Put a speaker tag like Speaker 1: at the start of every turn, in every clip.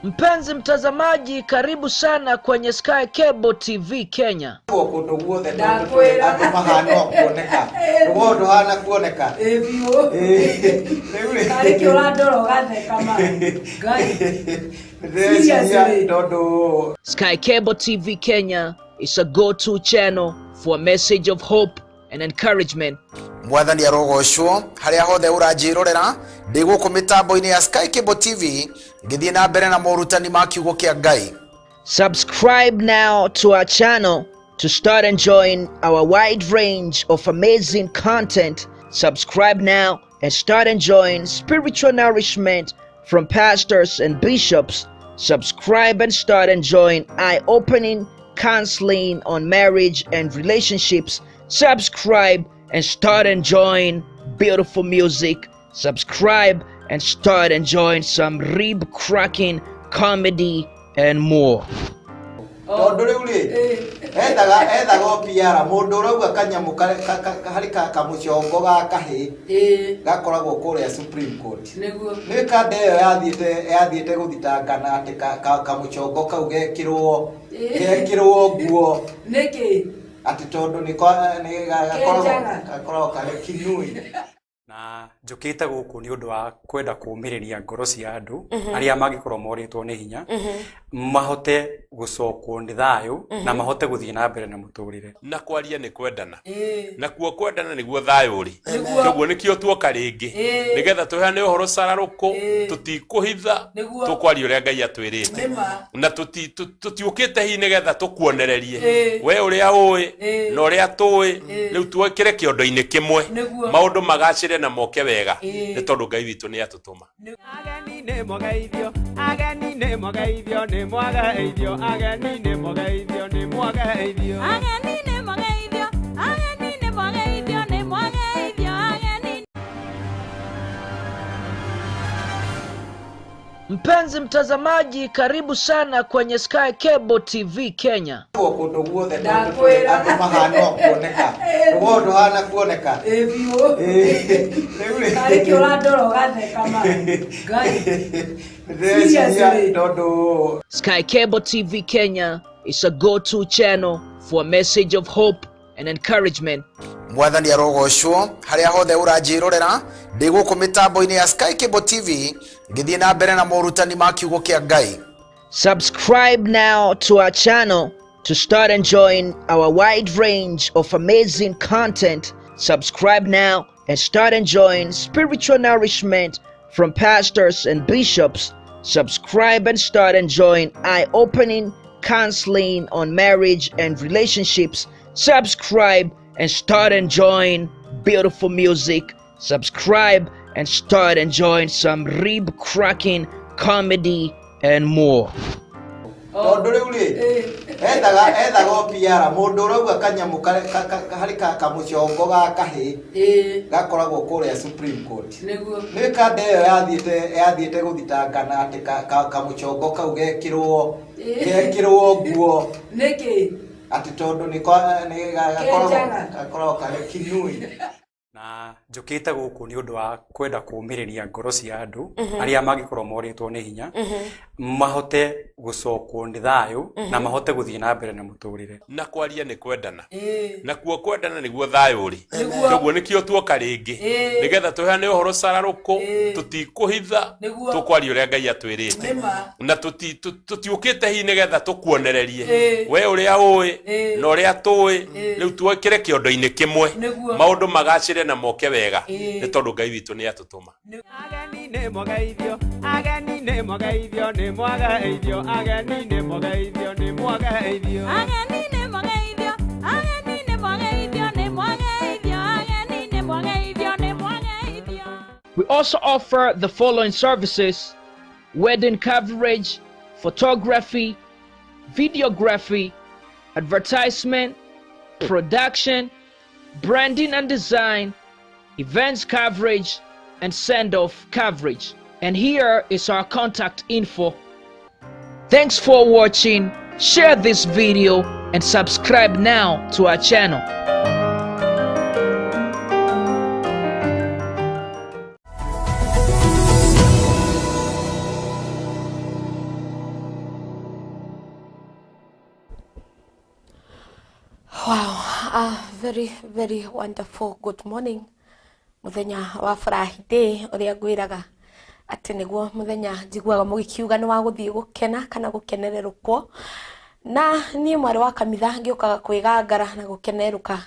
Speaker 1: Mpenzi mtazamaji, karibu sana kwenye Sky Cable TV Kenya. Sky Cable TV Kenya is a go-to channel for a message of hope and encouragement.
Speaker 2: Mwathani arogoshwo haria hothe urajirorera ndi guku mitambo-ini ya Sky Cable TV ngithie na mbere na morutani ma kiugo kia Ngai.
Speaker 1: Subscribe now to our channel to start enjoying our wide range of amazing content. Subscribe now and start enjoying spiritual nourishment from pastors and bishops. Subscribe and start enjoying eye-opening counseling on marriage and relationships. Subscribe and start enjoying beautiful music. Subscribe and start enjoying some rib-cracking comedy and more.
Speaker 3: Supreme Court.
Speaker 4: Na njukite guku ni undu wa kwenda kuumiriria ngoro cia andu aria magikorwo moritwo ni hinya mahote gucokwo ni thayu na mahote guthie na mbere na muturire
Speaker 5: na kwaria ni kwendana na kuo kwendana niguo thayu ri koguo nikio tuoka ringi nigetha tuheane uhoro sararuko tutikuhitha tukwaria uria Ngai atwirite na tutiukite hi nigetha tukuonererie we uria ui na uria tui riu tuwekire kiondo-ini kimwe maundu magacire na moke wega ni tondu Ngai witu ni atutuma.
Speaker 6: Ageni ne mogeithio ageni ne mogeithio ne mogeithio ageni ne mogeithio ne mogeithio ageni ne mogeithio ageni ne mogeithio ne mogeithio ageni.
Speaker 1: Mpenzi mtazamaji, karibu sana kwenye Sky Cable TV Kenya. Sky Cable TV Kenya is a go-to channel for a message of hope and encouragement.
Speaker 2: Mwathani arogoshwo haria hothe urajirorera ndi guku mitambo-ini ya Sky Cable TV ngithie na mbere na morutani ma kiugo kia Ngai.
Speaker 1: Subscribe now to our channel to start enjoying our wide range of amazing content. Subscribe now and start enjoying spiritual nourishment from pastors and bishops. Subscribe and start enjoying eye-opening counseling on marriage and relationships. Subscribe and start enjoying beautiful music. Subscribe and start enjoying some rib-cracking comedy and more.
Speaker 3: Supreme Court.
Speaker 4: Na njukite guku ni undu wa kwenda kuumiriria ngoro cia andu aria magikorwo moritwo ni hinya mahote gucokwo ni thayu na mahote guthie na mbere na muturire
Speaker 5: na kwaria ni kwendana na kuo kwendana niguo thayu ri koguo nikio tuoka ringi nigetha tuheane uhoro sararuko tutikuhitha tukwaria uria Ngai atwirite na tutiukite hi nigetha tukuonererie we uria ui na uria tui riu tuwekire kiondo-ini kimwe maundu magacire na moke wega ni tondu Ngai witu ni atutuma.
Speaker 6: Ageni ne mogeithio ageni ne mogeithio ne mogeithio ageni ne mogeithio ne mogeithio ageni ne mogeithio ageni ne mogeithio ne mogeithio ageni ne mogeithio ne mogeithio.
Speaker 1: We also offer the following services: wedding coverage, photography, videography, advertisement, production, branding and design, events coverage, and send-off coverage. And here is our contact info. Thanks for watching. Share this video and subscribe now to our channel.
Speaker 7: very wonderful good morning. Muthenya wa Friday uria ngwiraga ati niguo muthenya njiguaga mugikiuga ni wa guthie gukena kana gukenererukwo na nie mwari wa Kamitha ngiukaga kwigangara na gukeneruka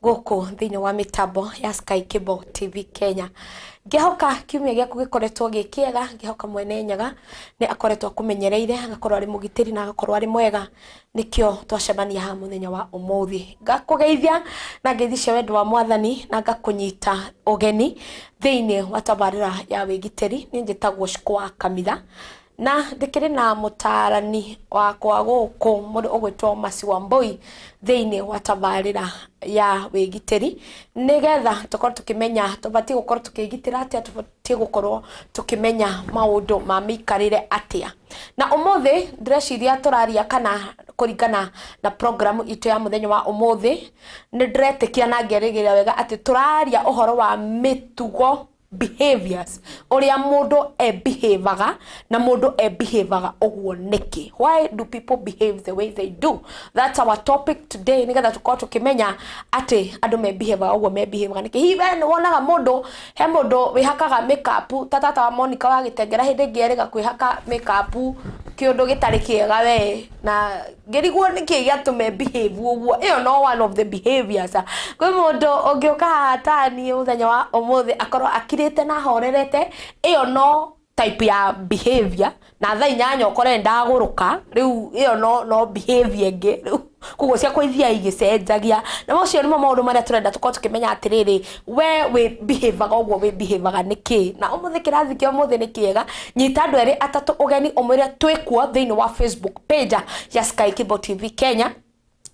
Speaker 7: guku thiini wa mitambo ya Sky Cable TV Kenya. Ngihoka kiumia giaku gikoretwo gikiega, ngihoka mwene nyaga ni akoretwo kumenyereire agakorwo ari mugitiri na agakorwo ari mwega, nikio twacemania ha muthenya wa umuthi. Ngakugeithia na ngeithicia wendo wa mwathani na ngakunyita ugeni thiini wa tabarira ya Wigitiri. Ni njitagwo Shiku Kamitha na ndikiri na mutarani wa kwa guku mundu ogwitwo Masi wa Mboi thiini wa tabarira ya Wigitiri, nigetha tukorwo tukimenya tubati gukorwo tukigitira atia, tubati gukorwo tukimenya maundu ma mikarire atia. Na umuthi ndreciria turaria kana kuringana na programu itu ya muthenya wa umuthi ni ndretikia na ngerigira wega ati turaria uhoro wa mitugo behaviors oria mundu behaviaga na mundu behaviaga ogwo niki. Why do people behave the way they do? That's our topic today. Nigetha tukorwo tukimenya ati andu behaviaga ogwo behaviaga niki. Hiven wonaga mundu he mundu wihakaga makeup tata wa Monica wa gitengera hindi ngieriga kwihaka makeup kiundu gitari kiega we na ngerigwo niki giatume behave ogwo. Iyo no one of the behaviors. Kwi mundu ungioka hatani muthenya wa umuthi akorwo akirite na horerete, iyo no type ya behavior na tha inyanya ukore ndaguruka riu iyo no behavior nge riu kugo cia kwithia igicenjagia na mocio ni maundu maria turenda tukorwo tukimenya atiriri we behavior ogwo we behavior niki. Na umuthi kirathi kio umuthi ni kiega, nyita andu eri atatu ugeni umwire twikuo thiini wa Facebook page ya Sky Cable TV Kenya.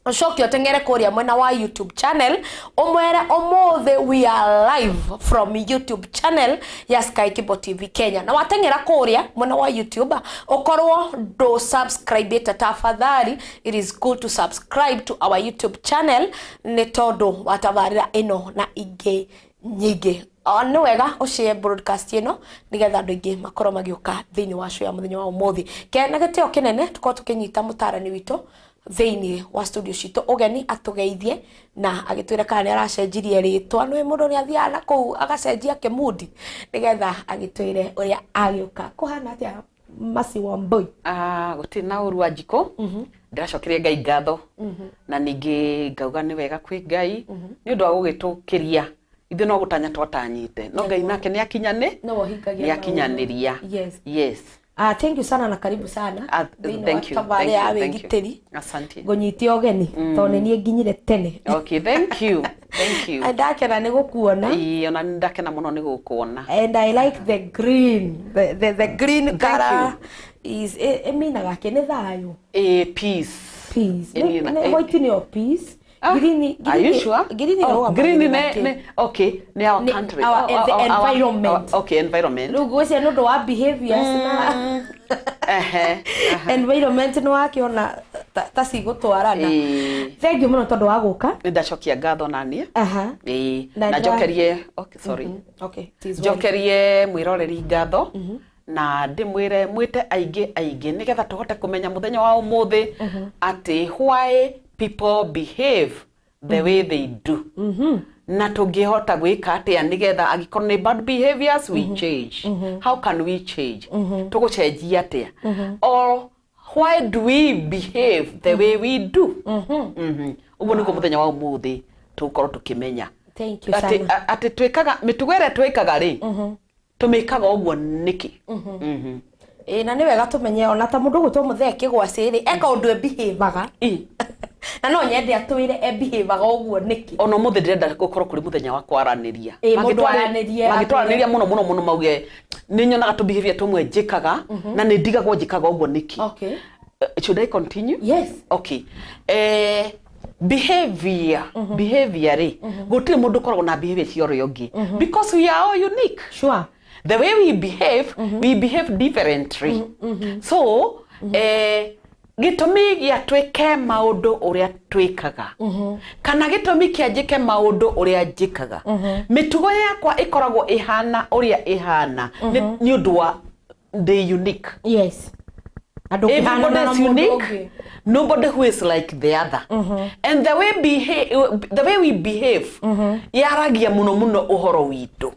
Speaker 7: Ucoke otengere kuria mwena wa YouTube channel umwere umuthi we are live from YouTube channel ya Sky Cable TV Kenya. Na watengera kuria mwena wa YouTube ukorwo do subscribe tafadhali. It is good to subscribe to our YouTube channel ni tondu watabarira ino na ingi nyingi. Ni wega ushare broadcast ino nigetha andu ingi makorwo magioka thiini wa show ya muthenya wa umuthi. Kena gitio kinene tukorwo tukinyita mutarani witu thiini wa studio citu ugeni atugeithie na agitwira kana ni aracenjirie ritwa no mundu ni athiana ku agacenjia kimudi nigetha agitwire uria agioka kuhana atia Masi wa Mboi.
Speaker 8: Guti na urua njiko ndiracokeria Ngai ngatho na ningi ngauga ni wega kwi Ngai ni undu wa gugitukiria ithe no gutanya twatanyite no Ngai nake ni akinyane
Speaker 7: no hingagia
Speaker 8: ni akinyaniria. Yes.
Speaker 7: Thank you sana na karibu sana.
Speaker 8: Thank you.
Speaker 7: Wigitiri.
Speaker 8: Asante.
Speaker 7: Ngonyitio ogeni tone nie nginyire tene.
Speaker 8: Okay, thank you.
Speaker 7: Ndakena ni gukuona.
Speaker 8: Ona ndakena muno ni gukuona.
Speaker 7: And I like the green. The green color is eminaga kene thayo.
Speaker 8: Peace.
Speaker 7: White ni peace. Green.
Speaker 8: Are you sure?
Speaker 7: Green
Speaker 8: okay. Ni our country.
Speaker 7: The environment.
Speaker 8: Okay, environment.
Speaker 7: Lugo cia no do wa behaviors na environment no akiona ta sigutwarana. Thank you muno tondu wa guka.
Speaker 8: Ndacokia ngatho nanie. Na njokerie okay, sorry.
Speaker 7: Okay.
Speaker 8: Njokerie mwiroreri ngatho. Na ndimwire mwite aingi nigetha tuhote kumenya muthenya wa umuthi ati why people behave the way they do. Na tungihota gwika atia nigetha agikorwo ni bad behaviors we change. How can we change? Tugucenjia atia? Or why do we behave the way we do? Uguo niguo muthenya wa umuthi tukorwo tukimenya.
Speaker 7: Thank you sana.
Speaker 8: Ati twikaga mitugo ire twikaga ri tumikaga uguo niki.
Speaker 7: Na ni wega tumenye ona ta mundu gutwo muthe kigwaciri eka undu behaviaga na no nyende atwire behaviaga uguo niki. Ona muthe ndirenda gukorwo kuri muthenya wa kwaraniria magitwaraniria muno mauge ni nyonaga tu behavior tumwe njikaga na ni ndigagwo njikaga uguo niki. Okay.
Speaker 8: Should I continue?
Speaker 7: Yes.
Speaker 8: Okay. Behavior ri gutire mundu koragwo na behavior cioro yongi because we are all unique.
Speaker 7: Sure.
Speaker 8: The way we behave differently. So gitumi gia tweke maundu uria twikaga kana gitumi kia njike maundu uria njikaga mitugo yakwa ikoragwo ihana uria ihana ni undu wa the unique.
Speaker 7: Yes.
Speaker 8: Everybody is unique. Nobody who is like the other. And the way we behave, yaragia muno muno uhoro witu.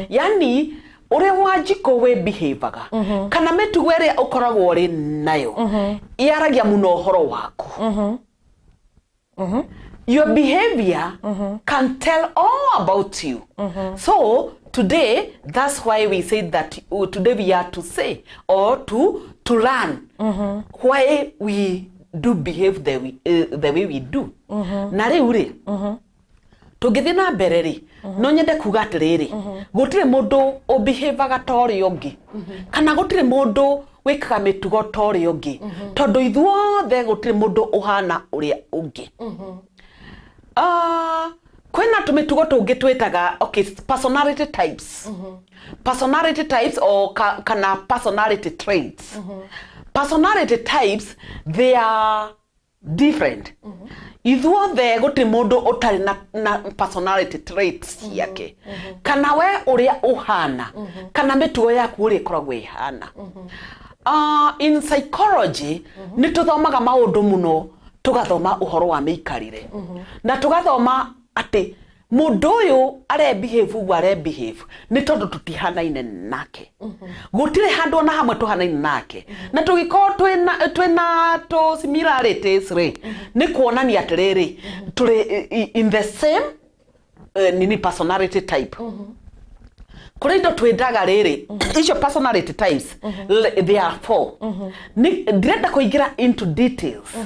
Speaker 8: Yani, ore wajiko we behaviaga. Kana metu were ukoragwo uri nayo. Yaragia muno uhoro waku. Your behavior can tell all about you. So today, that's why we say that today we are to say or to learn why we do behave the way we do. Na riu tugithie na mbere ri no nyende kuga atiriri gutire mundu ubehaveaga tori ungi kana gutire mundu wikaga mitugo tori ungi tondu ithuothe gutire mundu uhana uria ungi. Kwena tumitugo tungi twitaga personality types. Personality types or kana personality traits. Personality types, they are different. Ithuothe gutire mundu utari na personality traits yake. Kana we uria uhana kana mitugo yaku uria ikoragwo ihana. In psychology ni tuthomaga maundu muno tugathoma uhoro wa miikarire. Na tugathoma ati mundu uyu are behave ugu are behave ni tondu tutihanaine nake. Gutire handu na hamwe tuhanaine nake. Na tugiko twina to similarities ni kuonania atiriri tuli in the same nini personality type. Kuri ndo twendaga riri icio personality types they are 4. Direnda kuingira into details.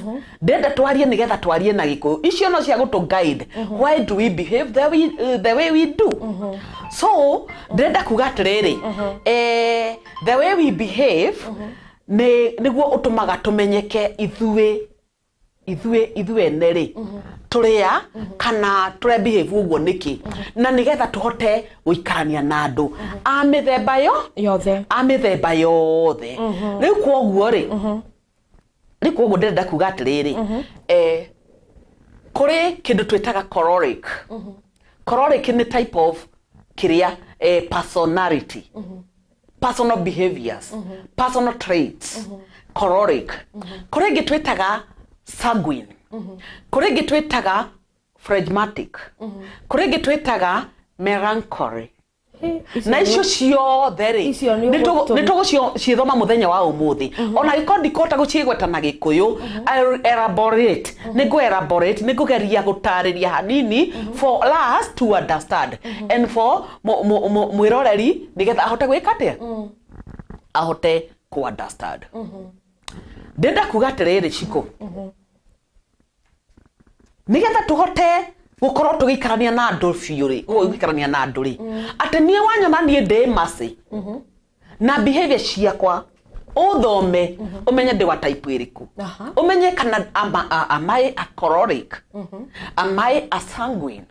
Speaker 8: Direnda twarie nigetha twarie na gikuyu. Icio no cia gutu guide why do we behave the way we do. So direnda kuga atiriri the way we behave niguo utumaga tumenyeke ithue neri turia kana ture behave uguo niki na nigetha tuhote guikarania na andu a mithemba yothe riu kwoguo ndirenda kuga atiriri kuri kindu twitaga choleric. Choleric ni type of personality, personal behaviors, personal traits. Choleric. Kuri gitwitaga sanguine. Kuri gitwitaga phlegmatic. Kuri gitwitaga melancholy. Na icio ciothe ri nitugo ciithoma muthenya wa umuthi ona ikondi kota gucigweta na gikuyu elaborate nigugeria gutariria hanini for us to understand and for mwiroreri nigetha ahote gwikatia ahote ku understand. Ndenda kuga atiriri Shiku nigetha tuhote gukorwo tugikarania na andu fiuri guikarania na andu ri ati nie wanyona nie ndi masi na behavior ciakwa uthome umenye ndi wa type iriku umenye kana am I a choleric, am I a sanguine,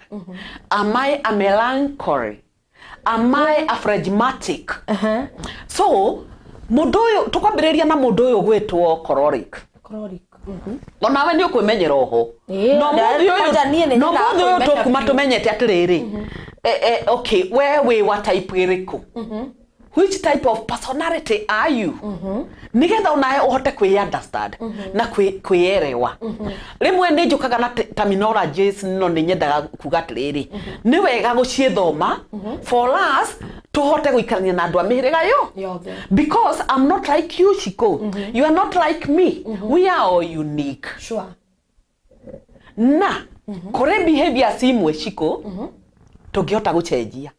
Speaker 8: am I a melancholy, am I a phlegmatic. So mundu uyu tukwambiriria na mundu uyu gwitwo choleric. Ona we ni ukwimenyera oho no muthio tukuma tumenyete atiriri okay we what type iriku which type of personality are you nigetha unae uhote kwi understand na kwierewa rimwe ni njukaga na terminologies no ni nyendaga kuga atiriri ni wega guciethoma for us tuhote guikarania na andu amihiriga yo because I'm not like you Shiku, you are not like me, we are all unique.
Speaker 7: Sure.
Speaker 8: Na kore behavior simwe Shiku tungihota gucenjia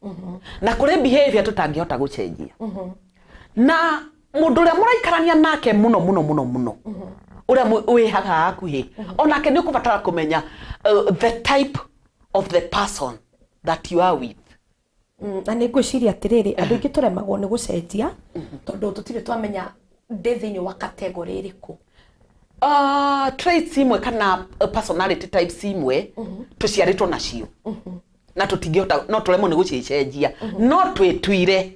Speaker 8: na kore behavior tutangihota gucenjia na mundu uria muraikarania nake muno uria wihaga hakuhi onake ni ukubatara kumenya the type of the person that you are with.
Speaker 7: Na niguciria atiriri andu ingi turemagwo ni gucenjia tondu tutire twamenya ndi thiini wa category iriku.
Speaker 8: Traits imwe kana personality types imwe tuciaritwo nacio na tutingihota no turemwo ni gucicenjia no twitwire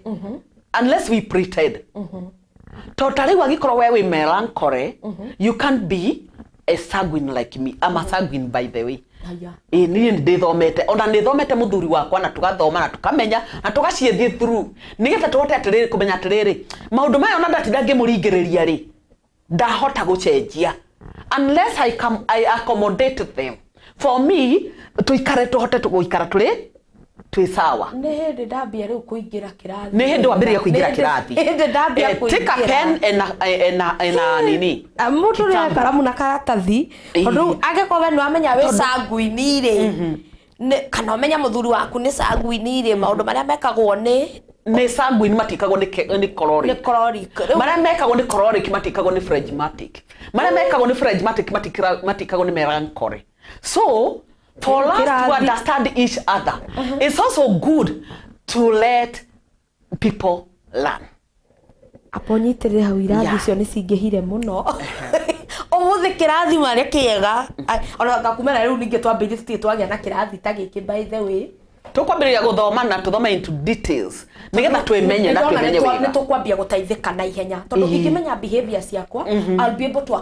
Speaker 8: unless we pretend. Totally wagikorwo we melancholy you can't be a sanguine like me. I'm a sanguine by the way. Ni ndithomete ona nithomete muthuri wakwa na tugathoma na tukamenya na tugaciethie through nigetha tuhote atiriri kumenya atiriri maundu mayo na ndatinda ngimuringiriria ri ndahota gucenjia unless I accommodate them. For me tuikare tuhote guikara twi sawa.
Speaker 7: Nĩ hĩndĩ ndambia rĩu kũingĩra kĩrathi.
Speaker 8: Nĩ hĩndĩ wambĩrĩria kũingĩra kĩrathi.
Speaker 7: Hĩndĩ ndambia kũingĩra.
Speaker 8: Take a pen and nini.
Speaker 7: Mũndũ nĩ karamu na karatathi. Tondũ angĩkorwo we nĩ wamenya wĩ sanguini rĩ. Kana ũmenya mũthuri waku nĩ sanguini rĩ, maũndũ marĩa mekagwo nĩ
Speaker 8: sanguine matikagwo nĩ choleric. Marĩa mekagwo nĩ choleric matikagwo nĩ phlegmatic. Marĩa mekagwo nĩ phlegmatic matikagwo nĩ melancholy. So for us to understand each other, it's also good to let people learn.
Speaker 7: Aponyitirira hau irathi cio nĩ cingĩhire mũno. Ũmũthĩ kĩrathi marĩ kĩega. Ona ngakumena rĩu ningĩ twambĩrĩrie twagĩa na kĩrathi ta gĩkĩ by the way.
Speaker 8: Tukwambĩrĩria gũthoma na tuthome into details nigetha twĩmenye na twĩmenye wega.
Speaker 7: Nĩ tũkwambia gũteithĩka na ihenya tondũ ingĩmenya behavior ciakwa I'll be able to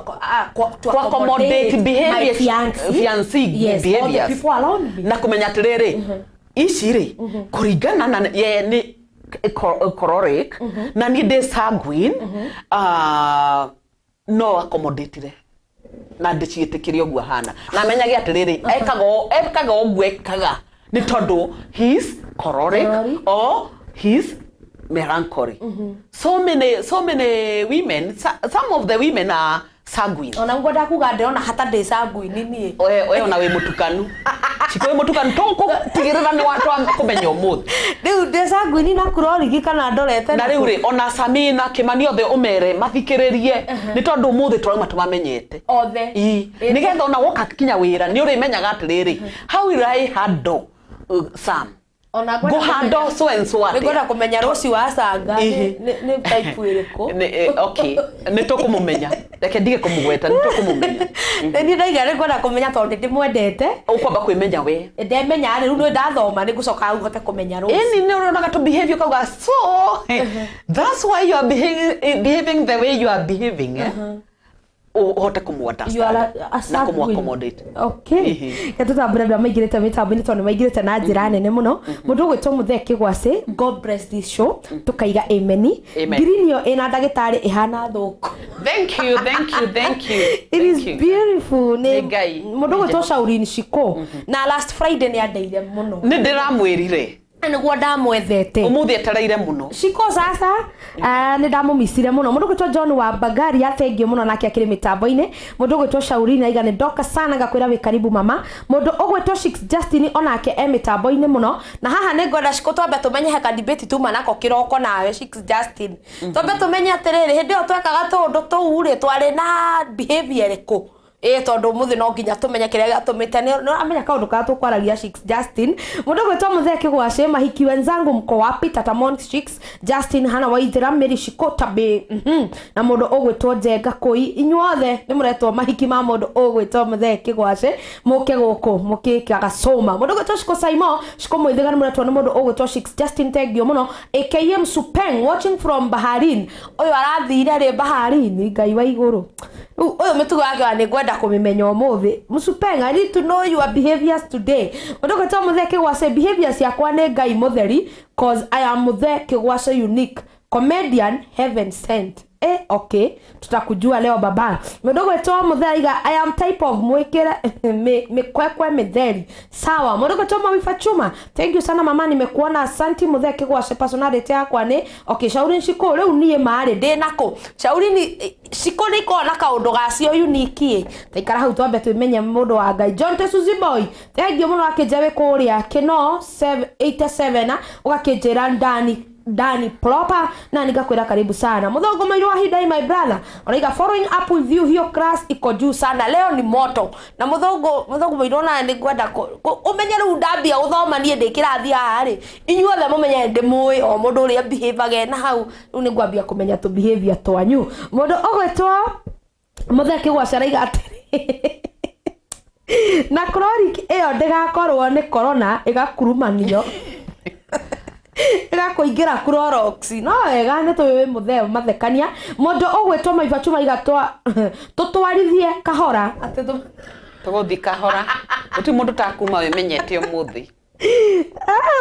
Speaker 8: accommodate behavior fiancé behaviors na kumenya atĩrĩrĩ ici rĩ kũringana na ye nĩ choleric na nĩ ndĩ sanguine no accommodate na ndĩciĩtĩkĩrie ũguo hana na menyage atĩrĩrĩ ekaga ũguo ekaga ni tondu he's choleric or he's melancholy. So many women, some of the women are sanguine.
Speaker 7: Ona ngoda kuga ndĩrona hata ndĩ sanguine nie.
Speaker 8: Oye ona we mutukanu. Chiko we mutukanu toko tigirira ni watu kumenya ũmũthĩ.
Speaker 7: Rĩu ndĩ sanguine na choleric kana ndorete.
Speaker 8: Na rĩu rĩ ona Sami na Kimani othe umere mathikĩrĩrie ni tondu ũmũthĩ tũrauma tũmamenyete.
Speaker 7: Othe.
Speaker 8: Nigetha ona woka kinya wĩra ni ũrĩmenyaga atĩrĩrĩ how will I handle Sam? Go handle so and so.
Speaker 7: Nĩngwenda kũmenya rũciũ wacanga nĩ type ĩrĩkũ.
Speaker 8: Okay, nĩ tũkũmũmenya. Reke ndige kũmũgweta nĩ tũkũmũmenya.
Speaker 7: Nĩ ndaiga nĩngwenda kũmenya tondũ ndĩmwendete.
Speaker 8: Ũkwamba kwĩmenya we.
Speaker 7: Ndemenya rĩu nĩ ndathoma nĩ ngũcoka hau hote kũmenya rũciũ.
Speaker 8: Nĩ ũronaga to behave kauga so that's why you are behaving the way you are behaving. Uhote kumwunderstand na kumwaccommodate.
Speaker 7: Okay. Yatutambura ndio maigirite mitambo-ini tondu maigirite na njira nene muno. Mundu gwitwo Muthe Kigwase, God bless this show. Tukaiga amen. Greenio ina ndagitari ihana thuku.
Speaker 8: Thank you.
Speaker 7: It is beautiful. Mundu gwitwo Shaureen Shiku na last Friday ni andeire muno.
Speaker 8: Ni ndiramwirire.
Speaker 7: Niguo ndamwethete
Speaker 8: umuthi etereire muno
Speaker 7: Shiku sasa ni ndamumisire muno mundu gwitwo John wa Bagari athengio muno nake akiri mitambo-ini mundu gwitwo Shaureen aiga ni ndoka sana gakwira wi karibu mama mundu ogwitwo Shix Justin onake mitambo-ini muno na haha ni ngoda Shiku twambe tumenye heka debate tuma nako kiroko nawe Shix Justin twambe tumenye atiriri hindi o twekaga tundu tuu ri twari na behavior riku tondu muthi no nginya tumenye kiria gatumite no amenya kaundu ka tukwaragia Shix Justin mundu gwitwo Muthe Kigwase mahiki wenzangu mko wapi Tata Mons Shix Justin hana waithira Mary Shiku tabe na mundu ogwitwo Njenga Koi inyuothe ni muretwo mahiki ma mundu ogwitwo Muthe Kigwase muke guku mukikaga soma mundu gwitwo Shiku Saimo Shiku muithiga ni muretwo ni mundu ogwitwo Shix Justin tengio muno AKM Supeng watching from Baharin uyu arathire ri Baharin ngai wa iguru uyu mitugo yake ni gwenda kumimenya umuthi Musupeng I need to know your behaviors today mundu gwitwo Muthe Kigwase behaviors yakwa ni ngai mutheri cause I am Muthe Kigwase unique comedian heaven sent okay tutakujua leo baba mundu gwitwo Muthe aiga I am type of mwikira mikwekwe mitheri sawa mundu gwitwo Mawifa Chuma thank you sana mama nimekuona asante Muthe Kigwase personality yakwa ni okay Shaureen Shiku riu nie mari ndi nako Shaureen Shiku ni kona kaundu gacio unique taikara hau twambe twimenye mundu wa ngai John Tesuzi boy thank you muno akinjewe kuria kino 787 ugakinjira Dani proper na nigakwira karibu sana muthongo mairu wa hidai my brother onaiga following up with you hiyo class iko juu sana leo ni moto na muthongo mairu na ni gwenda umenye ru ndambia uthoma nie ndikirathi hari inyuothe mumenye ndi mui o mundu uri behave na hau ru ni ngwambia kumenya tu behavior twanyu mundu ogwetwo Muthe Kigwase araiga atiri na chronic iyo ndigakorwo ni corona igakurumanio ira kuingira Clorox no wega ni tuwe Muthe mathekania mundu ogwetwo Mawifa Chuma igatwa tutwarithie kahora ati
Speaker 8: tuguthi kahora uti mundu takuma wimenyete umuthi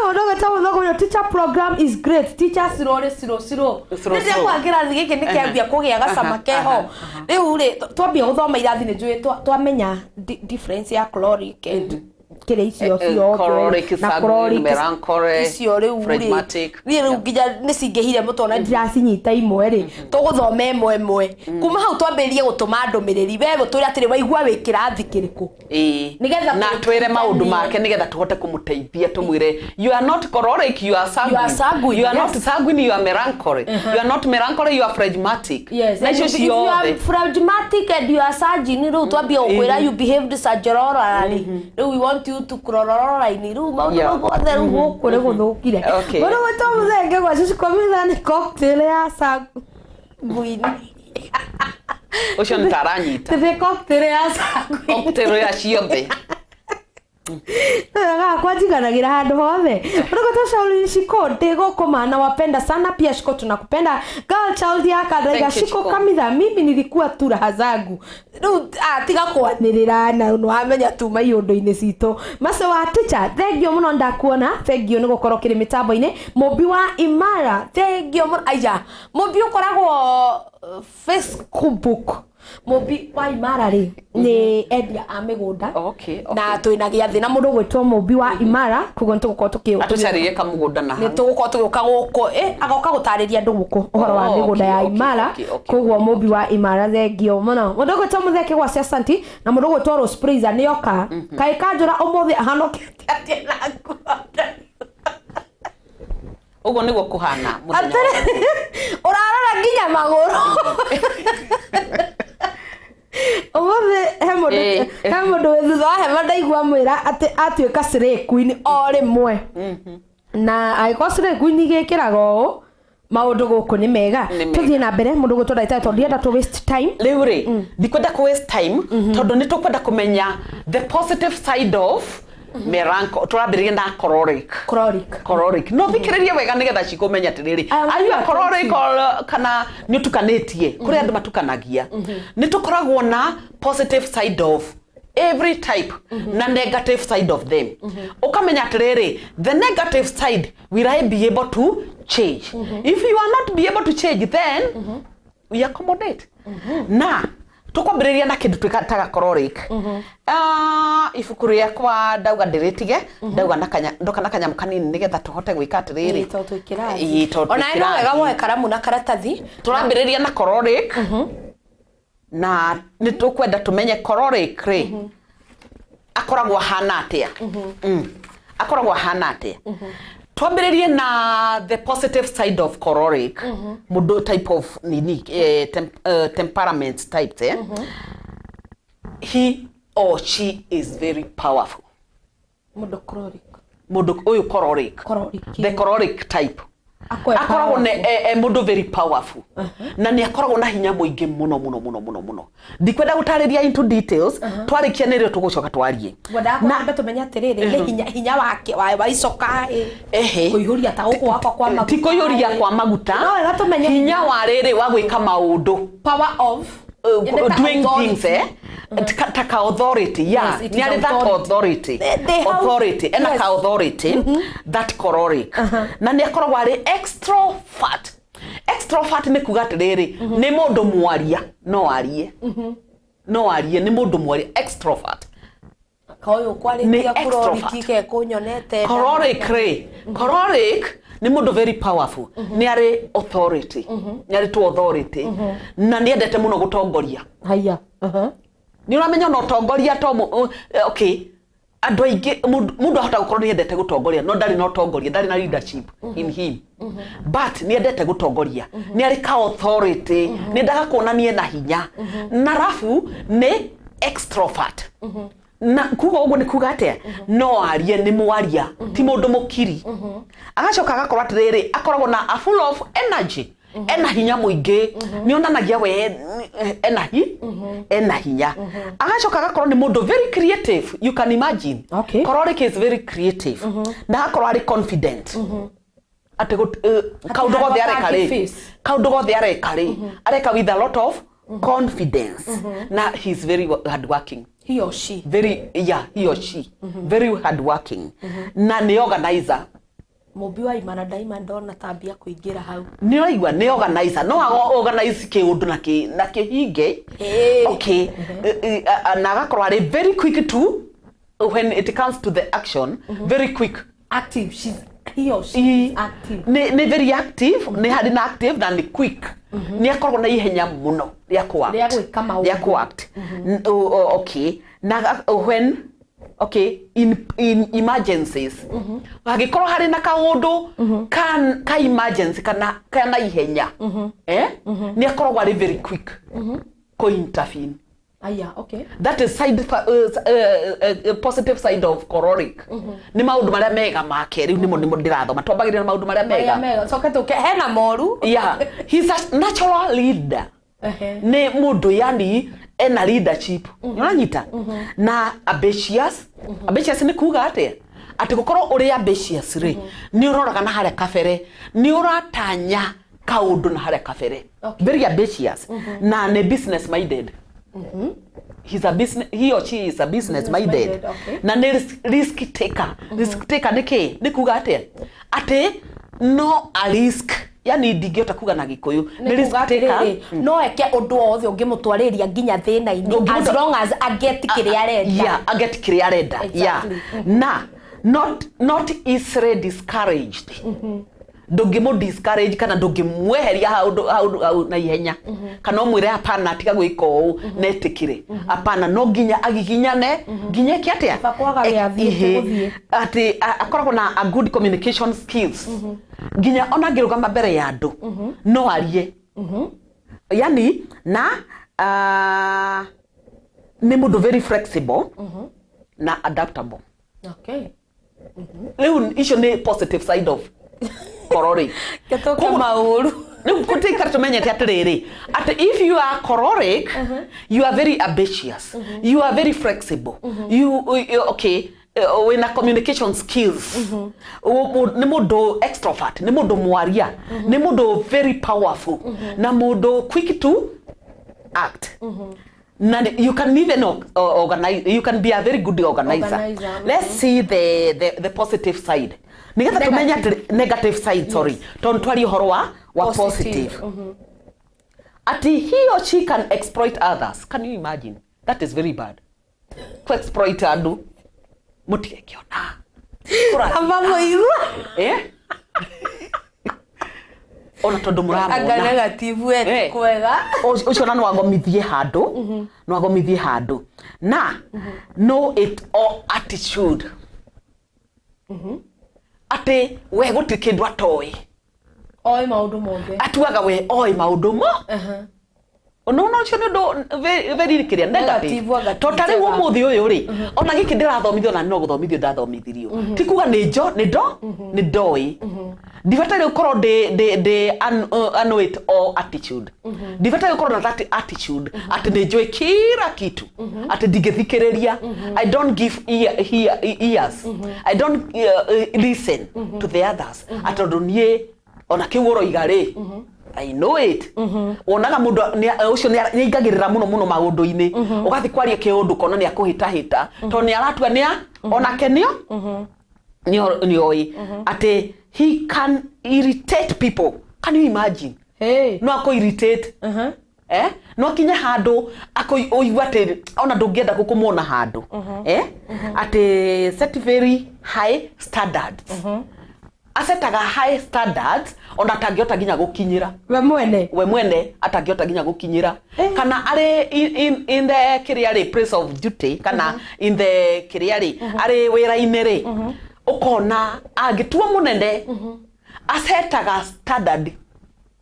Speaker 7: mundu gwetwo Muthogo no teacher program is great. Teachers siro. Ndio kwa kirathi giki nikiambia kugia gacama keho. Riu ri twambia guthoma irathi ni njui twamenya difference ya caloric and kile icio na caloric icio riu riu ngija nicingihire mutona ndiracinyita imwe ri tuguthoma imwe kuma hau twambiririe gutuma ndumiriri we gutwira atiri waigua wi kirathi kiriku nigetha
Speaker 8: na twire maundu make nigetha tuhote kumuteithia tumwire you are not caloric, you are sanguine, you are not sanguine, you are melancholic, you are not melancholic, you are phlegmatic.
Speaker 7: Na icio ciothe, if you are phlegmatic and you are sanguine riu twambia gukwira you behaved saggerorally riu we want you to kurorora ini riu maundu gothe riu gukure guthukire bado gutamuthenge gwa Shiku Kamitha ni cocktail ya sanguine
Speaker 8: ucio ntaranyita
Speaker 7: the cocktail ya sanguine
Speaker 8: cocktail ya ciothe
Speaker 7: kwa jiganagira handu hothe unakuta Shauli Shiku ndegokoma na wapenda sana pia Shiku tunakupenda girl child ya kadaiga Shiku Kamitha mimi nilikuwa tu raha zangu tiga kwanirira na nwamenya tu maiyundu-ini cito mase wa teacher thengio muno ndakuona thengio ni gukorwo kiri mitambo-ini Mobi wa Imara thengio muno aya Mobi ukoragwo Facebook Mobi wa Imara ri ni endia a migunda na twina giathi na mundu gwitwo Mobi wa Imara kugo ntugukorwo tukiuka
Speaker 8: atucaririe kamugunda na
Speaker 7: ni tugukorwo tugiuka guku agoka gutariria andu guku uhoro wa migunda ya Imara kugo Mobi wa Imara thengio muno mundu gwitwo mutheke gwa Santi na mundu gwitwo Rose Praise ni oka kai kanjura umuthi ahanokete atia naku
Speaker 8: ugo niguo kuhana muthenya
Speaker 7: urarora nginya maguru umuthi he mundu withutha wa hema ndaigua mwira ati atuika Slay Queen o rimwe na aiko Slay Queen igikiraga uu maundu guku ni mega tuthie na mbere mundu gutu ndaita tondu ndienda to waste time
Speaker 8: riu ri ndikwenda ku waste time tondu ni tukwenda kumenya the positive side of meranko turambiririe na caloric no thikiririe wega nigetha cikumenya atiriri ayu caloric kana nitukanitie kuri andu matukanagia nitukoragwo na positive side of every type na negative side of them ukamenya atiriri the negative side will I be able to change if you are not be able to change then we accommodate na tukwambiriria na kindu twikataga caloric ifuku riakwa ndauga ndiritige ndauga ndoka na kanyamu kanini nigetha tuhote gwika atiriri ona ino wega woe karamu na karatathi turambiriria na caloric na nitukwenda tumenye caloric ri akoragwo hana atia akoragwo hana atia twambiririe na the positive side of caloric mudo type of temperament type he or she is very powerful mudo uyu caloric the caloric type akoragwo ne mudo very powerful na ni akoragwo na hinya muingi muno ndikwenda gutariria into details twarikia nirio tugucoka twarie
Speaker 7: na mbe tumenya atiriri hinya wake wa icoka kuihuria ta uko wako kwa maguta
Speaker 8: tikuihuria kwa maguta hinya wa riri wa gwika maundu
Speaker 7: power of
Speaker 8: doing things taka authority ni ari that authority and a authority that caloric na ni akoragwo ari extrovert ni kuga atiriri ni mundu mwaria no arie ni mundu mwaria extrovert
Speaker 7: kaoyo kwarikia caloric ke kunyonete
Speaker 8: caloric ni mundu very powerful ni ari authority ni ari to authority na ni endete muno gutongoria
Speaker 7: haya
Speaker 8: ni uramenya no tongoria to okay andu aingi mundu ahota gukorwo ni endete gutongoria no ndari no tongoria ndari na leadership in him but ni endete gutongoria ni ari ka authority ni ndaga kuonania na hinya na rafu ni extrovert na kuga ugo ni kuga atia no arie ni mwaria ti mundu mukiri agacoka agakorwo atiriri akoragwo na a full of energy ena hinya muingi ni onanagia we ena hinya agacoka agakorwo ni mundu very creative you can imagine caloric is very creative na akorwo ari confident ate kaundu gothe areka ri areka with a lot of confidence na he's very hard working
Speaker 7: he or she
Speaker 8: very very hard working na ni organizer
Speaker 7: Mobi wa imana daima ndona tabia kuingira hau.
Speaker 8: Ni oigwa ni organizer no organize ke undu na ke hinge. Okay. Na agakorwo ari very quick to when it comes to the action, very quick.
Speaker 7: Active. He or she is active.
Speaker 8: Ni very active, ni hadi na active na ni quick. Ni akorwo na ihenya muno ya kuact. Ya kuact. Okay. Na when okay in emergencies wagikorwo hari na kaundu ka emergency kana ihenya ni akorwo ari very quick ko intervene.
Speaker 7: Okay.
Speaker 8: That is positive side of choleric. Ni maundu maria mega make riu nimo ndirathoma twambagirira maundu maria mega
Speaker 7: soka tuke hena moru.
Speaker 8: He's a natural leader. Ni mundu yani ena leadership. Unanyita na ambitious ni kuga ati gukorwo uri ambitious ri ni uroraga na hare kabere ni uratanya kaundu na hare kabere. Very ambitious na ne business minded. He or she is a business minded. Na ne risk taker. Risk taker ni kuga ati no a risk. Yani ndingiota kuga na gikuyu
Speaker 7: ni risk taker no eke undu othe ungimutwariria nginya thina ini as long as aget kiria arenda.
Speaker 8: Aget kiria arenda. Na not easily discouraged. Ndungimo discourage kana ndungimweheria hau na ihenya kana umwire hapana tiga gwika uu netikire hapana no nginya agiginyane nginya kiatia ati akoragwo na a good communication skills nginya ona ngirugama mbere ya andu no arie yani na ni mundu very flexible na adaptable.
Speaker 7: Okay.
Speaker 8: Leo icio ni positive side of choleric.
Speaker 7: Katoka mauru.
Speaker 8: Kutika tumenyete atiriri. If you are choleric, you are very ambitious. You are very flexible. You okay, when a communication skills. Ni mundu extrovert, ni mundu mwaria, ni mundu very powerful. Na mundu quick to act. You can even organize. You can be a very good organizer. Let's see the positive side. Nigetha tumenya negative side, sorry. Tontwari uhoro wa positive. Ati he or she can exploit others. Can you imagine? That is very bad. To exploit andu mutigekiona.
Speaker 7: Amba moiru.
Speaker 8: Ona tondu murabona
Speaker 7: anga negative wetu kwega
Speaker 8: ucio na nwagomithie handu na know it all attitude ate we gutikindu atoi
Speaker 7: oi maundu mothe
Speaker 8: atuaga we oi maundu mo no cio ndo very kiria negative totally wo muthi uyu ri ona giki ndirathomithio na no guthomithio ndathomithirio ti kuga ni ndoi ndivatari ukorwo de know it all attitude ndivatari ukorwo na that attitude ati njoi kira kitu ati ndingithikiriria I don't give ears I don't listen to the others ati ndunye ona kiworo igari I know it. Onaga mundu ucio ni ingagirira muno maundu-ini. Ugathi kwaria kiundu kona ni akuhita to ni aratua ni ona kenio ni oi ati he can irritate people. Can you imagine? No ako irritate. No kinya handu ako oigwa ati ona ndungienda gukumona handu. Ati set very high standards. Asetaga high standards ona tangiota ginya gukinyira we mwene atangiota ginya gukinyira kana ari in the career place of duty kana in the career ari wira-ini ri ukona agitua munene asetaga standard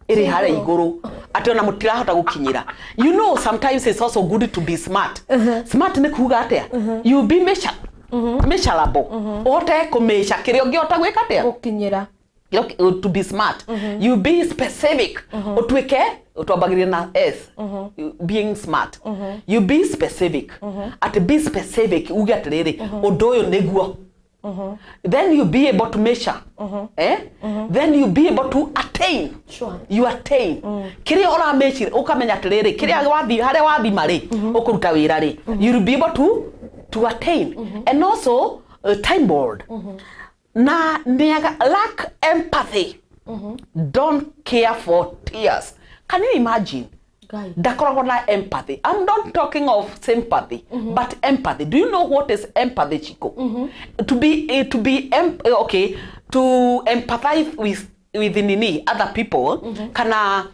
Speaker 8: iri hare iguru ati ona mutirahota gukinyira. You know, sometimes it's also good to be smart. Smart ni kuga atia you be measurable ote kumesha kirio giota gwika atia
Speaker 7: gukinyira
Speaker 8: to be smart. You be specific otweke otwabagiria na s being smart. You be specific at be specific uge atiriri undu uyu niguo then you be able to measure then you be able to attain. You attain kiria ora measure ukamenya atiriri kiria wathi hare wathi mari ukuruta wira ri you will be able to attain and also time board na lack empathy. Don't care for tears. Can you imagine? Empathy. I'm not talking of sympathy, but empathy. Do you know what is empathy, Chico? To empathize with other people. Kana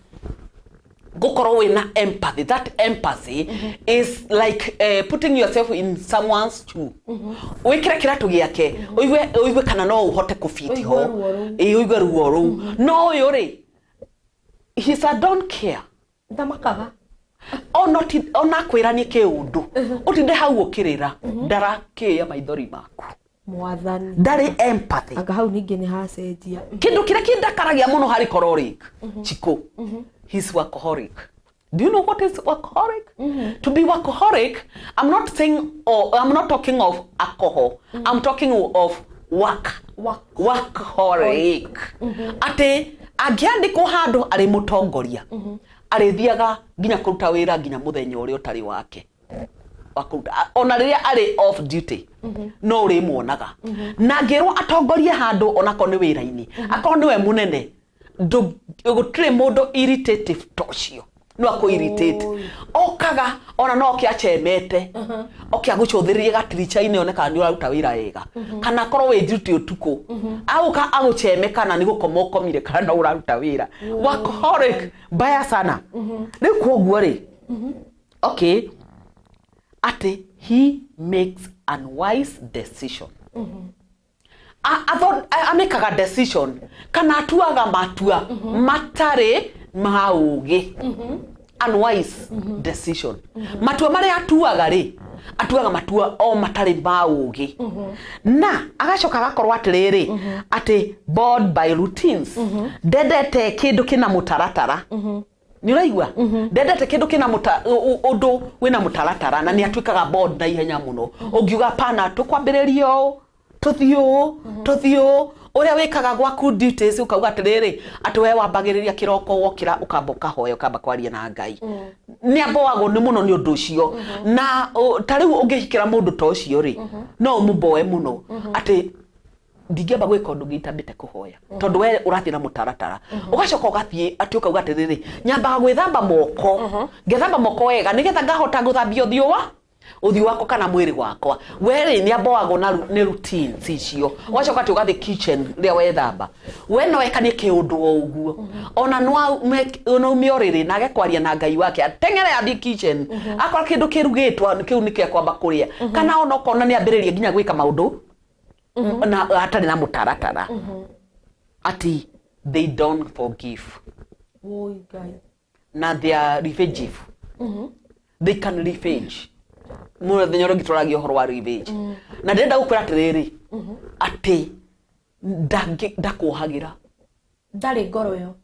Speaker 8: go na empathy. That empathy is like putting yourself in someone's shoe. Wekira kiratu giake. Oiwe kana no uhote kufiti ho. Oiwe ruoru. No yore. He said don't care.
Speaker 7: Ndamakaga.
Speaker 8: Ona kwiranie ke undu. Utinde hau ukirira. Ndara ke ya maithori maku.
Speaker 7: Mwathani.
Speaker 8: Ndari empathy.
Speaker 7: Anga hau ningi ni hacenjia.
Speaker 8: Kindu kira kindakaragia muno hari choleric. Chiko. He's workaholic. Do you know what is workaholic? To be workaholic, I'm not talking of alcohol. I'm talking of workaholic. Ate agiandiko handu ari mutongoria. Arithiaga nginya kuruta wira nginya muthenya uri utari wake. Ona riria ari off duty. No uri muonaga. Na ngirwo atongoria handu onako ni wira-ini. Akoro niwe munene. Gutire mundu irritative tocio. No ako irritate. Okaga ona no kiachemete. Okia guchothirie gatiricha-ini oneka ni uraruta wira wega. Kana korwo we duty utuku. Auka aguchemeka na ni gukomokomire kana no uraruta wira. Workaholic baya sana. Riu koguo ri. Okay. Ate he makes unwise decision. Amekaga decision kana atuaga matua matare mauge unwise decision. Matua mare atuaga ri atuaga matua o matare mauge na agacoka gakorwa atiriri ati bored by routines. Ndendete kindu kina mutaratara. Ni uraigua ndendete kindu kina undu wina mutaratara na ni atwikaga bored na ihenya muno. Ungiuga pana tukwambiririo tuthio uria wikaga gwaku duties ukauga atiriri ati we wambagiriria kiroko wokira ukamboka hoya ukamba kwaria na Ngai. Ni amboago ni muno ni undu ucio na tariu ungihikira mundu to ucio ri no mumboe muno ati ndingeba gwika undu ngitambite kuhoya tondu we urathi na mutaratara. Ugacoka ugathie ati ukauga atiriri nyambaga gwithamba moko ngethamba moko wega nigetha ngahota guthambia uthio wako kana mwiri wakwa. Were ni amboago na ni routines icio. Wacoka ati ugathi kitchen ria wethamba we no ekanie kiundu o uguo ona no umioriri nage kwaria na Ngai wake atengere athi kitchen akora kindu kirugitwa kiu nike kwamba kuria kana ona kona ni ambiririe nginya gwika maundu na atari na mutaratara. Ati they don't forgive.
Speaker 7: Oi Ngai.
Speaker 8: Na they are revengeful. They can revenge. Mura the nyoro gitoragi ohoro wa revenge. Na ndenda gukwira atiriri ati ndakuhagira
Speaker 7: ndari ngoro yo.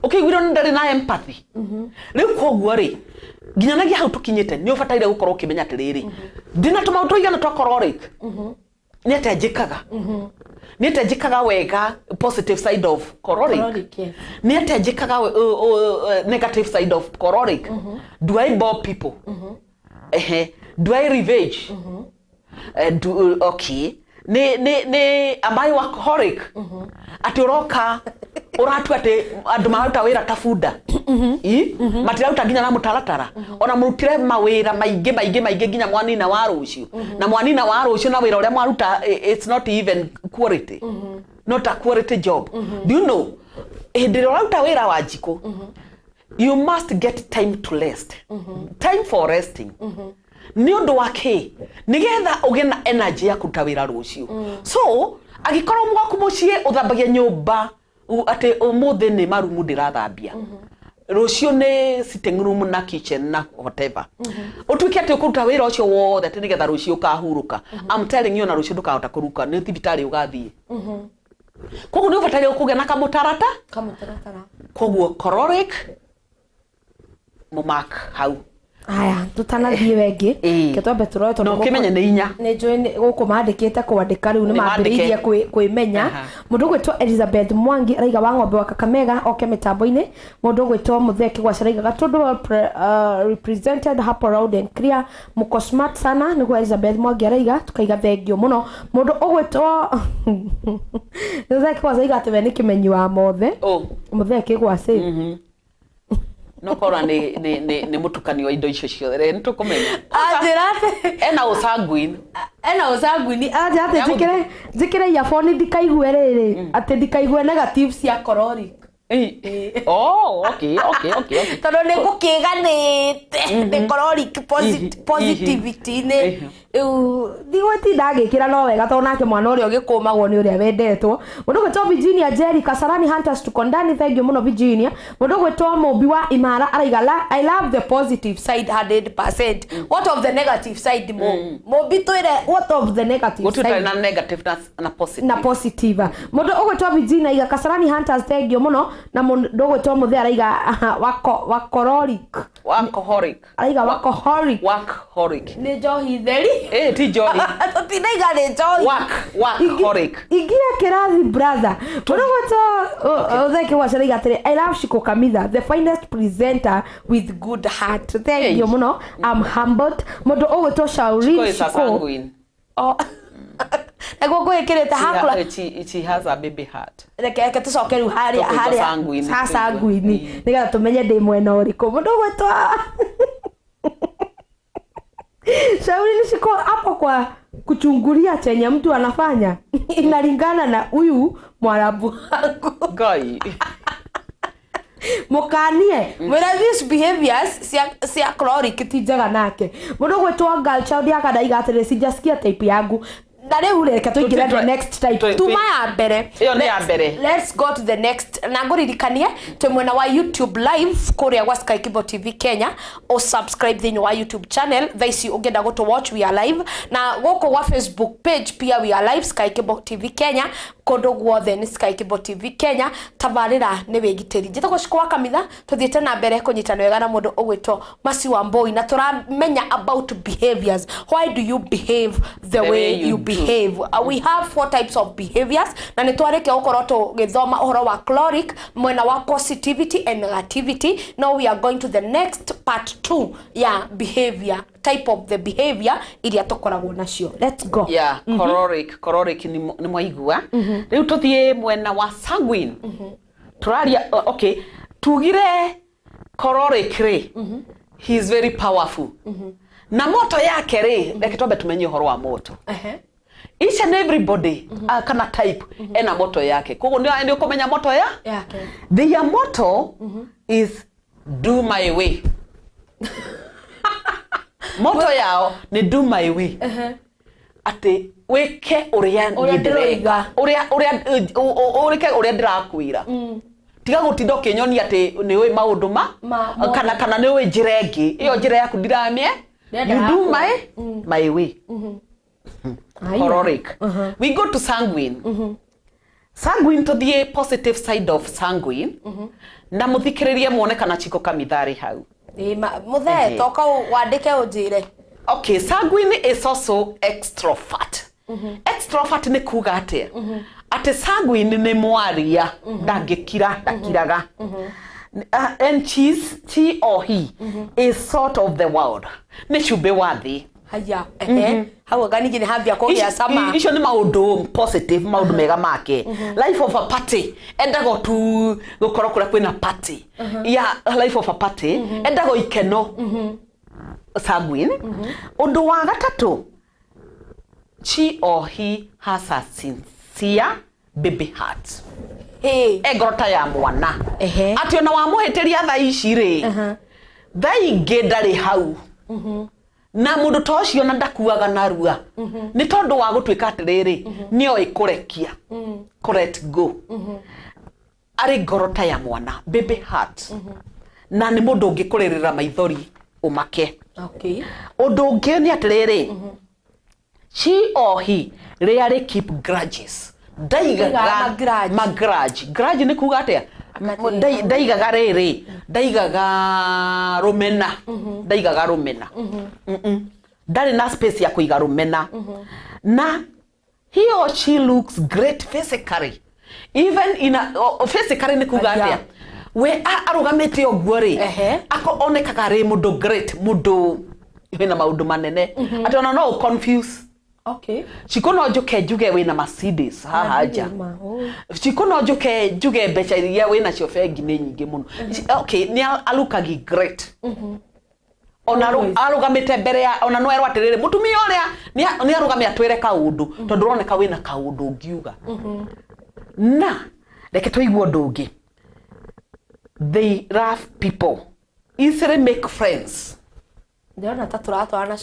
Speaker 8: Okay, we don't ndari na empathy. Riu koguo ri nginyanagia hau tukinyite ni ubataire gukorwo ukimenya atiriri ndina tuma utoigana twakororic. Ni atajikaga. Ni atajikaga wega positive side of choleric. Ni atajikaga negative side of choleric. Do I bore people? Do I revenge? Okay. Am I workaholic? Ati uroka uratu ati andu maruta wira tafuda. Matirauta nginya na mutaratara. Ona murutire mawira maige nginya mwanina wa rucio. Na mwanina wa rucio na wira uria mwaruta it's not even quality. Not a quality job. Do you know? Hindi urauta wira wa jiko. You must get time to rest. Time for resting. Ni undu wake nigetha uge na energy ya kuruta wira rucio. So agikorwo mwaku mucie uthambagia nyumba ati umuthi ni marumu ndirathambia. Rucio ni sitting room na kitchen na whatever. Utwike ati ukuruta wira ucio wothe ati nigetha rucio kahuruka. I'm telling you na rucio ndukahota kuruka ni thibitari ugathie. Koguo ni ubatari ukuge na kamutaratara. Koguo choleric mumak hau
Speaker 7: aya tutanathie wengi ke twambe turoe tondu
Speaker 8: no kimenye ni inya
Speaker 7: ni njui guku mandikite kwandika riu ni mambiriirie kwimenya mundu gwitwa Elizabeth Mwangi araiga wa ng'ombe wa Kakamega oke mitambo-ini mundu gwitwa Mutheki gwa Saraiga Gatundu represented hapo loud and clear muko smart sana niguo Elizabeth Mwangi araiga tukaiga thengio muno mundu ugwitwa Mutheki gwa Saraiga ati we ni kimenyi wa mothe Mutheki gwa Saraiga
Speaker 8: no kora ni mutukani wa indo icio ciothe ni tukumenya
Speaker 7: ajirate
Speaker 8: ena usanguini
Speaker 7: ajirate jikire ya phone ndikaigwe riri ati ndikaigwe negative cia cororic
Speaker 8: okay
Speaker 7: tondu ni gukiganite ni cororic positivity ni digweti ndagikira no wega tondu nake mwana uria ugikumagwo ni uria wendetwo mundu gwetwo Virginia Jerry Kasarani Hunters tukondani thengio muno Virginia mundu gwetwo Mumbi wa Imara araiga I love the positive side 100%. What of the negative side Mumbi twire what of the negative side
Speaker 8: na negative na positive
Speaker 7: mundu gwetwo Virginia iga Kasarani Hunters thengio muno na mundu gwetwo Muthe araiga
Speaker 8: workaholic
Speaker 7: ni njohi theri
Speaker 8: ti njohi
Speaker 7: tutinaiga ni njohi
Speaker 8: workaholic
Speaker 7: ingia kirathi brother mundu gwetwo Utheki gwa Saraiga atiri I love Shiku Kamitha the finest presenter with good heart thank you muno I'm humbled mundu gwetwo Shauri Shiku ego gwikirite hakula
Speaker 8: she has a baby heart
Speaker 7: reke tucokeru haria sasa nguini nigetha tumenye ndi mwena uriku mundu gwetwa Shauri Shiku hapo kwa kuchungulia chenye mtu anafanya inalingana na huyu mwarabu wangu
Speaker 8: gai
Speaker 7: mukanie where these behaviors cia chloric tijaga nake mundu gwetwa girl child akadaiga atire sijasikia type yangu na leo reka tuingira the next type tuma ya mbere
Speaker 8: iyo ni ya mbere
Speaker 7: let's go to the next na nguririkanie tumwena wa YouTube live kuria gwa Sky Kibo TV Kenya o subscribe thini wa YouTube channel thaisi ungenda go to watch we are live na goko wa Facebook page pia we are live Sky Kibo TV Kenya kondo guothe ni Sky Kibo TV Kenya tabarira ni Wigitiri njitagwo Shiku Kamitha tuthiete na mbere kunyitana wega na mundu ugwitwo Masi wa Mboi na turamenya about behaviors why do you behave the way you behave we have 4 types of behaviors na nitwareke ukorwo tugithoma uhoro wa chloric mwena wa positivity and negativity now we are going to the next part 2 ya behavior type of the behavior iria tukoragwo nacio let's go
Speaker 8: chloric ni mwaigua riu tuthie mwena wa sanguine turaria okay tugire chloric ri he is very powerful na moto yake ri reke twambe tumenye uhoro wa moto each and everybody kana type ena moto yake kogo ndio kumenya moto yake their motto is do my way moto yao ni do my way ate weke uria ndirega uria ndirakwira tiga gutinda ukinyoni ate ni we maundu kana ni we njirengi iyo njira yaku ndiramie you do my way chloric we go to sanguine sanguine to the positive side of sanguine na muthikiririe muone kana Shiku Kamitha ri hau
Speaker 7: muthe toka wandike unjire
Speaker 8: okay sanguine is also extrovert extrovert ni kuga atia ate sanguine ni mwaria ndakiraga and she or he is sort of the world ni chube wathi
Speaker 7: haya hawa gani gine habia ko ya sama
Speaker 8: icio ni maundu positive maundu mega make life of a party endago tu gukoro kura kwina party ya life of a party endago ikeno sanguine undu wa gatatu she or he has a sincere baby heart egorota ya mwana atio na wamuhitiria tha ici ri thaingi ndari hau na mundu tocio na ndakuaga narua ni tondu wa gutwika atiriri nio ikurekia correct go ari gorota ya mwana baby heart na ni mundu ungikuririra maithori umake
Speaker 7: okay
Speaker 8: undu ungi ni atiriri she or he rarely keep grudges daiga grudge ni kuga atia ndaigaga riri ndaigaga rumena ndaigaga rumena ndari na space ya kuiga rumena na he or she looks great physically even in a physically ni kugatia we arugamete oguo ri ako onekaga ri mundu great mundu wina maundu manene ati ona no confuse.
Speaker 7: Okay.
Speaker 8: Shiku no njuge wina Mercedes haha nja. Shiku no njuge mbeca iria wina cio bengi ni nyingi muno. Okay, ni alukagi great. Ona arugamite mbere ya ona no erwa atiriri mutumia uria ni arugame atwire kaundu tondu roneka wina kaundu ngiuga. Na reke tuigwe undu ungi. They love people. Easily make friends.
Speaker 7: Ndiona taturatwana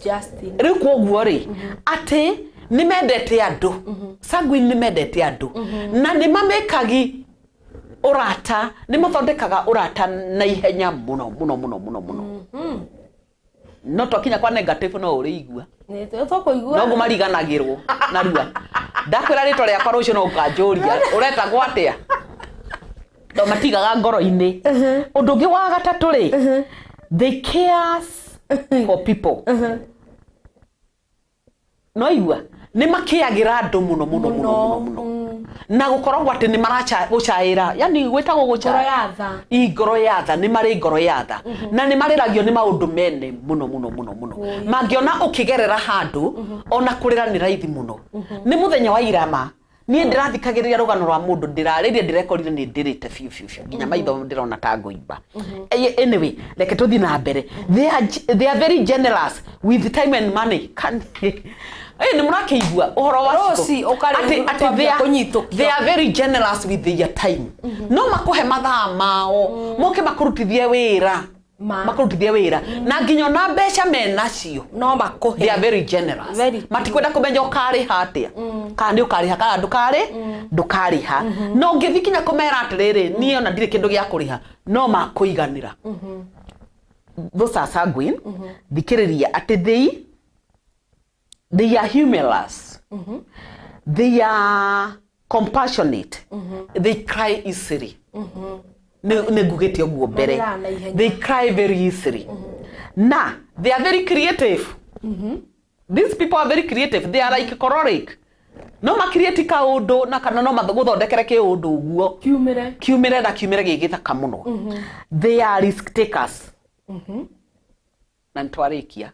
Speaker 7: Justin.
Speaker 8: Riu koguo ri ati ni mendete andu. Sanguine ni mendete andu. Na ni mamekagi urata, ni mathondekaga urata na ihenya muno. No tokinya kwa negative no uriigua.
Speaker 7: Ni toko igua.
Speaker 8: No ngumariganagirwo na rua. Ndakwira rito ria kwa rucio no ukanjuria. Ureta gwatia. Do matigaga ngoro-ini. Undu ungi wa gatatu ri. They cares for people. No igua ni makiagira andu muno na gukorwo ati ni maracha gucaira yani gwetagwo gucaira ngoro yatha ni mari ngoro yatha na ni mariragio ni maundu mene muno mangiona ukigerera handu ona kurira ni raithi muno ni muthenya wa irama ni ndirathikagiriria rugano rwa mundu ndirariria ndirekorire ni ndirite fiu nginya maitho ndirona ta ngoimba. Anyway reke tuthi na mbere. They are very generous with time and money. Ni murakeigua uhoro wa they are very generous with their time. No makuhe mathaa mao moke makurutithie wira na nginya na mbeca menacio
Speaker 7: no makuhe.
Speaker 8: They are very generous. Matikwenda kumenya ukari hatia kandi ukari ha kana ndukari ha no ngithikinya kumera atiriri ni ona ndire kindu gia kuriha no makuiganira. Those are sanguine. Thikiriria ati they are humorous. They are compassionate. They cry easily. Negugeti oguo mbere. They cry very easily. Na they are very creative. These people are very creative. They are like choleric. No ma create kaundu na kana no maguthondekere kiundu uguo kiumire gigithaka muno. They are risk takers. Na ntwarikia.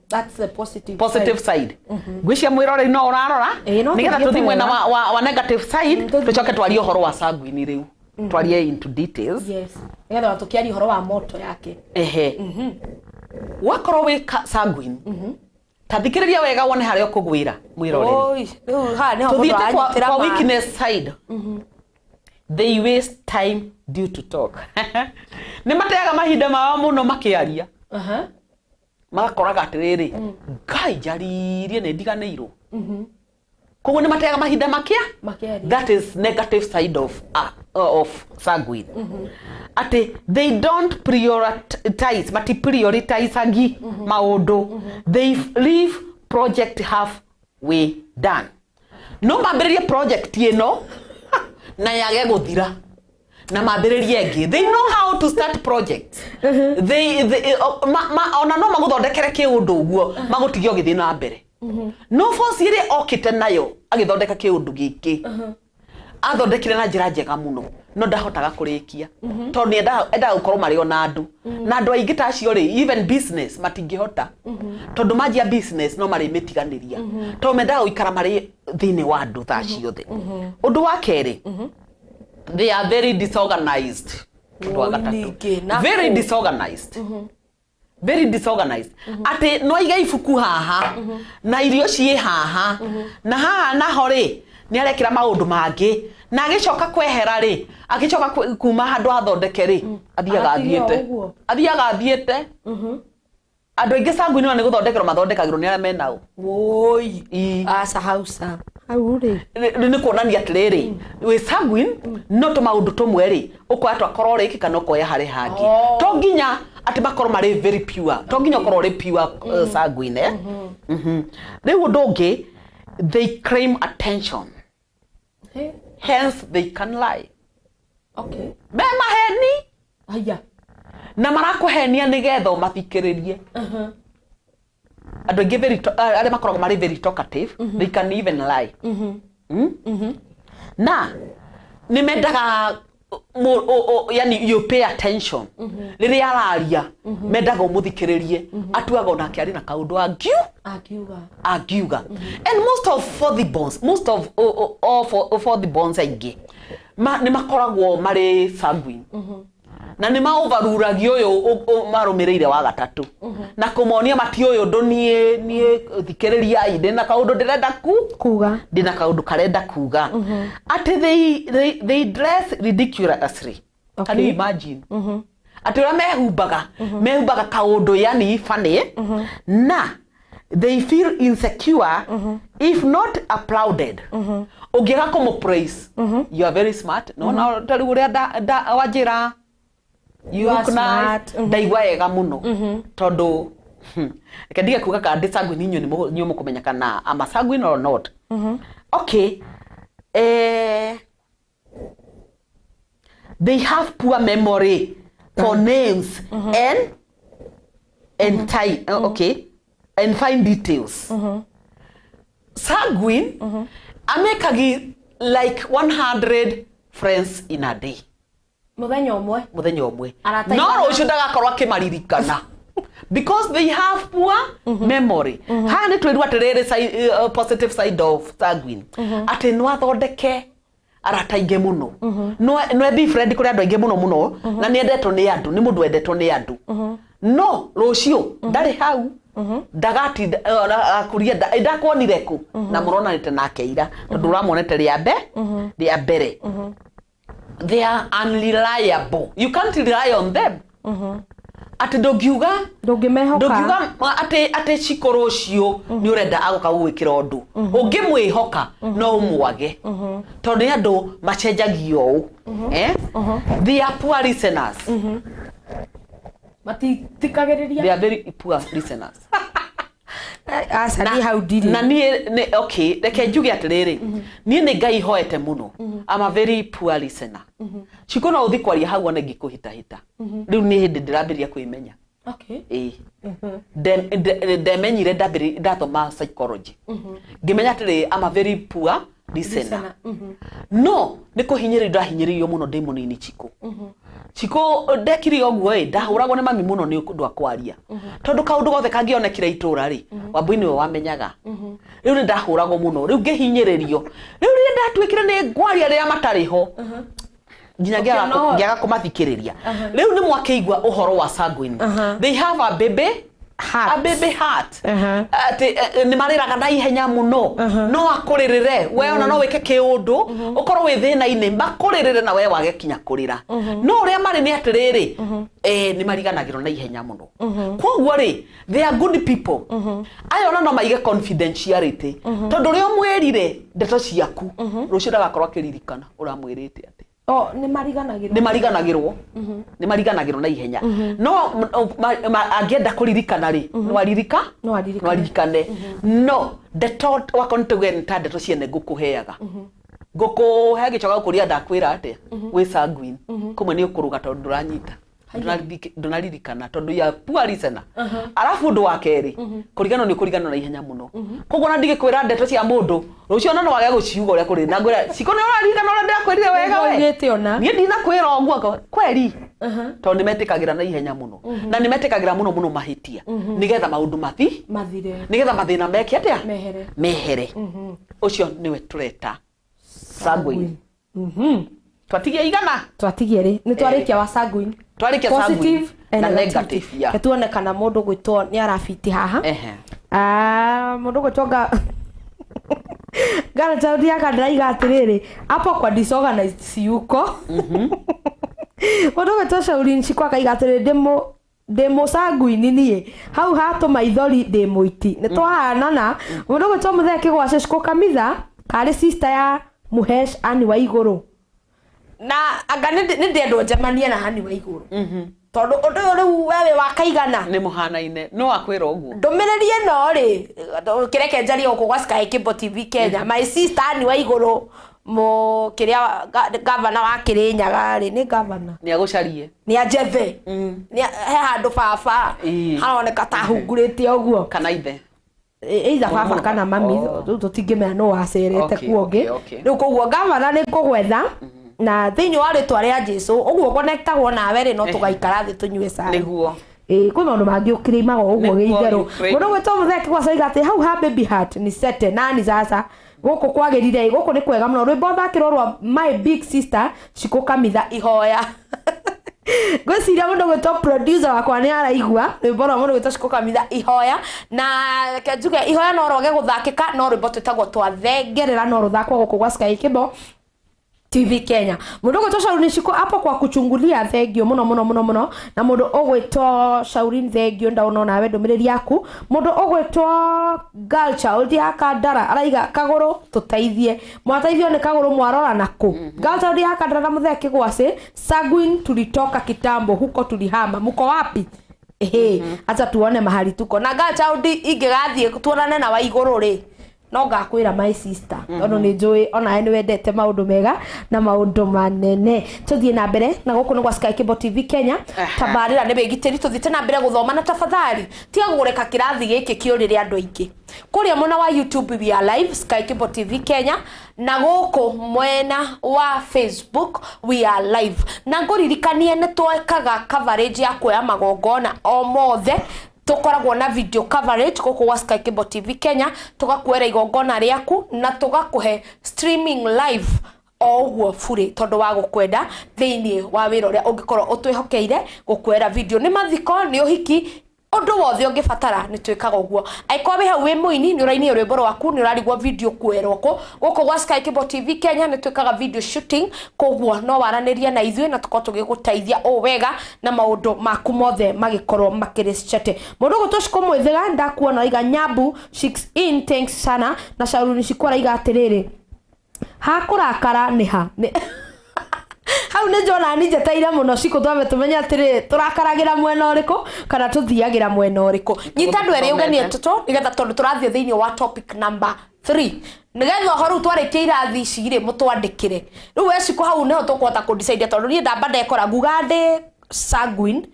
Speaker 7: That's the positive
Speaker 8: side. Gwishia mwirore no urarora nigetha tuthi mwena wa negative side tucoke twari uhoro wa sanguine riu twarie into details.
Speaker 7: Yes, nigetha tukiari uhoro wa moto yake.
Speaker 8: Wakorwo wi sanguine tathikiriria wega wone haria ukugwira mwirore.
Speaker 7: Riu ha ni ho
Speaker 8: kwa weakness side. They waste time due to talk. Ni mateaga mahinda mao muno makiaria. Magakoraga atiriri ngai njaririe ni ndiganirwo. Koguo ni mateaga mahinda makia. That is negative side of sanguine. Ati they don't prioritize agi maundu. They leave project halfway done. No mambiririe project ino na yage guthira na mambiririe engi. They know how to start projects. They ona no maguthondekere kiundu uguo magutigio githi na mbere. No force ire okite nayo agithondeka kiundu giki. Athondekire na njira njega muno no ndahotaga kurikia tondu enda gukorwo mari ona andu na andu aingi tacio ri even business matingihota tondu majia business no mari mitiganiria tondu menda guikara mari thini wa andu tacio the undu wa keri. They are very disorganized. Very disorganized. Very disorganized. Ati no iga ifuku haha na irio cie haha na haha na hori ni arekira maundu mangi na agicoka kwehera ri agicoka kuma handu athondeke ri athiaga thiete andu aingi sanguine ni guthondekerwo mathondekagirwo ni aria menao
Speaker 7: asa hausa au ri
Speaker 8: ni kuonania atiriri wi sanguine no to maundu tumwe ri ukwatwa akorwo ri kana ukoya hari hangi to nginya ati bakorwo mari very pure to nginya ukorwo ri pure sanguine. Riu undu ungi they claim attention. Hence they can lie. Okay. Me maheni.
Speaker 7: Aya.
Speaker 8: Na marakuhenia nigetha umathikiririe. Andu aingi very are makoragwo mari very talkative. They can even lie. Na nimendaga yani you pay attention. Riria araria mendaga umuthikiririe. Atuaga onake ari na kaundu agiuga. And most of for the bonds, most of all for the bonds aingi ni makoragwo mari sanguine. Na ni maoverruragio uyu marumireire wa gatatu. Na kumonia mati uyu ndo nie thikiriria inde na kaundu ndirenda kuga. Ndina kaundu karenda kuga. Ati they dress ridiculously. Okay. Can you imagine? Ati ura mehumbaga kaundu yani funny. Na they feel insecure if not applauded. Ugiga kumu praise. You are very smart. No na tari uria da wajira. You are smart. Ndaigwa ega muno. Tondu kandiga kuga ka sanguine inyu ni mukumenya kana am a sanguine or not. Okay. They have poor memory for names and time. Okay. And fine details. Sanguine amekagi like 100 friends in a day.
Speaker 7: Muthenya omwe.
Speaker 8: No rucio ndagakorwo akimaririkana. Because they have poor memory. Ha ni twirwa terere positive side of sanguine. Ati no athondeke arata inge muno. No be friend kuri andu inge muno na ni endetwo ni andu, ni mundu endetwo ni andu. No rucio ndari hau. Dagati akuria ndakwonire ku na muronanite nake ira tondu uramonete ria mbere. They are unreliable. You can't rely on them. Ati ndogiuga ati cikoro ucio ni urenda agoka gwikira undu ungimwihoka no umwage tondu ni andu macenjagio u they are poor listeners. They are very poor listeners.
Speaker 7: Asari how did
Speaker 8: na ni okay reke njuge atiriri ni ngai hoete muno. I'm a very poor listener. Ciko na uthi kwaria hau ona ngikuhitahita riu ni hindi ndirambiria kwimenya. Okay. Demenyire ndathoma psychology. Ngimenya atiri I'm a very poor listener. No ni kuhinyiririo ndahinyiririo muno ndi munini Ciko. Ciko ndekiri oguo ndahuragwo ni mami muno ni undu akwaria. Tondu kaundu gothe kangionekire itura ri Wambui niwe wamenyaga. Riu ni ndahuragwo muno riu ngihinyiririo. Riu ri ndatwikire ni ngwaria ria matariho. Nginya ngiaga kumathikiriria. Riu ni mwakeigwa uhoro wa sanguine. They have a baby heart. Ati ni mariraga na ihenya muno. No akuririre we ona no wike kiundu ukorwo wi thina ine makuririre na we wage kinya kurira. No uria mari ni atiriri ni mariganagiro na ihenya muno. Koguo ri they are good people. Ayo no maige confidentiality. Tondu rio mwirire ndeto ciaku rucio ndagakorwo akiririkana uramwirite ati ni mariganagirwo na ihenya. No angienda kuririkana ri no aririkane. No the thought wakontugen ndeto ciene ngukuheaga ngukuhe gicoga kuria ndakwira ati wi sanguine kumwe ni ukuruga tondu nduranyita ndunaririkana tondu ya poor listener. Alafu ndu wa keri kurigano ni kurigano na ihenya muno. Koguo na ndigikwira ndeto cia mundu rucio no wage guciuga uria kuri na ngwira ciko ni uraririkana uria ndakwirire wega we ni ndinakwira oguo kweri tondu nimetikagira na ihenya muno na nimetikagira muno mahitia nigetha maundu mathire nigetha mathina meke atia mehere ucio niwe tureta sanguine. Twatigie igana twatigie ri ni twarikia wa sanguine positive na negative.
Speaker 7: Ketuone kana mundu gwitwo ni arafiti haha. Mundu gwitwa gara taudia kadaiga atiriri hapo kwa disorganized siuko. Mundu gwitwa Shauri Shiku kaiga atiriri demo sanguine nie hau hato maithori demoiti ni twahanana. Mundu gwitwa muthe kigwa Shiku Kamitha kari sister ya Muhesh ani wa iguru na anga ni ndendo jamania na hani wa iguru. Tondu undu riu wewe wakaigana
Speaker 8: ni muhanaine no akwira oguo
Speaker 7: ndumirerie no ri kireke njari oko kwa Sky Cable TV Kenya. My sister ani wa iguru mo kiria governor wa Kirinyaga ri ni governor
Speaker 8: ni agucarie
Speaker 7: ni ajethe ni he handu baba haroneka ta hungurite oguo
Speaker 8: kana ithe
Speaker 7: either baba kana mami tutingimenya no wacerete kuonge riu koguo governor ni kugwetha na thiini wa ritwa ria Jesu uguo connectagwo nawe ri no tugaikara thi tunyue cai
Speaker 8: niguo
Speaker 7: kwa maundu mangi ukirimaga uguo giitheru mundu gwitwo mutheki kwa soiga ati hau ha baby heart ni sete nani sasa guku kwagirire guku ni kwega muno rwimbo thakirorwa my big sister Shiku Kamitha ihoya gwiciria mundu gwitwo producer wakwa ni araigua rwimbo rwa mundu gwitwo Shiku Kamitha ihoya na kenjuge ihoya no roge guthakika no rwimbo twitagwo twathengerera no ruthakwo guku gwa Sky Kibo TV Kenya. Mundu gwitwo Shauri Shiku hapo kwa kuchungulia thengio muno na mundu ogwitwo Shauri thengio ndaona nawe ndumiriri yaku mundu ogwitwo girl child ya Kandara araiga kaguru tutaithie mwataithio ni kaguru mwarora naku girl child ya Kandara mutheki gwase Sagwin tulitoka kitambo huko tulihama muko wapi acha tuone mahali tuko na girl child ingigathie tuonane na wa iguru ri no ngakwira my sister ono ni njui ona ni wendete maundu mega na maundu manene tuthie na mbere na guku ni gwa Sky Kibo TV Kenya tabarira ni Wigitiri tuthite na mbere guthoma na tafadhali tia gureka kirathi giki kiurire andu aingi kuria mona wa YouTube we are live Sky Kibo TV Kenya na guku mwena wa Facebook we are live na nguririkanie ni twekaga coverage ya kuoya magongona o mothe tukoragwo na video coverage guku gwa Sky Kibo TV Kenya tugakwera igongona riaku na tugakuhe streaming live oguo bure tondu wa gukwenda thiini wa wira uria ungikorwo utwihokeire gukwera video ni mathiko ni uhiki undu wothe ungibatara ni twikaga uguo aikowe hau wi muini ni uraini rwimbo rwaku ni urarigwo video kweroko guku gwa Sky Kibo TV Kenya ni twikaga video shooting koguo no waraniria na ithuĩ na tuko tugigutaithia o wega na maundu maku mothe magikorwo makirichate mundu gutoshiku mwithega ndakuona iga Nyambu 6 in thanks sana na Shauri Shiku iga atiriri hakurakara ni ha hau ne jona ni jetaira muno Shiku twabe tumenya atiri turakaragira mwena uriku kana tuthiagira mwena uriku nyita ndwere ugani tuto nigetha tondu turathie thiini wa topic number 3 nigetha horu twarikie irathi cigire mutwandikire riu we Shiku hau neho tukwota ku decide tondu ni ndamba ndekora ngugande Sagwin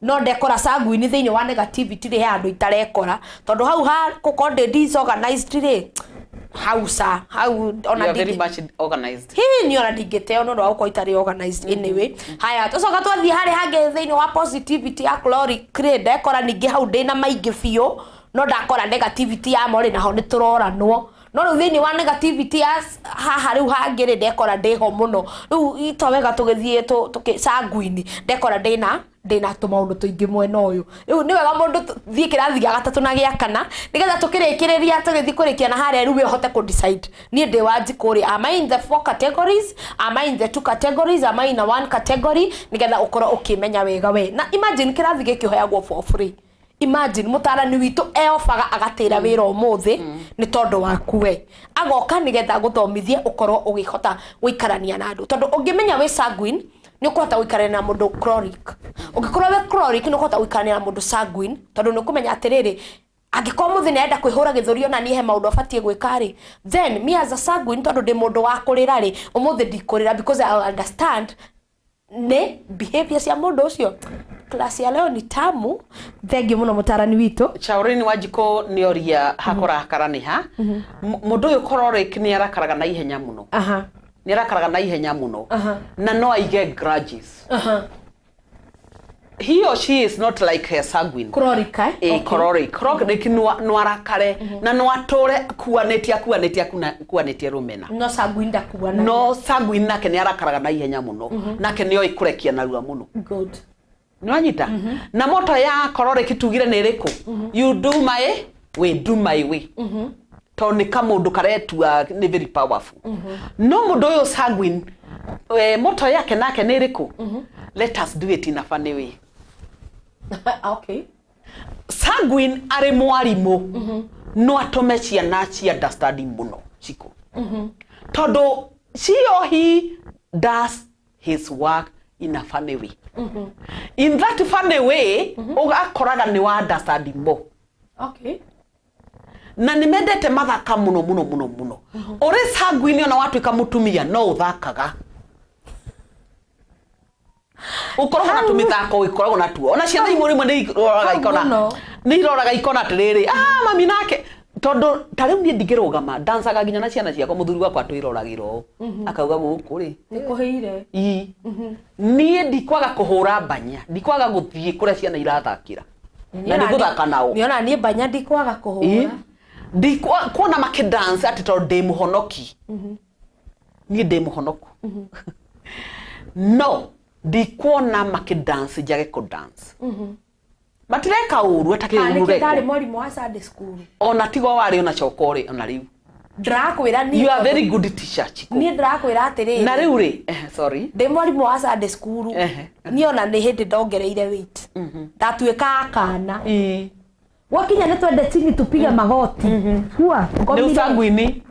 Speaker 7: no ndekora Sagwin thiini wa negativity ri he andu itarekora tondu hau ha kukonde disorganized ri hausa how ona
Speaker 8: very much organized
Speaker 7: ni ona digete ono ndo uko itari organized anyway haya tucoka twathie hari hange thiini wa positivity ya glory create ekora ningi hau ndina maingi biu no ndakora negativity ya mori naho ni turoranwo no riu thiini wa negativity ya haha riu hangire ndekora ndiho muno riu itowega tugithie Sagwin ndekora ndina tumaundu tuingi mwena uyu riu ni wega mundu thie kirathi gia gatatu na gia kana nigetha tukirikireria tugithi kurikia na haria riu hote ku decide ni ndi waji kuri am I in the 4 categories am I in the 2 categories am I in a 1 category nigetha ukoro ukimenya wega we na imagine kirathi giki hoyagwo for free imagine mutarani witu eofaga agatira wira umuthi ni tondu waku we agoka nigetha guthomithie ukoro ugihota guikarania na andu tondu ungimenya we Sagwin ni ukuhota guikarania na mundu chronic ungikorwo we chronic ni ukuhota guikarania na mundu Sagwin tondu ni ukumenya atiriri angikorwo muthi nenda kwihura githurio na ni he maundu abatie gwika ri then me as a Sagwin tondu ndi mundu wa kurira ri umuthi ndikurira because I understand ne behavior cia mundu ucio class ya leo ni tamu thengi muno mutarani witu
Speaker 8: Shauri Wajiko ni oria hakurakara ni ha mundu uyu chronic ni arakaraga na ihenya muno ni arakaraga na ihenya muno na no aige grudges he or she is not like a Sagwin
Speaker 7: chronic
Speaker 8: chronic no arakare na no atore kuanetia rumena
Speaker 7: no Sagwin da kuana
Speaker 8: no Sagwin nake ni arakaraga na ihenya muno nake ni oikurekia na rua muno
Speaker 7: good
Speaker 8: nwanyita na moto ya chronic tugire ni riku you do my way do my way to ni kama mundu karetua ni very powerful no mundu uyu Sagwin moto yake nake ni riku let us do it in a funny way
Speaker 7: okay
Speaker 8: Sagwin ari mwarimu no atome ciana cia understanding muno Shiku tondu she or he does his work in a funny way in that funny way ugakoraga ni wa understanding mo
Speaker 7: okay
Speaker 8: na nimendete mathaka muno ore sanguine ona watu ikamutumia no uthakaga ukoragwo na tumithako ikoragwo na tuo ona ciana imwe rimwe ni iroraga ikona atiriri mami nake tondu tariu ni ndigirugama dansaga ginya na ciana ciakwa muthuri wakwa twiroragiro akauga guku ri
Speaker 7: nikuhire
Speaker 8: ni ndikwaga kuhura banya ndikwaga guthie kuria ciana irathakira na niguthaka nao
Speaker 7: niona ni banya ndikwaga kuhura
Speaker 8: kuona makidance ati tondu ndi muhonoki ni ndi muhonoku no ndikuona makidance jage ko dance matireka uru atakiuru reko
Speaker 7: ndari mwalimu wa Sunday school
Speaker 8: ona tigo wari ona chokore ona riu
Speaker 7: ndakwira ni
Speaker 8: you are very good teacher Chiku
Speaker 7: ni ndakwira atiri
Speaker 8: na riu ri sorry
Speaker 7: ndi mwalimu wa Sunday school ni ona ni hindi ndongereire weight ndatuika akana wakinya ni twende chini tupiga magoti kwa
Speaker 8: ni usanguini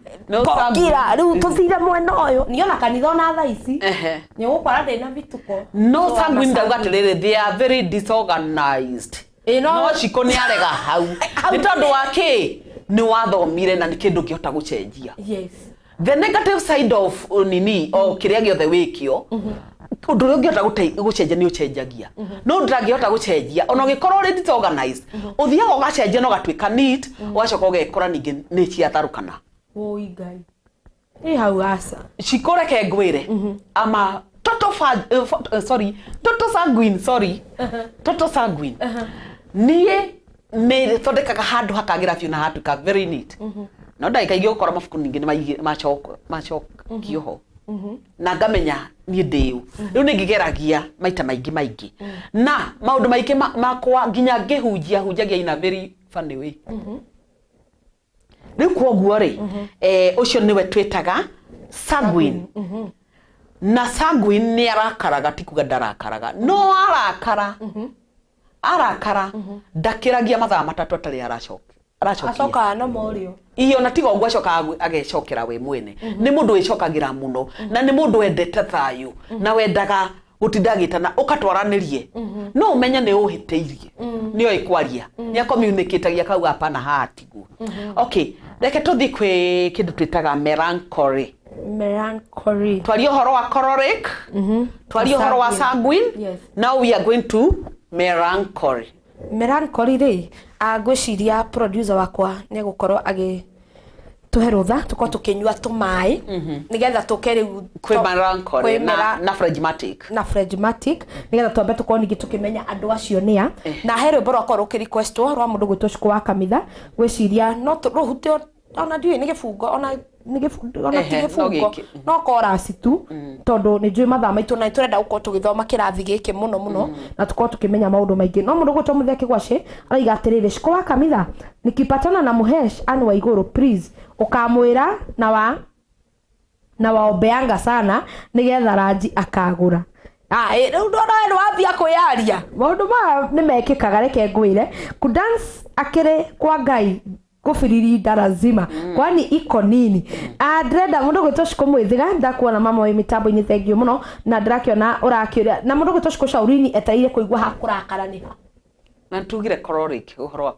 Speaker 7: kira riu tuthire mwena uyu niona kanitha na thaa ici ni gukora ndina vituko
Speaker 8: no sanguini ndauga atiriri they are very disorganized no Chiku ni arega hau ni tondu wake ni wathomire na ni kindu ngihota gucenjia
Speaker 7: yes
Speaker 8: the negative side of nini o kiria giothe wikio undu ngihota gucenjia ni ucenjagia no ndangihota gucenjia ona gikorwo ri disorganized uthiaga ugacenjia no gatwika neat wacoka ugekora ningi ni ciatharukana
Speaker 7: oi ngai hau asa
Speaker 8: cikoreke ngwire ama toto sanguine nie me thondekaga handu hakagira biu na hatuka very neat no ndagika igio ukora mabuku ningi ni macokio ho na ngamenya nie ndiu riu ningigeragia maita maingi na maundu maingi makwa nginya ngihunjagia ina very funny way riu kwoguo ri ucio niwe twitaga sanguine na sanguine ni arakaraga tikuga ndarakaraga no arakara ndakiragia mathaa matatu atari aracoka
Speaker 7: na morio
Speaker 8: iyo na tigo ngwacoka agecokera we mwene ni mundu wicokagira muno na ni mundu wendete thayu na wendaga gutindagitana ukatwaranirie no umenya ni uhiteirie ni oi kwaria ni communicateagia kau hapana hatigu okay reke tuthi kwi kindu twitaga melancholy twari uhoro wa choleric twari uhoro wa sanguine now we are going to
Speaker 7: melancholy ri agwiciria producer wakwa ni gukorwo agi tuherutha tukwa tukinyua tumai nigetha tukeri
Speaker 8: kwi melancholy na phlegmatic
Speaker 7: nigetha twambe tukoni tukimenya andu acio nia na hero boro korwo ki request rwa mundu gwitwo Shiku wa Kamitha gwiciria no ruhutio ona ndiwe ni gifungo ona tigifungo no chorus tu tondu ni njui mathaa maitu na turenda gukorwo tugithoma kirathi giki muno na tukorwo tukimenya maundu maingi no mundu gwitwo Muthia Kigwaci araiga atiriri Shiku wa Kamitha nikipatana na Muhesh ani wa iguru please ukamwira na waombeanga sana nigetha Raji akagura riu ndona wambia kwiaria maundu ma nimekikaga reke ngwire ku dance akiri kwa Ngai kufiriri darazima kwani iko nini ndrenda mundu gwitwo Shiku mwithiga ndakuona mama wa mitambo ini thengio muno na ndirakiona urakiuria na mundu gwitwo Shiku Shaurini etaire kuigwa hakurakara niha
Speaker 8: na tugire choleric uhoro wa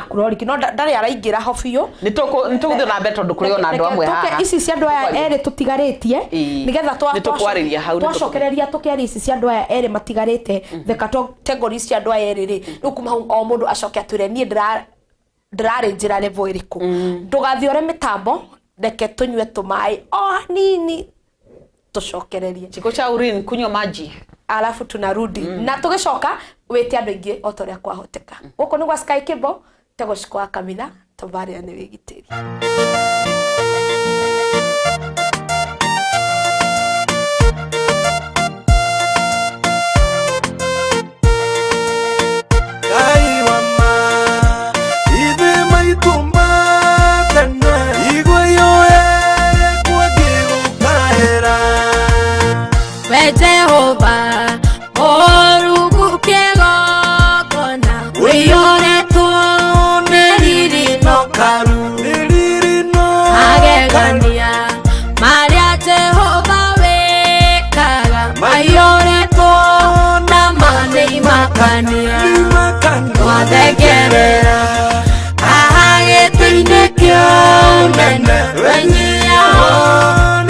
Speaker 7: choleric no ndari araingira ho biu
Speaker 8: nituguthio na mbeto ndukuri ona andu amwe haha
Speaker 7: ici cia andu aya eri tutigaritie nigetha
Speaker 8: twariria hau
Speaker 7: twacokereria tukiari ici cia andu aya eri matigarite the categories cia andu aya eri riu kuma o mundu acoke atwire nie ndirari njira level iriku ndugathiore mitambo reke tunywe tumai nini tucokererie
Speaker 8: Shiku Shaurini kunywa maji
Speaker 7: alafu tunarudi na tugicoka wete andu ingi otoria kwahoteka guko ni gwa Sky Cable tego Shiku wa Kamitha tubaria ni Wigitiri
Speaker 9: Jehovah, orugu kegokona, wiyore tu neriri no karu, agegania, Maria Jehovah wekaga, mayore tu na mane imakania, wadegerera, ahage unene wenyiaho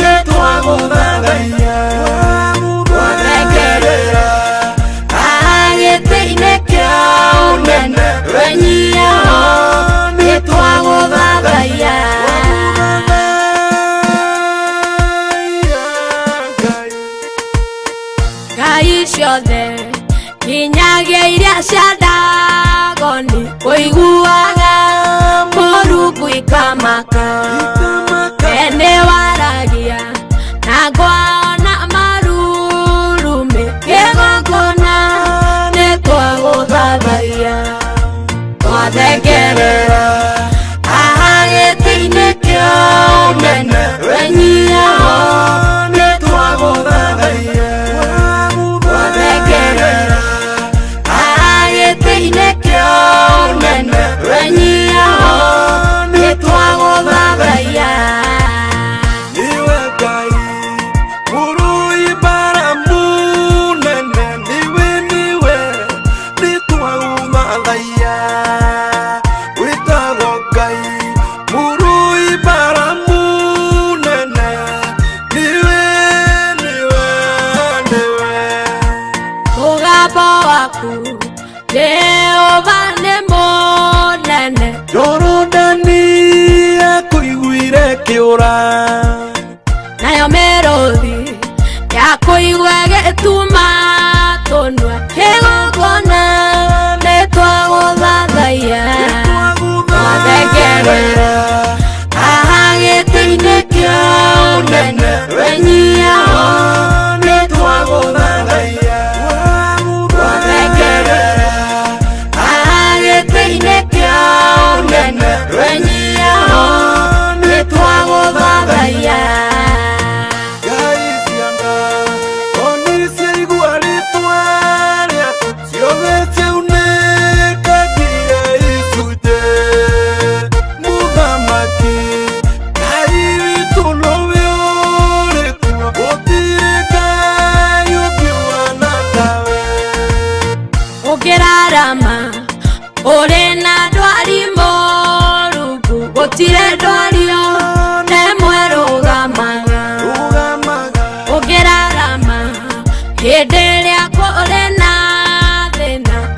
Speaker 9: nitwaguthathaiya twathekerera agĩtĩ-inĩ kĩa unene wenyiaho nitwaguthathaiya ngai ciothe nginyagia iria cia ndagoni ũiguaga Mũrungu ikamaka ene waragia na ngwana marurumĩ kĩgongona nĩtwagũthathaiya twathekerera agĩtĩ-inĩ kĩa ũnene wenyiaho nĩtwagũthathaiya twathekerera agĩtĩ-inĩ kĩa ũnene wenyiaho nĩtwagũthathaiya
Speaker 6: niwe Ngai mũrũi bara mũnene niwe nĩtwagũthathaiya wĩtagwo Ngai mũrũi bara mũnene niwe
Speaker 9: mũgambo waku Jehova nĩ mũnene
Speaker 6: Jorodani yakũiguire kĩũra
Speaker 9: nayo mĩrũthi yakũigua gĩtuma tũnua kĩgongona nĩtwagũthathaiya twathekerera agĩtĩ-inĩ kĩa ũnene wenyiaho nĩtwagũthathaiya twathekerera agĩtĩ-inĩ kĩa ũnene wenyiaho nĩtwagũthathaiya
Speaker 6: Ngai cianda oni ciaigua rĩtwa rĩaku ciothe ciaunĩkagia icunjĩ mũthamaki Ngai witũ nowe ũrĩ kuo gũtirĩ Ngai ũngĩ ũhana tawe
Speaker 9: ũngĩrarama ũrĩ na ndwari Mũrungu gũtirĩ ndwari nemwe rũgamaga ũngĩrarama hĩndĩ ĩrĩa kũrĩ na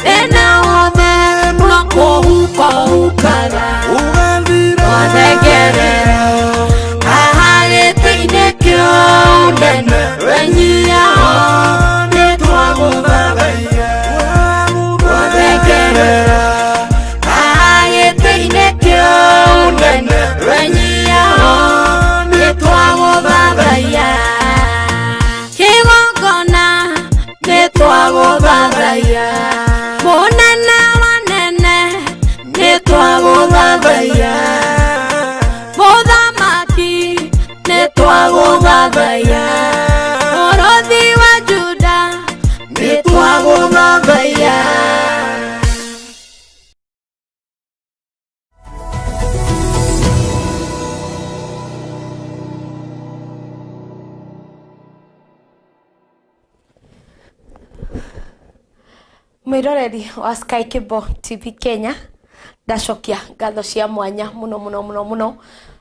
Speaker 9: thĩna wothe no kũhukaga twathekerera agĩtĩ-inĩ kĩa ũnene wenyiaho nĩtwagũthathaiya twathekerera agĩtĩ-inĩ kĩa ũnene wenyiaho nĩtwagũthathaiya kĩgongona nĩtwagũthathaiya mũnene wanene nĩtwagũthathaiya mũthamaki nĩtwagũthathaiya mũrũthi wa Juda nĩtwagũthathaiya mwiroreri wa Sky Cable TV Kenya ndacokia ngatho cia mwanya muno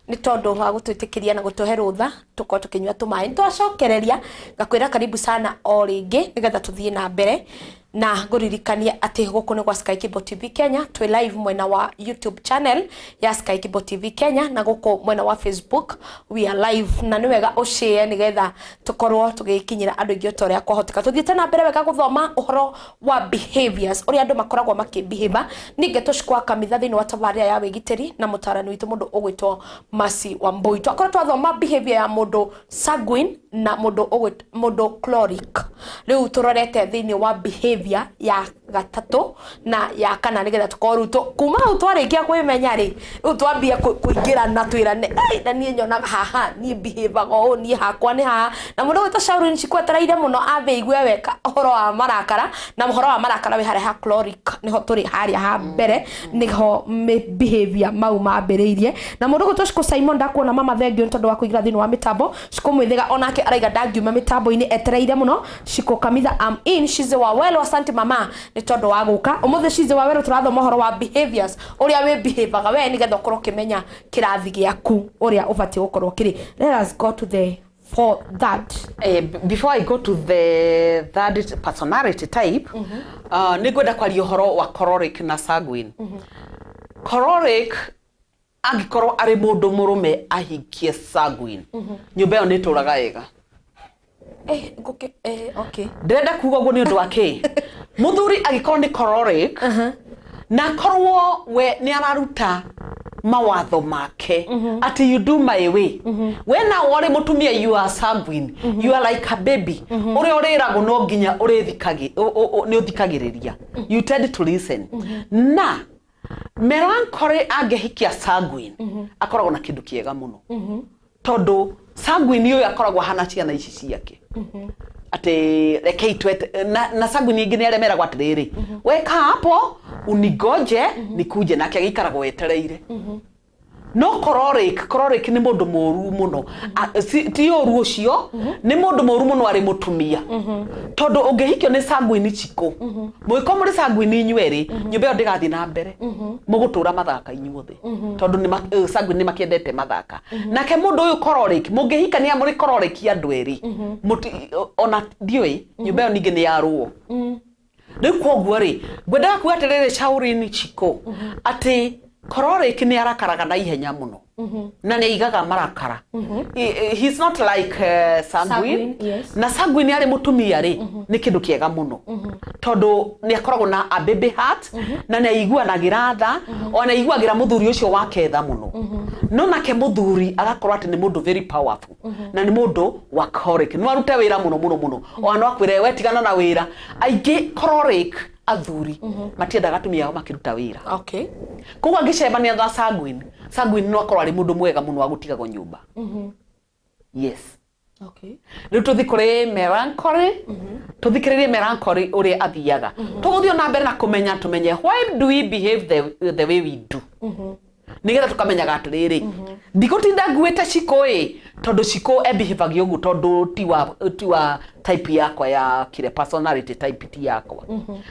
Speaker 9: ni tondu wa gutwitikiria na gutuhe rutha tuko tukinywa tumaĩ twacokereria ngakwira karibu sana o ringi nigetha tuthie na mbere na nguririkania ati guku ni kwa Sky Cable TV Kenya twi live mwena wa YouTube channel ya Sky Cable TV Kenya na guku mwena wa Facebook we are live na ni wega ushare nigetha tukorwo tugikinyira andu ingi otoria kwahotika tuthiete na mbere wega guthoma uhoro wa behaviors uri andu makoragwo makibehave ninge tushikwa Kamitha thini wa tabaria ya Wigitiri na mutarani witu mundu ugwitwo Masi wa Mbui twakora twathoma behavior ya mundu sanguine na mundu chloric riu turorete thini wa behavior ya gatatu na ya kana nigetha tukoruto kuma au twarikia kwimenya ri riu twambia kuingira na twirane na nie nyona haha nie behave go nie hakwa ni haha na mundu gwita Shaurine cikwetereire muno ambe igwe weka uhoro wa marakara na muhoro wa marakara wi haria ha chloric niho turi haria ha mbere niho behavior mau mambiriirie na mundu gwita Simon ndakuona mama thengio tondu wa kuigira thini wa mitambo cikumwithiga onake araiga ndangiuma mitambo-ini etereire muno Shiku Kamitha I'm in Shize Wawelo asante mama ni tondo wa guka umuthe Shize Wawelo turathoma mohoro wa behaviors uria we behavior we ni getha ukorwo kimenya kirathi giaku uria ubati gukorwo kiri. Let us go to the for that.
Speaker 8: Before I go to the third personality type, nigwenda kwaria uhoro wa choleric na sanguine. Choleric angikorwo ari mundu murume ahikie sanguine. Nyumba yo nituraga wega.
Speaker 9: Okay.
Speaker 8: Ndenda kuga uguo ni undu wa ki. Muthuri agikorwo ni choleric, na korwo we ni araruta mawatho make ati you do my way. When I worry mutumia you are sanguine, you are like a baby. Uri orirago no nginya urithikagi ni uthikagiriria. You tend to listen. Na melancholy angehikia sanguine akoragwo na kindu kiega muno. Tondu sanguine yo akoragwo hana ciana ici ciake. Ate rekei twete na sanguine ingi ni aremeragwo atiriri. Weka hapo unigoje nikuje nake agikaragwo wetereire. No choleric ni mundu moru muno. Ti oru ucio ni mundu moru muno ari mutumia. Tondu ungehikio ni sanguine chiko. Mwiko muri sanguine inyweri nyumba yo ndigathi na mbere. Mugutura mathaka inyuothe. Tondu ni sanguine ni makiendete mathaka. Nake mundu uyu choleric mungehika ni amuri choleric andu eri. Ona dioi nyumba yo ningi ni yaruo. Riu koguo ri ngwenda kuga atiriri shauri chiko ati choleric ni arakaraga na ihenya muno na ni igaga marakara. He's not like sanguine. Yes. Na sanguine ari mutumia ri ni kindu kiega muno tondu ni akoragwo na a baby heart na ni aiguanagira tha ona aiguagira muthuri ucio wake tha muno. No nake muthuri agakorwo ati ni mundu very powerful na ni mundu wa choleric no arute wira muno ona akwire wetigana na wira aingi choleric athuri matiendaga atumia ao makiruta wira.
Speaker 9: Okay.
Speaker 8: Kuwa ngicebania tha sanguine no akorwo ari mundu mwega muno wa gutigago nyumba. Yes.
Speaker 9: Okay.
Speaker 8: Riu tuthikore melancholy tuthikiririe melancholy uri athiaga tuguthio na mbere na kumenya tumenye why do we behave the way we do. Nigetha tukamenyaga atiriri ndigutinda nguite chiko tondu chiko behavagio ugu tondu tiwa type yakwa ya kire personality type ti yakwa.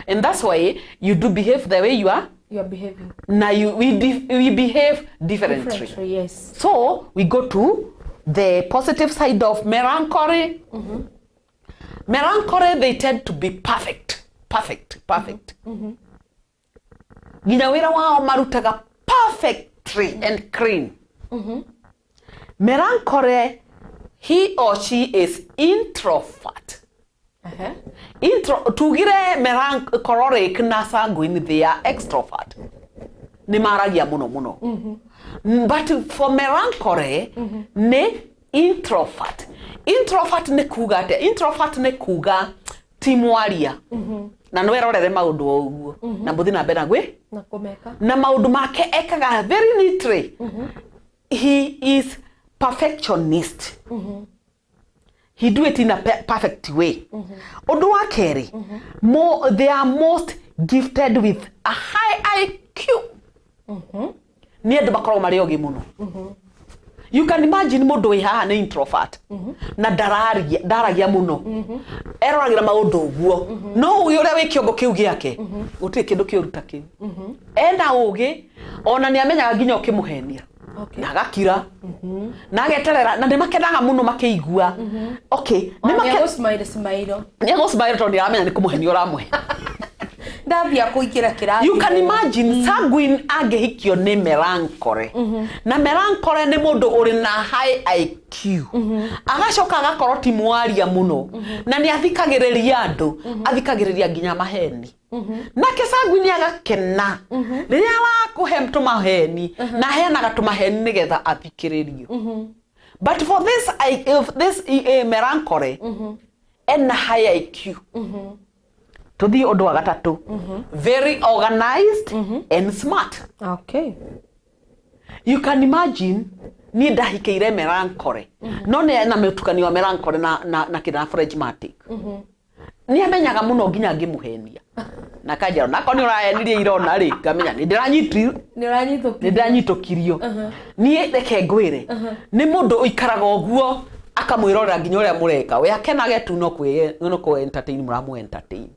Speaker 8: And that's why you do behave the way you are
Speaker 9: behaving.
Speaker 8: Now we behave differently.
Speaker 9: Yes.
Speaker 8: So we go to the positive side of melancholy. Melancholy, they tend to be perfect. Ginya wira wao marutaga perfectly and clean. Melancholy, he or she is introvert. Tugire choleric na sanguine, they are extrovert. Ni maragia muno. But for melancholy, ne introvert. Introvert ne kuga timwaria. Na no erorere maundu oguo. Na muthi na mbere gwe
Speaker 9: na kumeka.
Speaker 8: Na maundu make ekaga very neatly. He is perfectionist. He do it in a perfect way. Undu wa keri, they are most gifted with a high IQ. Ni andu bakorwo mari ogi muno. You can imagine mundu wi haha ni introvert na daragia muno. Eroragira maundu uguo. No uyu uria wi kiongo kiu giake gutiri kindu kiuruta kiu. Enda ugi ona ni amenyaga nginya ukimuhenia. Okay. Na gakira. Na geterera na ndimakenaga muno makiigua. Okay. Ni go smile tondu amenya ni kumuhenia uramwe.
Speaker 9: Ndabia kuikira kirathi.
Speaker 8: You can imagine sanguine angehikio ni melancholy. Na melancholy ni mundu uri na high IQ. Agacoka agakorwo ti mwaria muno. Na ni athikagiriria andu, athikagiriria nginya maheni. Nake sanguine agakena. Riria arakuhe tumaheni na heanaga tumaheni nigetha athikiririo. But for this melancholy and high IQ. Tuthi undu wa gatatu. Very organized and smart.
Speaker 9: Okay.
Speaker 8: You can imagine ni ndahikeire melancholy. No ne na metukanio melancholy na kina phlegmatic. Ni amenyaga muno nginya ngimuhenia. Na kanjero nako ni urahenirie irona ri ngamenya ni ndiranyitokirio. Ni reke ngwire. Ni mundu uikaraga oguo akamwirorera nginya uria mureka we akenage tu no ko entertain muramu entertain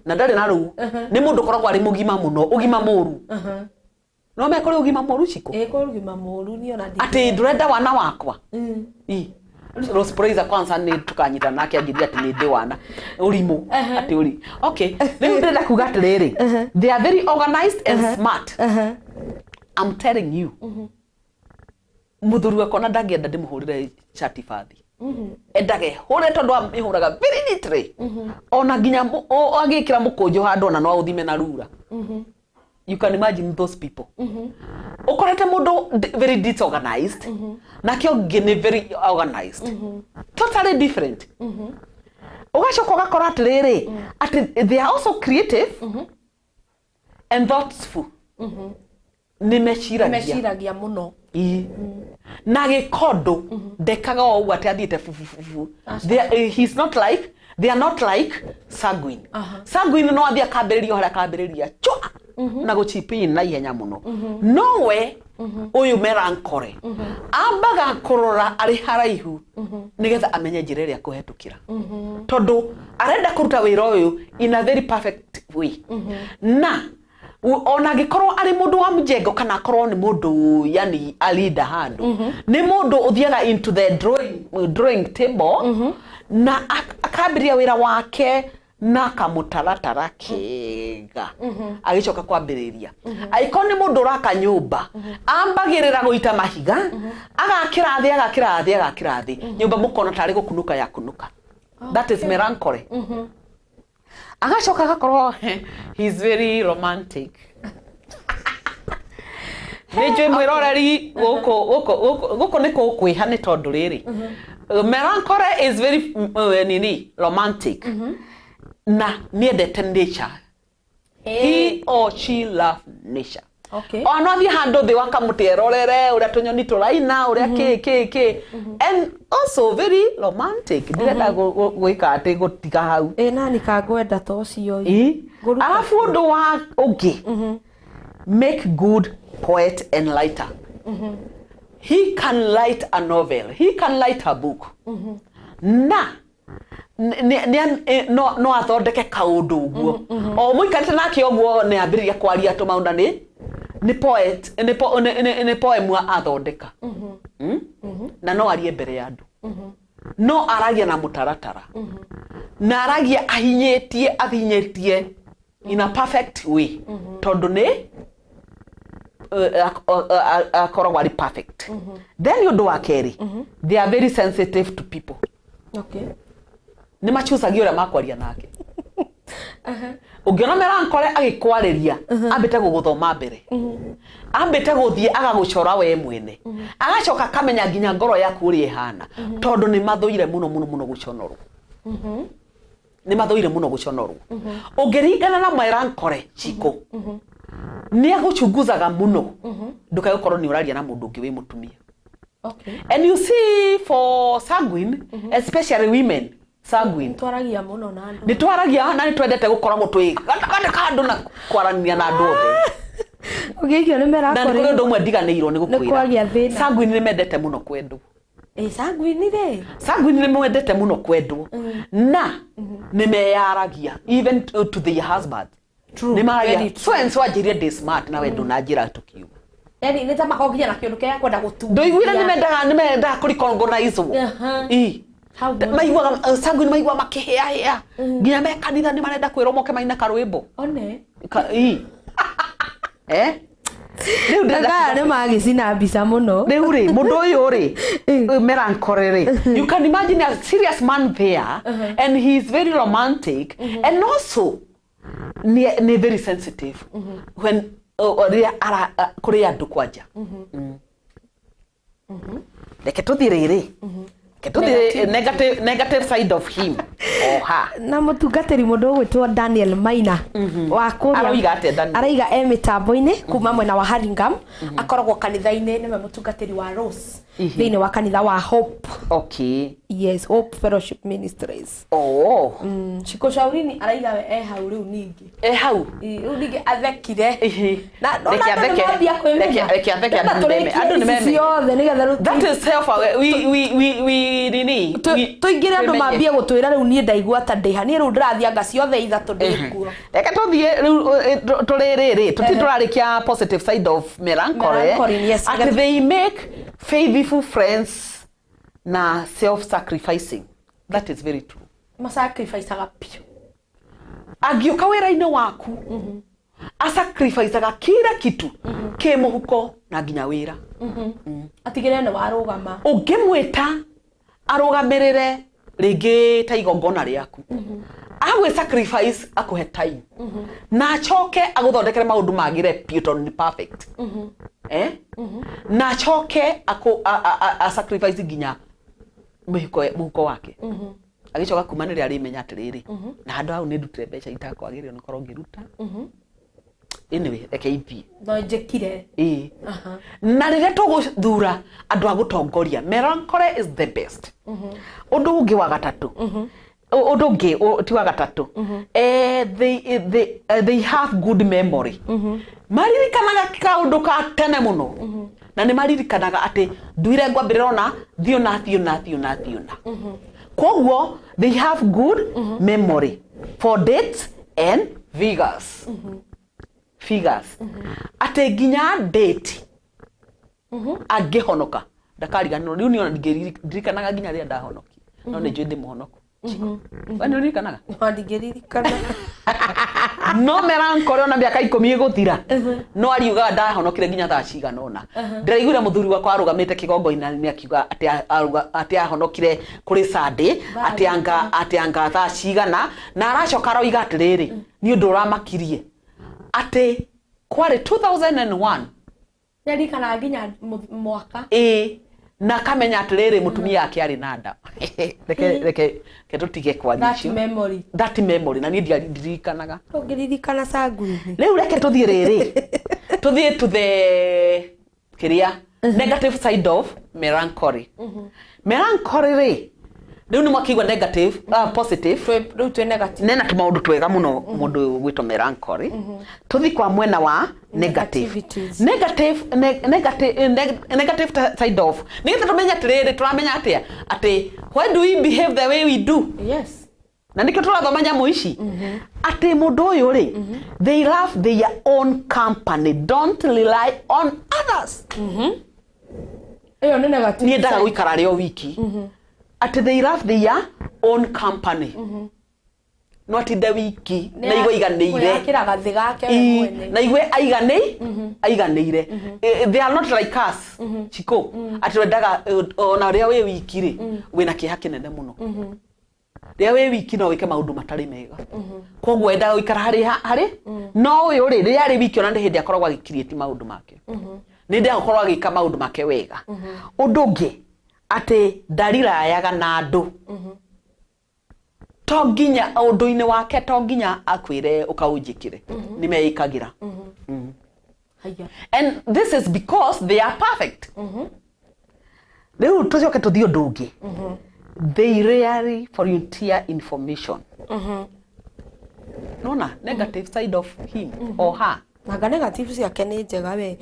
Speaker 8: na ndari na ru ni mundu koragwo ari mugima muno ugima muru no me kore ugima muru Shiku
Speaker 9: kore ugima muru ni ona
Speaker 8: ati ndurenda wana wakwa Rose Praise kwanza ni tukanyita nake agiria ati ni ndi wana urimu ati uri okay ni ndenda kuga atiriri they are very organized and smart I'm telling you muthuru wako na ndangenda ndimuhurire chati fathi endage hore tondu amihuraga very neatly ona nginya agikira mukunjo handu ona no uthime na rura you can imagine those people ukorete mundu very disorganized na kio ngine very organized totally different ugacoka ugakora atiriri ati they are also creative and thoughtful ni meciragia
Speaker 9: muno
Speaker 8: na gikondo ndekaga o ati athiete he's not like they are not like sanguine sanguine no athia kambiriria hara kambiriria chwa na guchipi na ihenya muno nowe uyu merankore ambaga kurora ari haraihu nigetha amenye njira iria kuhetukira tondu arenda kuruta wira uyu in a very perfect way na ona gikorwo ari mundu wa mjengo kana korwo ni mundu yani a leader handu ni mundu uthiaga into the drawing table na akabiria wira wake na kamutaratara kega agicoka kwambiriria aiko ni mundu raka nyumba ambagirira guita mahiga agakira thi nyumba mukona tari gukunuka ya kunuka that is melancholy agacoka gakorwo he's very romantic Nejo mwiroreri goko niko kwiha ni tondu riri melancholy is very romantic na niendete nature he or she love nature ona thi handu thi wakamuterorere uria tunyoni turaina uria ke and also very romantic ndirenda gwika ati gutiga hau
Speaker 9: nani kangwenda tocio
Speaker 8: alafu undu wa ungi make good poet and writer he can write a novel he can write a book na no athondeke kaundu uguo o muikarite nake uguo ni ambiriria kwaria to maunda ni poet ni poem athondeka na no arie mbere ya andu no aragia na mutaratara na aragia ahinyetie in a perfect way tondu ni akoragwo ari perfect then undu wa keri they are very sensitive to people ni machusagia uria makwaria nake ungiona melancholy agikwariria ambite guguthoma mbere ambite guthie agagucora we mwene agacoka kamenya nginya ngoro yaku uri ihana tondu ni mathuire muno guconorwo ni mathuire muno guconorwo ungiringana na melancholy Shiku ni aguchunguzaga muno ndukagukorwo ni uraria na mundu ungi wi mutumia and you see for sanguine especially women sanguine
Speaker 9: twaragia muno na andu
Speaker 8: ni twaragia na ni twendete gukoragwo twi kandu na kwarania na andu othe
Speaker 9: ugikio ni merakore
Speaker 8: na ndu mwe ndiganirwo ni gukwira sanguine ni mendete muno kwendwo sanguine ni mwendete muno kwendwo na ni meyaragia even to the husband ni maragia so ajirie de smart na wendo na njira tukiu
Speaker 9: yani ni tama kogia na kiondoke yako nda gutu
Speaker 8: ndoigwira ni menda kurikongonaizo maigua sanguine maigua makihea nginya me kanitha ni marenda kwirwo moke maina karwimbo
Speaker 9: one
Speaker 8: riu
Speaker 9: ndaga ni magicina mbica muno
Speaker 8: riu ri mundu uyu ri melancholy ri you can imagine a serious man there and he is very romantic and also ni very sensitive when kuri andu kwanja leke tuthiriri negative side of him
Speaker 9: na mutungatiri mundu gwitwo Daniel Maina wa kuria araiga mitambo-ini kuma mwena wa Haringam akoragwo kanitha-ini ni mutungatiri wa Rose thiini wa kanitha wa Hope Yes, Hope Fellowship Ministries.
Speaker 8: Oh.
Speaker 9: Chiko Shaurini araiga we hau riu ningi.
Speaker 8: Hau.
Speaker 9: Riu ningi athekire.
Speaker 8: Na no reke atheke andu ni meme. That is self we nini.
Speaker 9: Tuingire andu mambie gutwira riu nie ndaigua ta ndiha nie riu ndirathia nga ciothe ithatu ndikuo.
Speaker 8: Reke tuthie riu tuririri tutiturarekia positive side of melancholy.
Speaker 9: Yes.
Speaker 8: And they make faithful friends na self-sacrificing. That is very true.
Speaker 9: Masacrifice agapio.
Speaker 8: Agioka wira-ini waku. Asacrifice aga kila kitu. Ke muhuko na nginya wira.
Speaker 9: Atigire ne warugama.
Speaker 8: Ungimwita arugamirire ringi ta igongona riaku. Agwe sacrifice akuhe time. Na achoke aguthondekere maundu magire beautiful perfect. Na achoke a sacrifice nginya muhuko wake. Agicoka kumanire ari menya atiriri na handu hau ni ndutire mbeca itakwagirio nikorwo ngiruta. Anyway, reke ithi
Speaker 9: no njekire
Speaker 8: na rire tuguthura andu agutongoria. Melancholy is the best. Undu ungi wa gatatu undu ungi ti wa gatatu they have good memory. Maririkanaga kaundu ka tene muno na ni maririkanaga ati nduire ngwambirona thiuna. Koguo they have good memory for dates and figures. Ate ginya date agihonoka ndakariganirwo riu niona ndirikanaga ginya ria ndahonoki no ni njui ndi muhonoku. Wani uririkanaga?
Speaker 9: Ndigirikana.
Speaker 8: No melancholy ona miaka 10 iguthira no ariuga ndahonokire ginya thaa cigana ona. Ndiraiguire muthuri wakwa arugamite kigongo-ina ni akiuga ati ahonokire kuri Sunday ati anga thaa cigana na aracoka aroiga atiriri ni undu uramakirie ati kwari 2001
Speaker 9: ndirikana ginya mwaka
Speaker 8: na kamenya atiriri mutumia yake ari nanda. Reke tutige kwanyisho that memory na ni ndirikanaga
Speaker 9: ngiririkana sanguni
Speaker 8: riu reke tuthie riri tuthie to the negative side of melancholy. Melancholy riu ni mwakigwa negative positive
Speaker 9: riu twe negative
Speaker 8: nena tumaundu twega muno mundu gwito melancholy. Tuthi kwa mwena wa negative side of nigita tumenya tiriri turamenya atia ati why do we behave the way we do.
Speaker 9: Yes.
Speaker 8: Na nikyo turathoma nyamu ici ati mundu uyu ri they love their own company, don't rely on others.
Speaker 9: Eyo ni negative.
Speaker 8: Ni ndaga guikara rio wiki. Ati they love their own company. No ati the wiki na igwe iganire
Speaker 9: kira gathi gake mwene
Speaker 8: na igwe aiganire. They are not like us. Chiko ati wendaga ona ria we wiki ri wina kiha kinene muno. Ria we wiki no wike maundu matari mega. Koguo wendaga guikara hari no uyu ri ria ri wiki ona ndi hindi akoragwa agikirieti maundu make. Ni ndi akoragwa agika maundu make wega. Undu ungi ati ndarirayaga na andu. Tonginya undu-ini wake tonginya akwire ukaunjikire ni meikagira. And this is because they are perfect. Riu tucoke tuthio undu ungi. They rarely volunteer information. Nona negative side of him or her.
Speaker 9: Naga negative ciake ni njega we.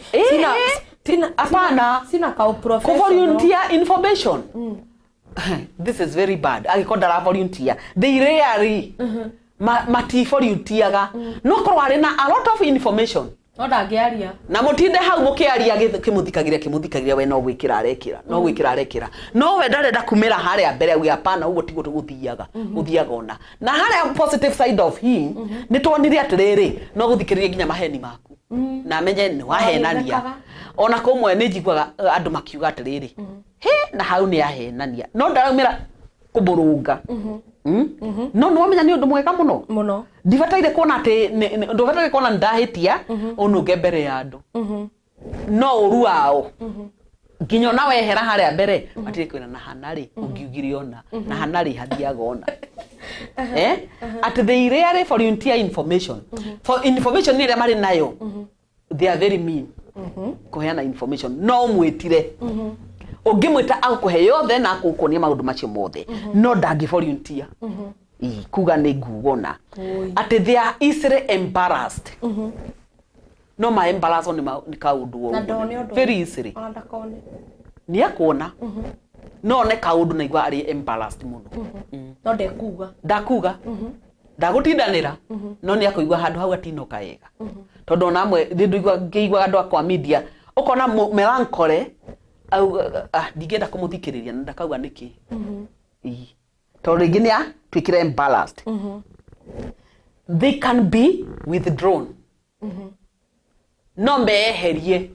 Speaker 9: Sina ka professional.
Speaker 8: Volunteer information. This is very bad. Agikonda volunteer. They rarely mati volunteeraga. No korwo ari na a lot of information.
Speaker 9: No ndangiaria.
Speaker 8: Na mutinde hau mukiaria kimuthikagiria we no gwikira arekira. No we ndarenda kumira haria mbere wi apana ugo tigo tuguthiaga. Uthiaga ona. Na haria positive side of him ni twonire atiriri no guthikiriria ginya maheni maku. Na menye ni wahenania. Ona kumwe ni njiguaga andu makiuga atiriri. Na hau ni ahenania. No ndaramira kuburunga. No menya ni undu mwega muno. Ndibataire kuona ati ndibataire kuona ndahitia unuge mbere ya andu. No uruao. Nginyo na wehera haria mbere atire kwina na hanari ungiugiri ona na hanari hathiaga ona. At they rarely volunteer information. For information ni mari nayo. They are very mean. Kuheana information no mwitire. ungimwita akuhe yothe na akukonia maundu macio mothe no dangi volunteer kuga ni ngugona ati they are easily embarrassed no ma embarrassed ni kaundu wo very easily ni akuona no ne kaundu na igwa ari embarrassed muno
Speaker 9: no ndekuga
Speaker 8: ndagutindanira no ni akuigwa handu hau atinoka yega tondu namwe ndiguigwa ngeigwa andu akwa media ukona melancholy au ndigenda kumuthikiriria na ndakauga niki tondu ringi ni twikire embarrassed they can be withdrawn no meherie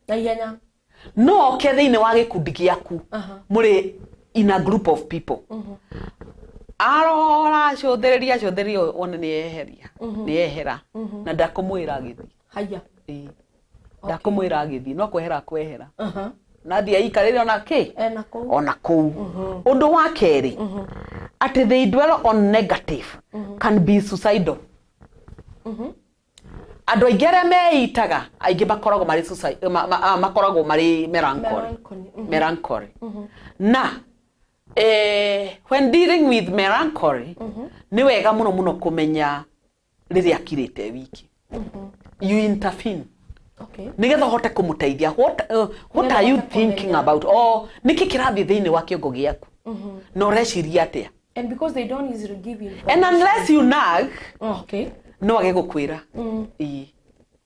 Speaker 9: na ihenya
Speaker 8: no ke thiini wa gikundi giaku muri in a group of people arora ciotheriria one ni eheria ni ehera na ndakumwira agithi
Speaker 9: haya
Speaker 8: ndakumwira agithi no kwehera kwehera na thia ikarire ona kuu undu wa keri ati they dwell on negative can be suicidal andu aingere meitaga aingi makoragwo mari suicide makoragwo mari melancholy na when dealing with melancholy ni wega muno kumenya riria kirite wiki you intervene nigetha hote kumuteithia what are you thinking about niki kirathi thiini wa kiongo giaku no reciria atia
Speaker 9: and because they don't easily give you
Speaker 8: and unless you nag no age gukwira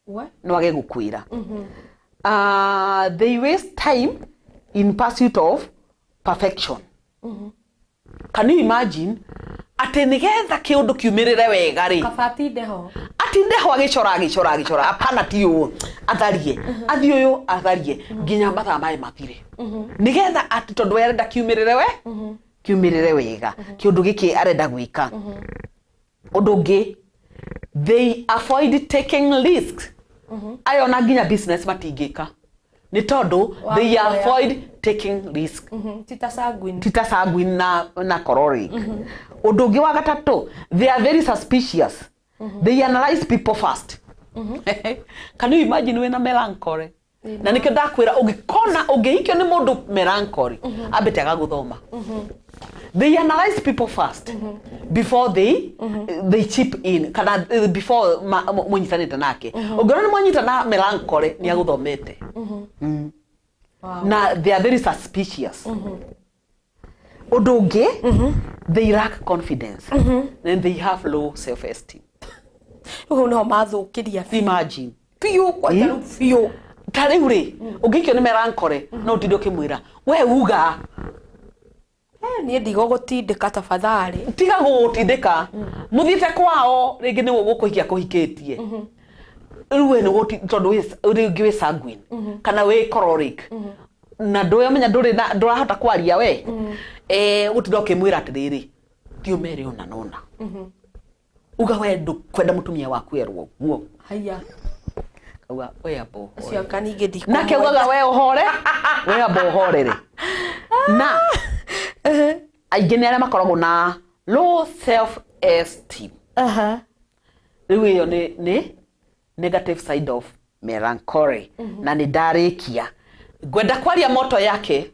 Speaker 9: what
Speaker 8: no age gukwira they waste time in pursuit of perfection can you imagine ati nigetha kiundu kiumirire wega ri
Speaker 9: kabati ndeho
Speaker 8: ati ndeho agicora apana tio atharie athi uyu atharie nginya mathaa mai mathire nigetha ati tondu arenda kiumirire wega kiundu giki arenda gwika undu ngi they avoid taking risks ayo na nginya business matingika ni tondu they avoid taking risk titasagwin na korori undu ngi wa gatatu they are very suspicious they analyze people first can you imagine when a melancholy na nikenda kwira ugikona ugihikio ni mundu melancholy abete agaguthoma they analyze people first before they chip in kana before munyitanite nake ugona ni munyita na melancholy ni aguthomete na they are very suspicious odonge they lack confidence and they have low self esteem
Speaker 9: no mathukiria
Speaker 8: imagine
Speaker 9: piu kwa piu
Speaker 8: tarĩure ũngĩikio nĩ melancholy no ũtinde ũkĩmwĩra we uga
Speaker 9: niĩ ndigo gũtindĩka tafadhali
Speaker 8: tiga gũtindĩka mũthiĩte kwao rĩngĩ nĩ gũkũhikia kũhikĩtie rĩu we nĩ tondũ rĩngĩ wĩ sanguine kana wĩ choleric na ndũmenya ndũrahota kwaria we gũtinda ũkĩmwĩra atĩrĩrĩ tiũmere ona nona uga we kwenda mũtumia waku erwo guo
Speaker 9: haya
Speaker 8: we abo
Speaker 9: acio kaninge ndiko
Speaker 8: nake ugaga we uhore we abo uhorere na aingĩ nĩ arĩa makoragwo na low self esteem rĩu ĩyo nĩ negative side of melancholy na nĩ ndarĩkia gwenda kwaria moto yake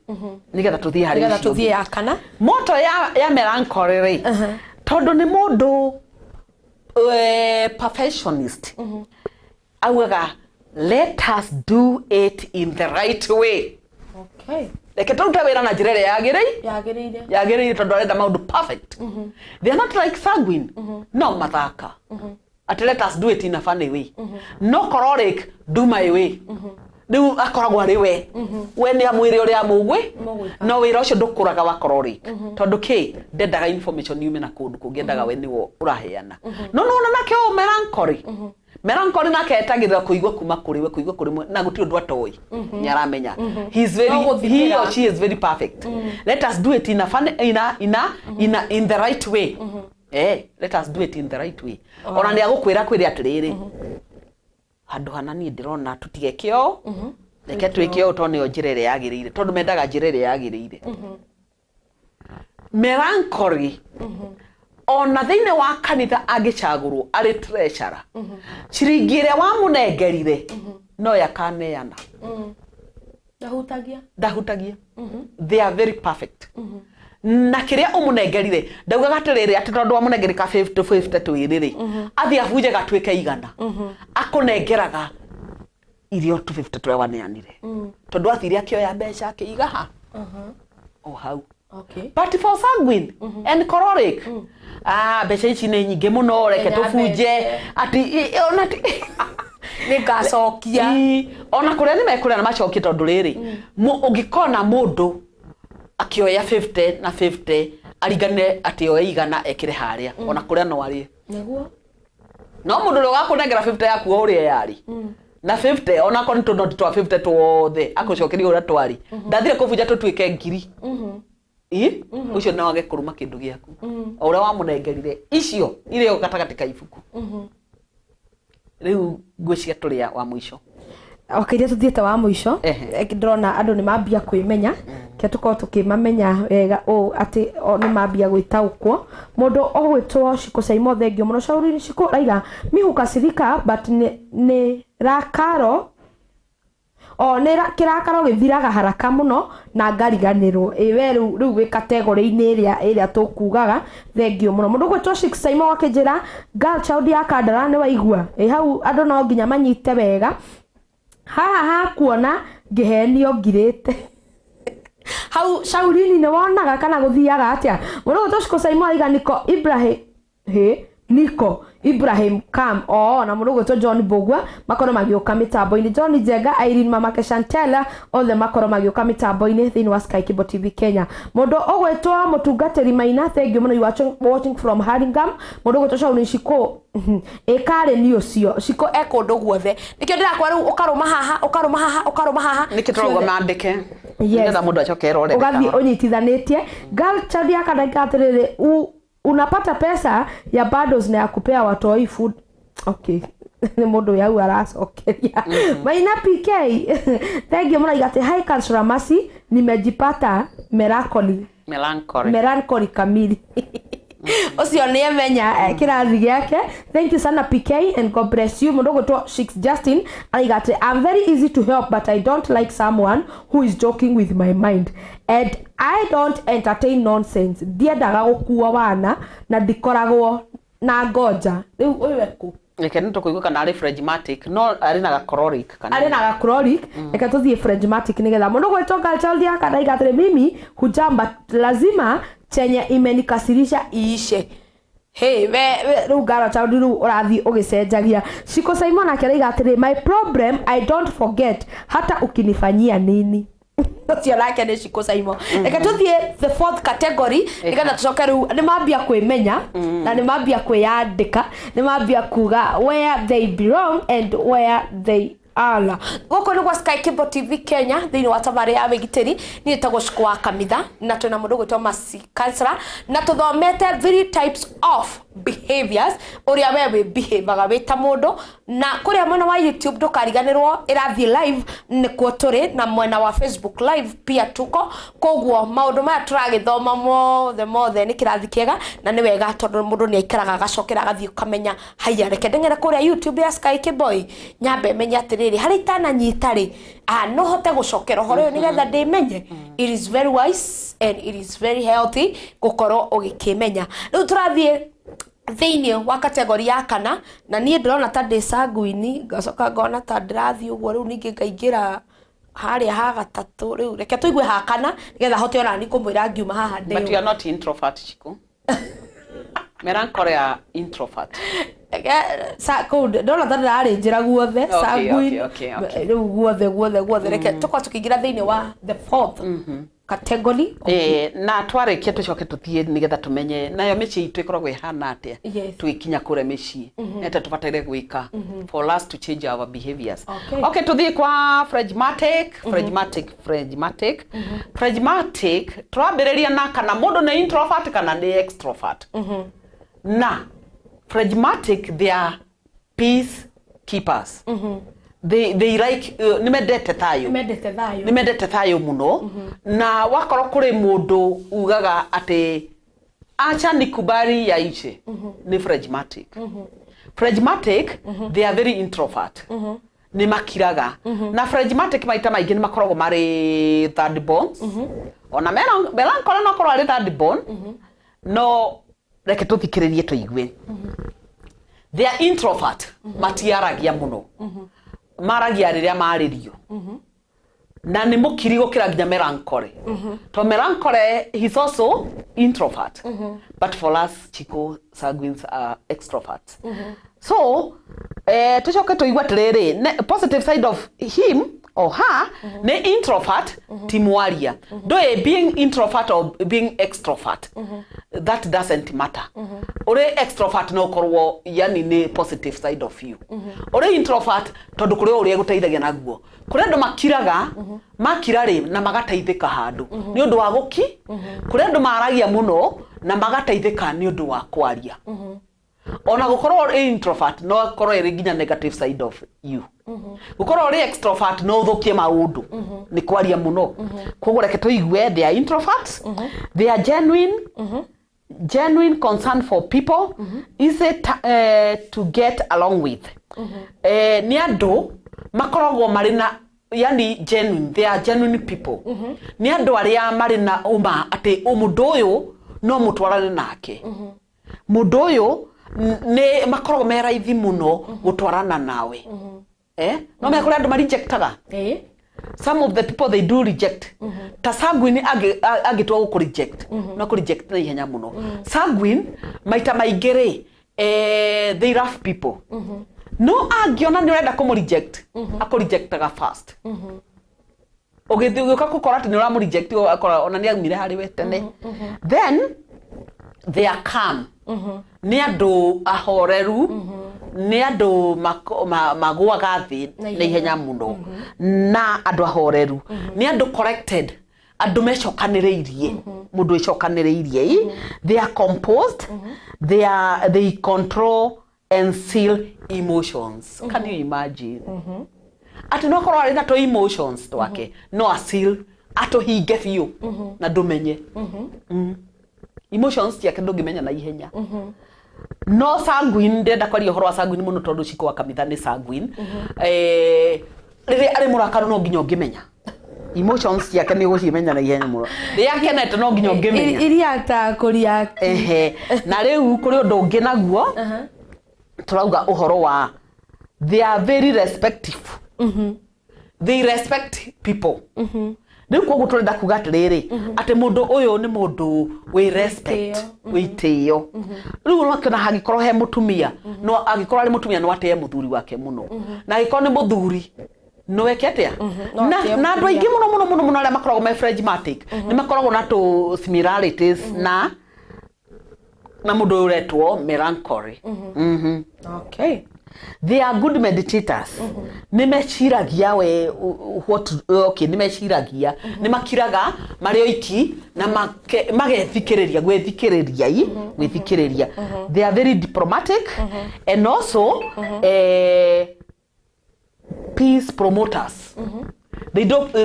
Speaker 8: nigetha tuthie harĩ
Speaker 9: nigetha tuthie yakana
Speaker 8: moto ya melancholy ri tondu ni mundu perfectionist auga let us do it in the right way Like don't wira na njira yagiriire tondu arenda maundu perfect they are not like sanguine no mathaka at let us do it in a funny way no choleric do my way riu akoragwo ari we we ni amwire uri amugwe no wira ucio ndukuraga wa choleric tondu ki ndendaga information yume na kundu kungiendaga we niwo uraheana no nake o melancholy nake etagirira kuigwa kuma kuri we kuigwa kuri na guti undu atoi ni aramenya he or she is very perfect let us do it in a fun in the right way let us do it in the right way ona ni agukwira kwire atiriri handu hana ni ndirona tutigekio reke twikio tone o njira ire yagiriire tondu mendaga njira ire yagiriire melancholy ona thiine wa kanitha angicagurwo ari treasurer ciringi ire wa munengerire no yakaneana ndahutagia they are very perfect na kiria umunengerire ndaugaga atiriri ati tondu amunengerika 50-50 twiriri athi abuje gatwike igana akunengeraga irio 250 twewa neanire tondu athiri akioya mbeca akiiga ha o hau but for sanguine and choleric mbeca ici nĩ nyingĩ mũno reke tũbunje ati ona
Speaker 9: nĩ ngacokia
Speaker 8: ona kũrĩa nĩ mekũrĩa na macokie tondu rĩrĩ ũngĩkona mũndũ akioya 50 na 50 arigane ati oya igana ekire haria ona kũrĩa no arĩ
Speaker 9: nĩguo
Speaker 8: no mũndũ ũrĩa ũgakũnengera 50 yaku ũrĩa yari na 50 ona ko nĩ tũnoti twa 50 tuothe akũcokeria ũrĩa twari ndathire kũbunja tũtuĩke ngiri ucio no age kuruma kindu giaku ora wa munengerire icio ile gatagati ka ibuku riu ngwĩcia tũrĩa wa mũico
Speaker 9: Wakiria tuthiete wa muico ndrona andu ni mambia kwimenya ke tuko tukimamenya wega ati ni mambia gwitaukwo mundu ogwitwo Shiku Saimo thengio muno shauri Shiku raiga mihukasirika but ni rakaro nera kirakaro githiraga haraka muno na ngariganirwo we riu wi category-ini iria tukugaga thengio muno mundu gwitwo Shiku Saimo wakijira girl child ya Kandara ni waigua hau andu no nginya manyite wega ha kuona ngihenio ngirite hau shaurini ni wonaga kana guthiaga atia mundu gwitwo Shiku Saimo aiga Niko Ibrahim Kam na mundu gwitwo John Bogwa makoro magioka mitambo-ini John Njenga Irene Mamake Chantella othe makoro magioka mitambo-ini thini wa Sky Cable TV Kenya mundu ogwitwo mutungatiri Maina thengio muno watching from Haringham mundu gwitwo Shauri Shiku ekare ni ucio Shiku ekundu guothe nikio ndirakwa riu ukaruma haha
Speaker 8: nikitorogo mandike ngetha mundu acokera ore
Speaker 9: ugathi unyitithanitie girl child ya Kandara unapata pesa ya bundles na ya kupea watoi food ni mundu yau aracokeria Maina PK thengio muno igate high culture masi nimejipata melancholy kamili Osio ni emenya kirathi giake thank you sana PK and God bless you mundu gwitwo Shix Justin aigate I'm very easy to help but I don't like someone who is joking with my mind and I don't entertain nonsense ndiendaga gukua wana na ndikoragwo na ngoja riu weku
Speaker 8: reke nto kuigua kana ari phlegmatic no ari na choleric
Speaker 9: reke tuthie phlegmatic nigetha mundu gwitwo girl child ya Kandara igate mimi hujamba lazima chenye imenikasirisha iishe we riu girl child riu urathi ugicenjagia Shiku Saimo na kera atiri my problem I don't forget hata ukinifanyia nini sio lake ni Shiku Saimo reke tuthie the fourth category nigetha tucoke riu ni mambia kwimenya na ni mambia kwiyandika ni mambia kuga where they belong and where they ala goko ni kwa Sky Cable TV Kenya thini wa tabari ya Wigitiri ni tago Shiku Kamitha na tuna mundu gwitwo Masi Kansara na tuthomete 3 types of behaviors uria wewe behavior wita mundu na kuria mwena wa YouTube ndukariganirwo irathi live ni kuo turi na mwena wa Facebook live pia tuko koguo maundu maya turagithoma mothe ni kirathi kiega na ni wega tondu mundu ni aikaraga agacokera agathii kamenya haya reke ndengere kuria YouTube ya Sky Cable nyambe menya atiri hari tana nyitari no hote gucokera horo yo nigetha ndimenye it is very wise and it is very healthy gukorwo ugikimenya riu turathie thini wa category ya kana na nie ndrona ta ndisanguini ngacoka ngona ta ndirathi uguo riu ningi ngaingira haria ha gatatu riu reke tuigue ha kana nigetha hote ona ni kumwira ngiuma haha ndi
Speaker 8: but you are not introvert Shiku melancholy introvert
Speaker 9: ndona ta ndirari njira guothe sanguini riu guothe reke tukwa tukiingira thini wa the fourth category
Speaker 8: na twarikia tucoke tuthie nigetha tumenye nayo mici itu ikoragwo ihana atia twikinya kure mici eta tubataire gwika for us to change our behaviors okay tuthie kwa phlegmatic twambiriria na kana mundu ni introvert kana ni extrovert na phlegmatic they are peace keepers they like nimendete thayo muno na wakoro kuri mundu ugaga ati acha nikubali yaiche ni phlegmatic they are very introvert ni makiraga na phlegmatic maita maingi ni makoragwo mari third bones ona melancholy no korwo ari third bone no reke tuthikiririe tuigue they are introvert matiaragia muno maragia riria maririo na ni mukiri gukira nginya melancholy to melancholy he's also introvert but for us Chico sanguines are extroverts so tucoke tuigwa tiriri positive side of him or her ne introvert timwaria do being introvert or being extrovert that doesn't matter ore extrovert no korwo yani ne positive side of you ore introvert tondu kuri uri guteithagia naguo kuri andu makiraga makirari na magateithika handu ni undu wa guki kuri andu maragia muno na magateithika ni undu wa kwaria ona gukorwo introvert no korwo iri nginya negative side of you gukorwo iri extrovert no thukie maundu ni kwaria muno koguo reke tuigue they are introverts they are genuine concern for people easy to get along with ni andu makoragwo marina yani genuine they are genuine people ni andu aria marina uma ati mundu uyu no mutwarane nake mundu uyu ne makoragwo me raithi muno gutwarana nawe no me kuri andu ma rejectaga some of the people they do reject ta sanguine agitwa go reject no ku reject na ihenya muno sanguine maita maigere they rough people no agiona ni urenda ku reject ako rejectaga fast ugithiuka gukora ati ni ura mu reject akora ona ni agumire hari we tene then they are calm ni andu ahoreru ni andu magwaga thi na ihenya muno na andu ahoreru ni andu corrected andu mecokaniriirie mundu ecokaniriirie they are composed they control and seal emotions can you imagine ati no korwo ari na to emotions twake no a seal ato hinge biu na ndumenye emotions yake ndungimenya na ihenya no sanguine ndenda kwaria horo wa sanguine muno tondu Shiku Kamitha ni sanguine riri ari murakaro no nginya ngimenya emotions yake ni gucimenya na ihenya muno yake net no nginya ngimenya
Speaker 9: iria ta kuria
Speaker 8: na riu kuri undu ungi naguo turauga uhoro wa they are very respectful they respect people ni kwa guturenda kuga atiriri ati mundu uyu ni mundu we respect we tio riu no akiona hagikorwo he mutumia no agikorwo ari mutumia no ateye muthuri wake muno na agikorwo ni muthuri no weketea na andu aingi muno aria makoragwo me phlegmatic ni makoragwo na to similarities na mundu uretwo melancholy
Speaker 9: okay
Speaker 8: they are good meditators nimeciragia we what okay nimeciragia nimakiraga mari oiki na magethikiriria gwithikiriria they are very diplomatic and also peace promoters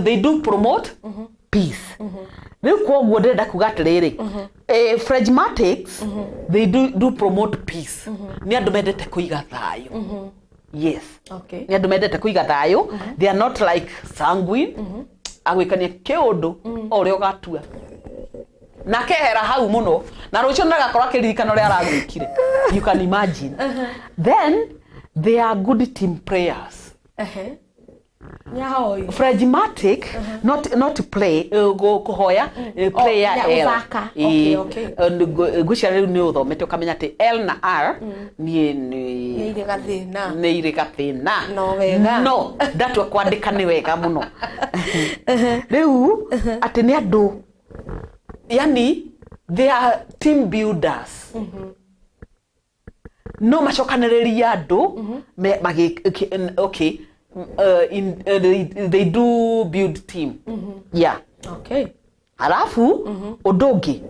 Speaker 8: they do promote peace they kwa ndenda kuga atiriri phlegmatics they do promote peace ni andu mendete kuiga thayo yes
Speaker 9: okay
Speaker 8: ni andu mendete kuiga thayo they are not like sanguine agwikania kiundu ore ugatua na kehera hau muno na rucio ndagakorwa kiririkano ria aragwikire you can imagine then they are good team players phlegmatic not play kuhoya player L gucia riu ni uthomete ukamenya ati L na R ni iri gathina no ndatwa kwandika ni wega muno riu ati ni andu yani they are team builders no macokaniriria andu okay they do build team yeah
Speaker 9: okay
Speaker 8: alafu odongi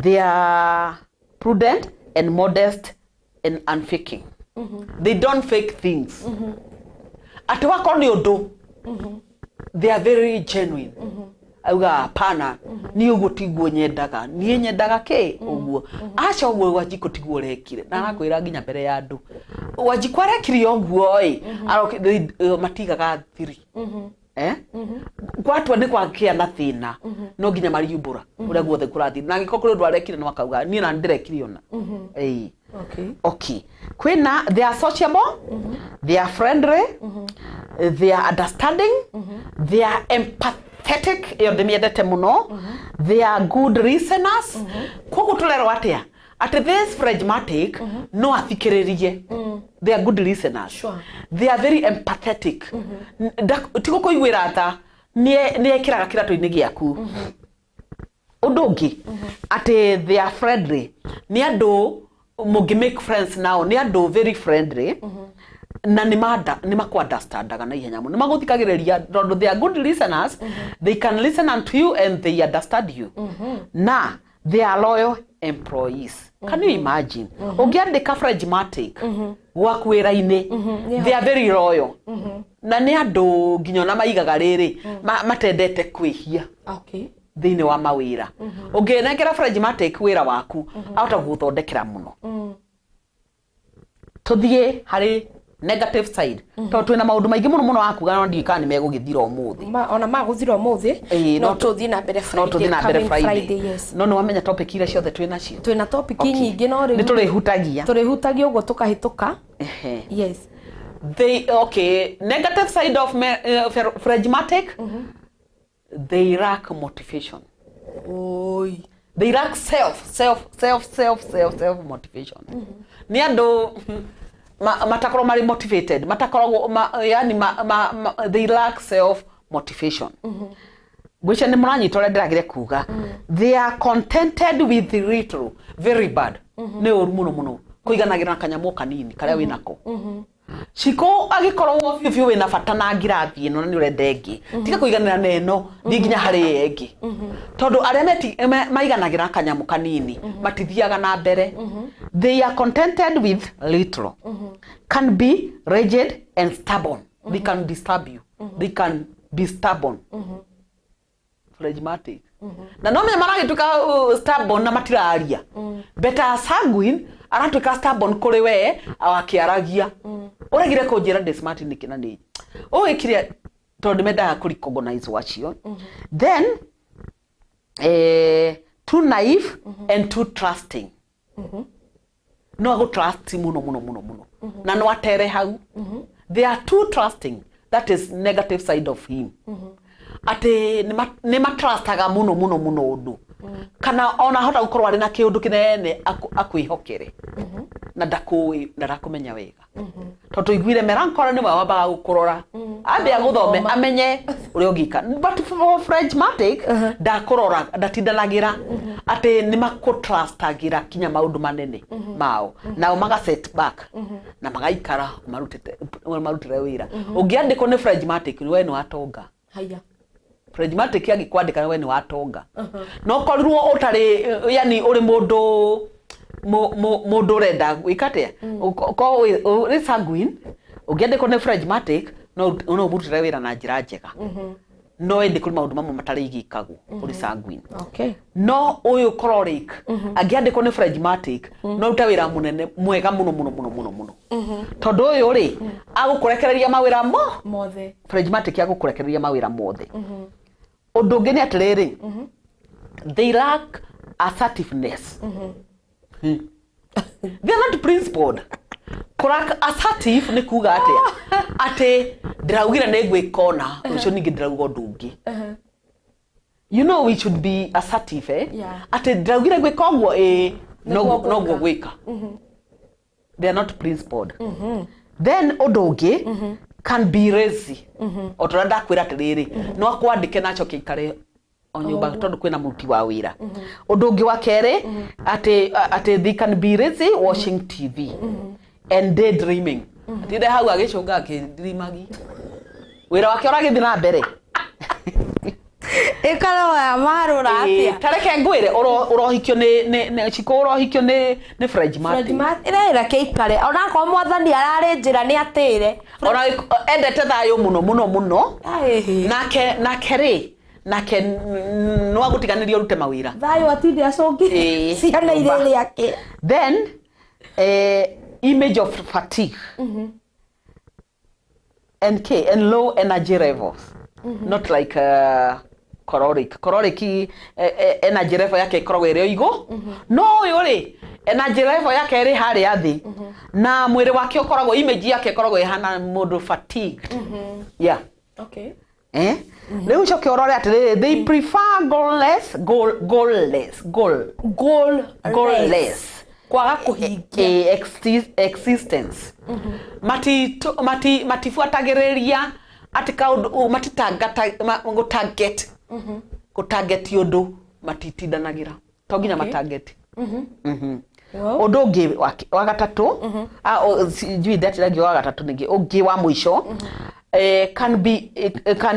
Speaker 8: they are prudent and modest and unfaking they don't fake things ati wako ni odo they are very genuine auga pana ni uguo tiguo nyendaga ni nyendaga ke uguo acha uguo wa Shiku tiguo rekire na arakwira nginya mbere ya andu wajikwara kirio guo matigaga thiri kwatwa ni kwakia na thina no nginya mariumbura uria guothe kurathi na ngiko kuri ndwarekire no akauga ni na ndirekire ona okay kwina they are sociable they are friendly they are understanding they are empathetic yodemiedete muno they are good listeners kogu tulero atia at this phlegmatic no athikiririe they are good listeners sure. They are very empathetic tiko kuigwira tha ni ekiraga kiratu-ini giaku udungi ati they are friendly ni andu mugi make friends now ni andu very friendly na ni makwa-understandaga na ihenya muno ni maguthikagiriria tondu they are good listeners they can listen unto you and they understand you na they are loyal employees can you imagine ugiandika phlegmatic gwakwira-ini they are very loyal na ni andu nginya na maigaga riri matendete kwihia thiini wa mawira unginengera phlegmatic wira waku ahota guthondekera muno tuthie hari negative side to twina maundu maingi muno akuga no ndika ni megugithira umuthi
Speaker 9: ona maguthira umuthi no tuthie na mbere Friday yes
Speaker 8: no wamenya topic ile ciothe twina
Speaker 9: topic nyingi no ri
Speaker 8: ni turihutagia
Speaker 9: ugo tukahituka yes
Speaker 8: they negative side of phlegmatic they lack motivation they lack self motivation ni andu matakoro mari motivated matakoro yani they lack self motivation which ni muranyitore ndiragire kuga they are contented with little very bad ne muno kuiganagira kanyamu kanini karia winako Shiko agikorwo biu wina bata na ngirathi ino ni urenda engi tiga kuiganira neno thi nginya hari engi tondu aria maiganagira kanyamu kanini matithiaga na mbere they are contented with little can be rigid and stubborn they can disturb you they can be stubborn phlegmatic na no me maragituka stubborn na matiraria better sanguine aratuka stubborn kuri we awakiaragia uragire kunjira de smart ni kina ni ikire tondu mendaga kuri recognize wacio then too naive and too trusting no go trust muno na no atere hau they are too trusting that is negative side of him ate ni matrustaga muno undu kana ona hota gukorwa ari na kiundu kinene akwihokere na ndakumenya wega tondu igwire merankora ni wambaga gukurora ambe aguthome amenye uri ugika but for phlegmatic ndakurora ndatindanagira ati ni makutrustagira kinya maundu manene mao na umaga set back na magaikara marutire wira ungiandiko ni phlegmatic we ni watonga haya phlegmatic agikwandika we ni watonga no korirwo utari yani uri mundu renda gwikate ko uri sanguine ungiandiko ni phlegmatic no mutire wira na njira njega no ende kuri maundu mamwe matari igikagu uri sanguine no uyu choleric angiandiko ni phlegmatic no ruta wira munene mwega muno tondu uyu ri agukurekereria mawira mothe phlegmatic agukurekereria mawira mothe undu ungi ni atiriri they lack assertiveness they are not principled kurak assertive ni kuga ate ndiraugire ni gwikona ucio ningi ndirauga ndungi you know we should be assertive ate ndiraugire gwika ogwo no gwika they are not principled then undu ungi can be lazy otoranda kwira atiriri no akwandike nacho kikare onyumba tondu kwina muti wa wira undu ungi wa kere ate they can be lazy watching TV and daydreaming atinde hau agicunga akidreamagi wira wake uragithii na mbere
Speaker 9: ikaro ya marura atia
Speaker 8: tareke ngwire urohikio ni chiko urohikio ni phlegmatic
Speaker 9: ira keikare ona ko mwathani arari njira ni atire
Speaker 8: ona endete thayo muno nake ri nake no agutiganirio rute mawira
Speaker 9: thayo atinde acungi ciana ire yake
Speaker 8: then image of fatigue. And low energy levels. Not like caloric. Caloric energy level yake ikoragwo iri oigo. No yori energy level yake iri hari athi. Na mwiri wake ukoragwo image yake ikoragwo ihana mundu fatigued. Yeah.
Speaker 9: Okay.
Speaker 8: Leo choke orore atire they prefer goalless.
Speaker 9: Kwaga kuhingia
Speaker 8: existence. Matifuatagiriria ati kaundu go target yodo matitindanagira to nginya matarget undu ungi wa gatatu njui ndetiragi wa gatatu ningi ungi wa mwisho can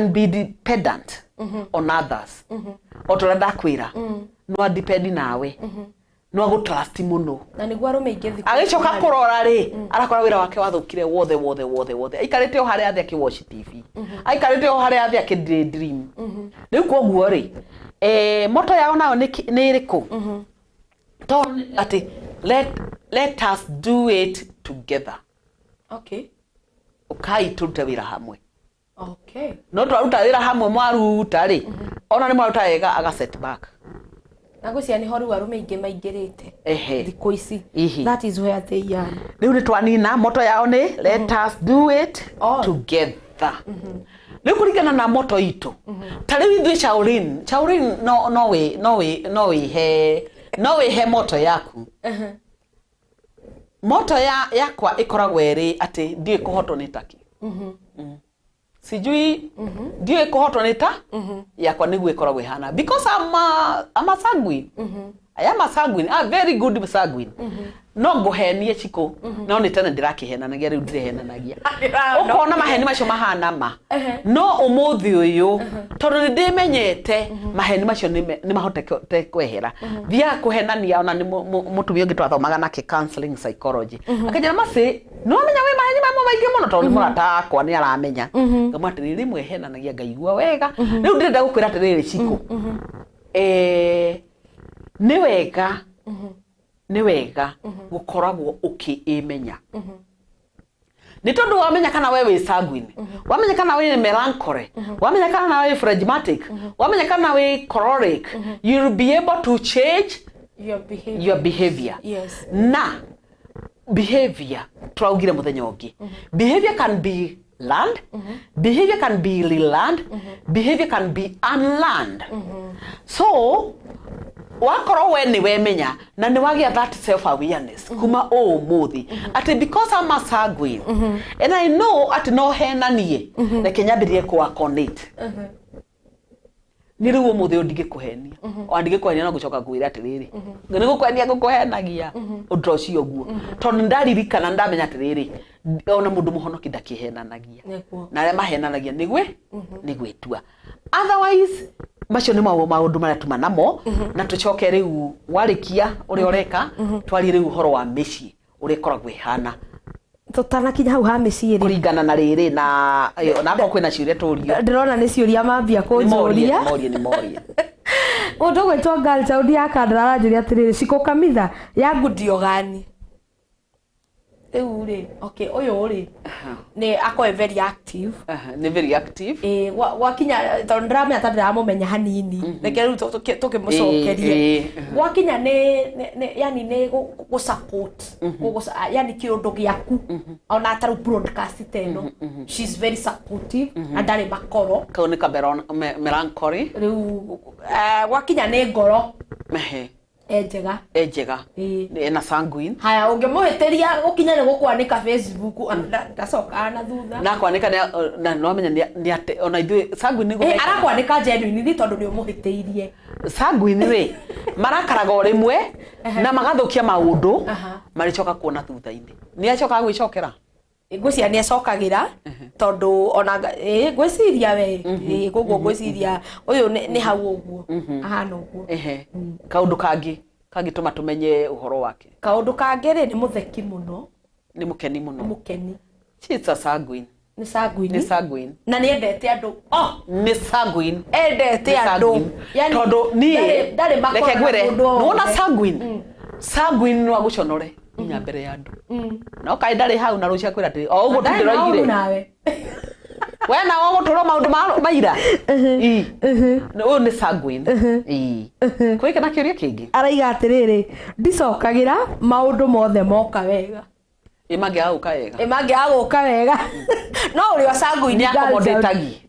Speaker 8: be dependent on others otorenda kwira no depend nawe no go trust muno
Speaker 9: na niguo arume ingithi
Speaker 8: agicoka kurora ri arakora wira wake wathukire wothe aikarite o hari athi akiwatch TV aikarite o hari athi akidream riu koguo ri moto yao nayo ni iriku to ati let us do it together.
Speaker 9: Okay.
Speaker 8: Ukai turute wira hamwe.
Speaker 9: Okay.
Speaker 8: No twaruta wira hamwe mwaruta ri ona ni mwaruta wega aga set back.
Speaker 9: Nagucia ni horu arume ingi maingirite thikũ ici. That is where they are.
Speaker 8: Riu ni twanina moto yao ni let us do it together. Riu kuringana na moto itu tari withu Shaolin no we he moto yaku. Moto yakwa ikoragwo iri ati ndiye kuhotwo ni taki. Sijui ndiye kuhotwo ni ta yakwa niguo ikoragwo ihana because I'm a sanguine. I am a sanguine, a very good sanguine. No ngohenie chiko no ni tena ndirakihenanagia riu ndirehenanagia ukona maheni macio mahana ma no umuthi uyu tondu ni ndimenyete maheni macio ni mahotete kwehera thia kuhenania ona ni mutumia ungi twathomaga nake counseling psychology akajana masi no menya we maheni mamwe maingi muno tondu murata akwa ni aramenya ngamwatiri rimwe henanagia ngaigua wega riu ndirenda gukwira atiriri chiko ni wega gukoragwo ukiimenya ni tondu wamenya kana wewe sanguine wamenya kana wewe melancholy wamenya kana wewe phlegmatic wamenya kana wewe choleric you'll be able to change your behavior.
Speaker 9: Yes.
Speaker 8: Na behavior twaugire muthenya ungi behavior can be learned, behavior can be relearned, behavior can be unlearned. So wakoro we ni wemenya na ni wagia that self awareness kuma muthi ati because I'm a sanguine and I know ati no hena nie reke nyambirie kwa connect ni riu muthi ndige kuhenia o ndige kuhenia no gucoka gwira atiriri ni gukwenia gukuhenagia undu ucio guo tondu ndaririkana ndamenya atiriri ona mundu muhonoki ndakihenanagia na aria mahenanagia ni gwitua otherwise macio ni maundu maria tuma namo na tucoke riu warikia uri oreka twari riu horo wa micii uri koragwo ihana
Speaker 9: tutanakinya hau ha micii
Speaker 8: kuringana na riri na nako kwina ciuria turio
Speaker 9: ndirona ni ciuria mambia kunjuria
Speaker 8: ni moria
Speaker 9: undu gwetwo girl child ya Kandara njuria atiriri Shiku Kamitha yangu ndio gani uri okay uyu uri ni akoe very active
Speaker 8: ni very active
Speaker 9: wakinya tondrame atadra mumenya hanini reke riu tukimucokerie wakinya ni yani ni go support yani kiundu giaku ona ataru broadcast teno she's very supportive andare makoro
Speaker 8: kaone kaberon melancholy
Speaker 9: riu wakinya ni ngoro ejega
Speaker 8: na sanguine
Speaker 9: haya ungemuhitiria ukinya ni gukwanika Facebook ndacoka na thutha
Speaker 8: na kwanika na no menya ni ate ona ithu sanguine ni
Speaker 9: arakwanika genuine ni tondu ni umuhitiirie
Speaker 8: sanguine ri marakaraga rimwe na magathukia maundu maricoka kuona thutha-ini ni acoka gwicokera
Speaker 9: ngwiciria ni acokagira tondu ona ngwiciria we gugu ngwiciria uyu ni hau uguo ahana uguo
Speaker 8: kaundu kangi tuma tumenye uhoro wake
Speaker 9: kaundu kangi ri ni mutheki muno
Speaker 8: ni mukeni muno
Speaker 9: mukeni
Speaker 8: she's a sanguine
Speaker 9: ni sanguine
Speaker 8: na
Speaker 9: ni endete andu
Speaker 8: ni sanguine
Speaker 9: endete andu
Speaker 8: yani tondu ni
Speaker 9: ndari makora
Speaker 8: reke gwire no na sanguine no aguconore kinya mbere ya andu no kai ndari hau na rucia kwira ati o uguo tindiroigire
Speaker 9: nawe
Speaker 8: we na wo guturo maundu maira no ni sanguine kwike na kiuria kingi
Speaker 9: araiga atiriri ndicokagira maundu mothe moka wega
Speaker 8: imange aguka wega
Speaker 9: no uri sanguine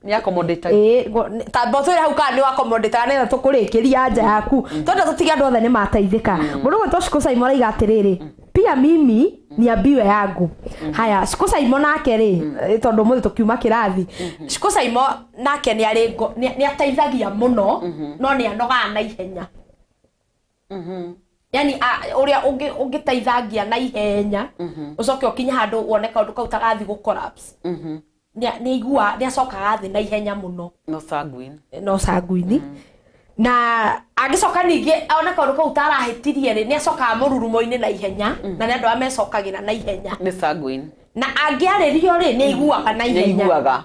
Speaker 8: ni accommodate
Speaker 9: ta bothore hau ka ni accommodate na tukurikiria nja yaku tondu tutiga andu othe ni mateithika mundu gwe Shiku Simon araiga atiriri pia mimi niambiwe yangu haya Shiku Simon nake ri tondu muthe tukiuma kirathi Shiku Simon nake ni ari ni ateithagia muno no ni anoga na ihenya yani uria ungiteithagia na ihenya ucoke ukinya handu wone kaundu kau tagathi gu collapse ni igua ni acokaga thi na ihenya muno
Speaker 8: no sanguine
Speaker 9: na agicoka ningi ona kaundu kau tarahitirie ri ni acokaga mururumo-ini na ihenya na ni andu amecokagira na ihenya
Speaker 8: ni sanguine
Speaker 9: na angiaririo ri ni iguaga na ihenya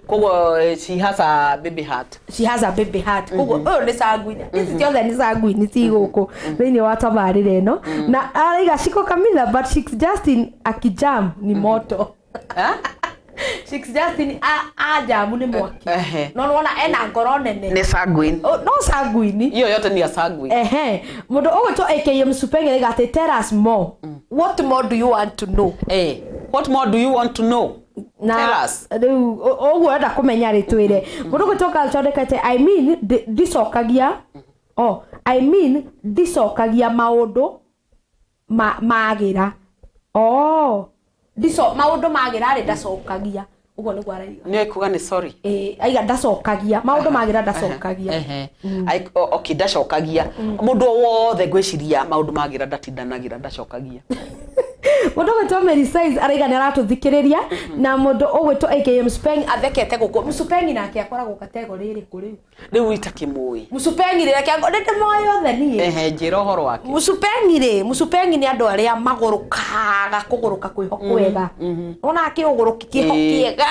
Speaker 8: koguo she has a baby heart
Speaker 9: koguo ni sanguine ici ciothe ni sanguine ci guku thiini wa tabarire ino na araiga Shiku Kamitha but she's just in akijam ni moto she's just in ajamu ni mwaki no wona ena ngoro nene
Speaker 8: ni sanguine
Speaker 9: no sanguine
Speaker 8: iyo yote ni ya sanguine
Speaker 9: mundu ogwetwo AKM Supenge gate tell us more what more do you want to know
Speaker 8: what more do you want to know tell us
Speaker 9: riu ogwo enda kumenya ritwire mundu gwetwo kalchodekate dicokagia maundu magira maundu magira ri ndacokagia uguo ni gwaraiga
Speaker 8: ni kuga ni sorry
Speaker 9: aiga ndacokagia maundu magira ndacokagia
Speaker 8: okay ndacokagia mundu wothe gwiciria maundu magira ndatindanagira ndacokagia
Speaker 9: mundu gwetwo Mary Size araiga ni aratuthikiriria na mundu ogwetwo AKM Supenge athekete guku Musupengi nake akoragwo kategori iri kuri
Speaker 8: riu itakimui
Speaker 9: Musupengi reke ndete moyo othe nie
Speaker 8: njira horo wake
Speaker 9: Musupengi ni andu aria magurukaga kuguruka kwiho kwega ona akiuguruki kiho kiega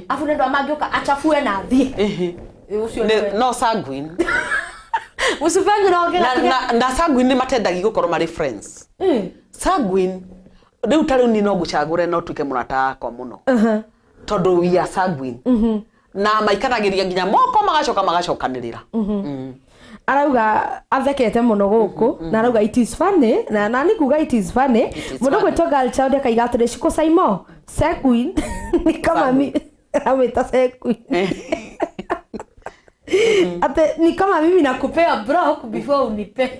Speaker 9: afu ndio amangioka achafue na thie ucio
Speaker 8: no sanguine
Speaker 9: Musupengi
Speaker 8: na sanguine matendagi gukorwo mari friends sanguine riu tariu ni no gucagure no tuke murata akwa muno tondu we are sanguine na maikanagiria nginya moko magacokanirira
Speaker 9: arauga athekete muno guku na arauga it is funny na nani kuga it is funny mundu gwetwo girl child akaiga atire Shiku Simon sanguine ni kama mi ameta sanguine ate ni kama mimi nakupea broke before unipe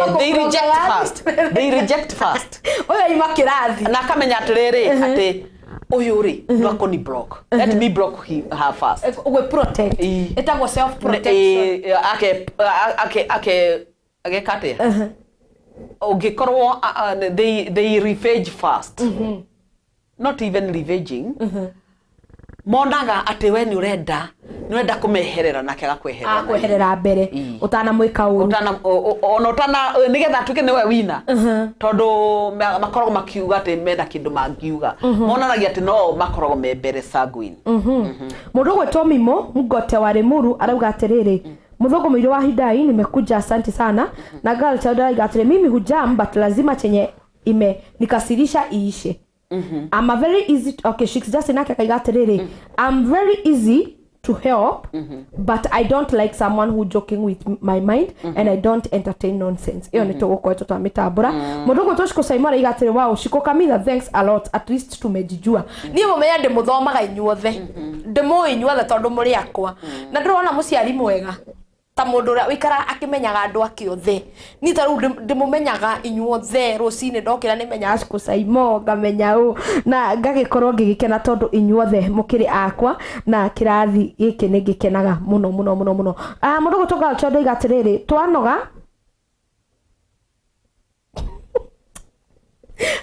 Speaker 8: they reject fast
Speaker 9: oya ima kirathi
Speaker 8: na kamenya atiriri ati uyu ri ndwako ni block let me block her first
Speaker 9: we protect etagwo self protection
Speaker 8: ake kate ugikorwo they revenge fast not even revenging monaga ati we ni urenda kumeherera nake
Speaker 9: agakweherera mbere utana mwika uru
Speaker 8: utana nigetha tuke niwe wina tondu makoragwo makiuga ati menda kindu mangiuga monanagia ati no makoragwo me mbere sanguine
Speaker 9: mundu gwetwo Mimo Mugote wa Rimuru arauga atiriri mudhogo mwili wa Hidai nimekuja asante sana na girl child arauga atiri mimi hujam but lazima chenye ime nikasirisha iishe I'm a very easy okay she's just nake akaiga atiriri I'm very easy to help but I don't like someone who joking with my mind and I don't entertain nonsense iyo ni tugukoetwo twa mitambura mundu gwetwo Shiku Simon araiga atiri wow Shiku Kamitha thanks a lot at least tumejijua ni mumenya ndi muthomaga inyuothe ndi mu inyuothe tondu muri akwa na ndirona muciari mwega ta mundu ria wikara akimenyaga andu akiothe ni taru ndimumenyaga inyuothe rucini ndokira ni menyaga Shiku Simon ngamenya u na ngagikorwo ngigikena tondu inyuothe mukiri akwa na kirathi giki ni ngikenaga muno mundu gutoka chondo igatiriri twanoga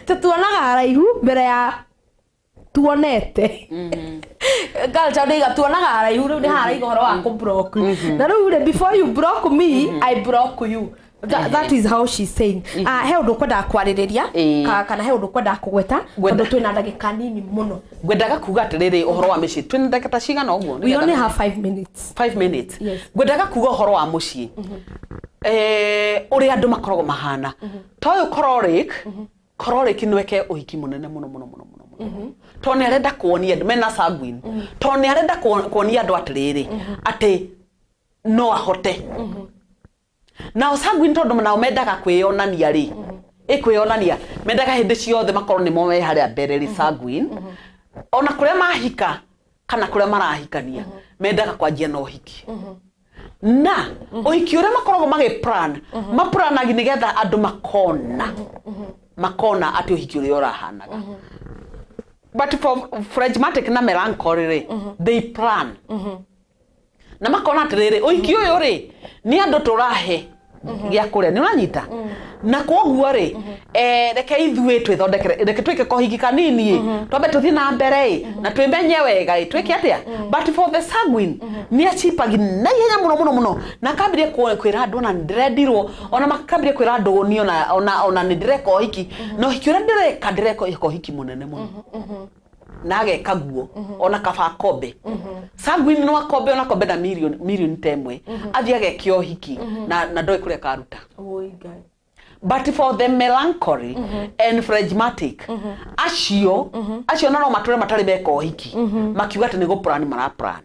Speaker 9: tutuonaga araihu mbere ya tuonete galcha ndiga tuonaga araihu riu ni haraiga horo wa ku block na riu before you block me I block you That is how she's saying. He undu kwenda kwaririria kana he undu kwenda kugweta tondu twina ndagika nini muno.
Speaker 8: Ngwendaga kuga atiriri uhoro wa mucii twina ndagika ta cigana uguo.
Speaker 9: We only have 5 minutes.
Speaker 8: 5 minutes.
Speaker 9: Yes.
Speaker 8: Ngwendaga kuga uhoro wa mucii. Uri andu makoragwo mahana. Toyo Choleric nweke uhiki munene muno. To ni arenda kuonia andu mena sanguine. To ni arenda kuonia andu atiriri ati no ahote. Na sanguine tondu nao mendaga kwionania ri. Kwionania mendaga hindi ciothe makorwo ni mo me haria mbere ri sanguine. Ona kuria mahika kana kuria marahikania mendaga kwanjia na uhiki. Na uhiki uria makoragwo magiplan maplanagi nigetha andu makona ati uhiki uria urahanaga. But for phlegmatic na melancholy they plan. Na makona atiriri uhiki uyu ri ni andu turahe gya kuria ni uranyita na koguo ri reke ithue twithondekere reke twike kohiki kanini twambe tuthi na mbere na twimenye wega twike atia. But for the sanguine ni achipagi na ihenya muno na kabirie kwira andu na ndirendirwo ona makabirie kwira andu ni ona ni ndireka ohiki no hikiura ndireka kohiki munene muno nage kaguo ona kaba kobe sanguine no akobe ona kobe na million temwe athiage kio hiki na ndoi kure karuta. But for the melancholy and phlegmatic acio no mature matari beko hiki makiuga ati nigo plan mara plan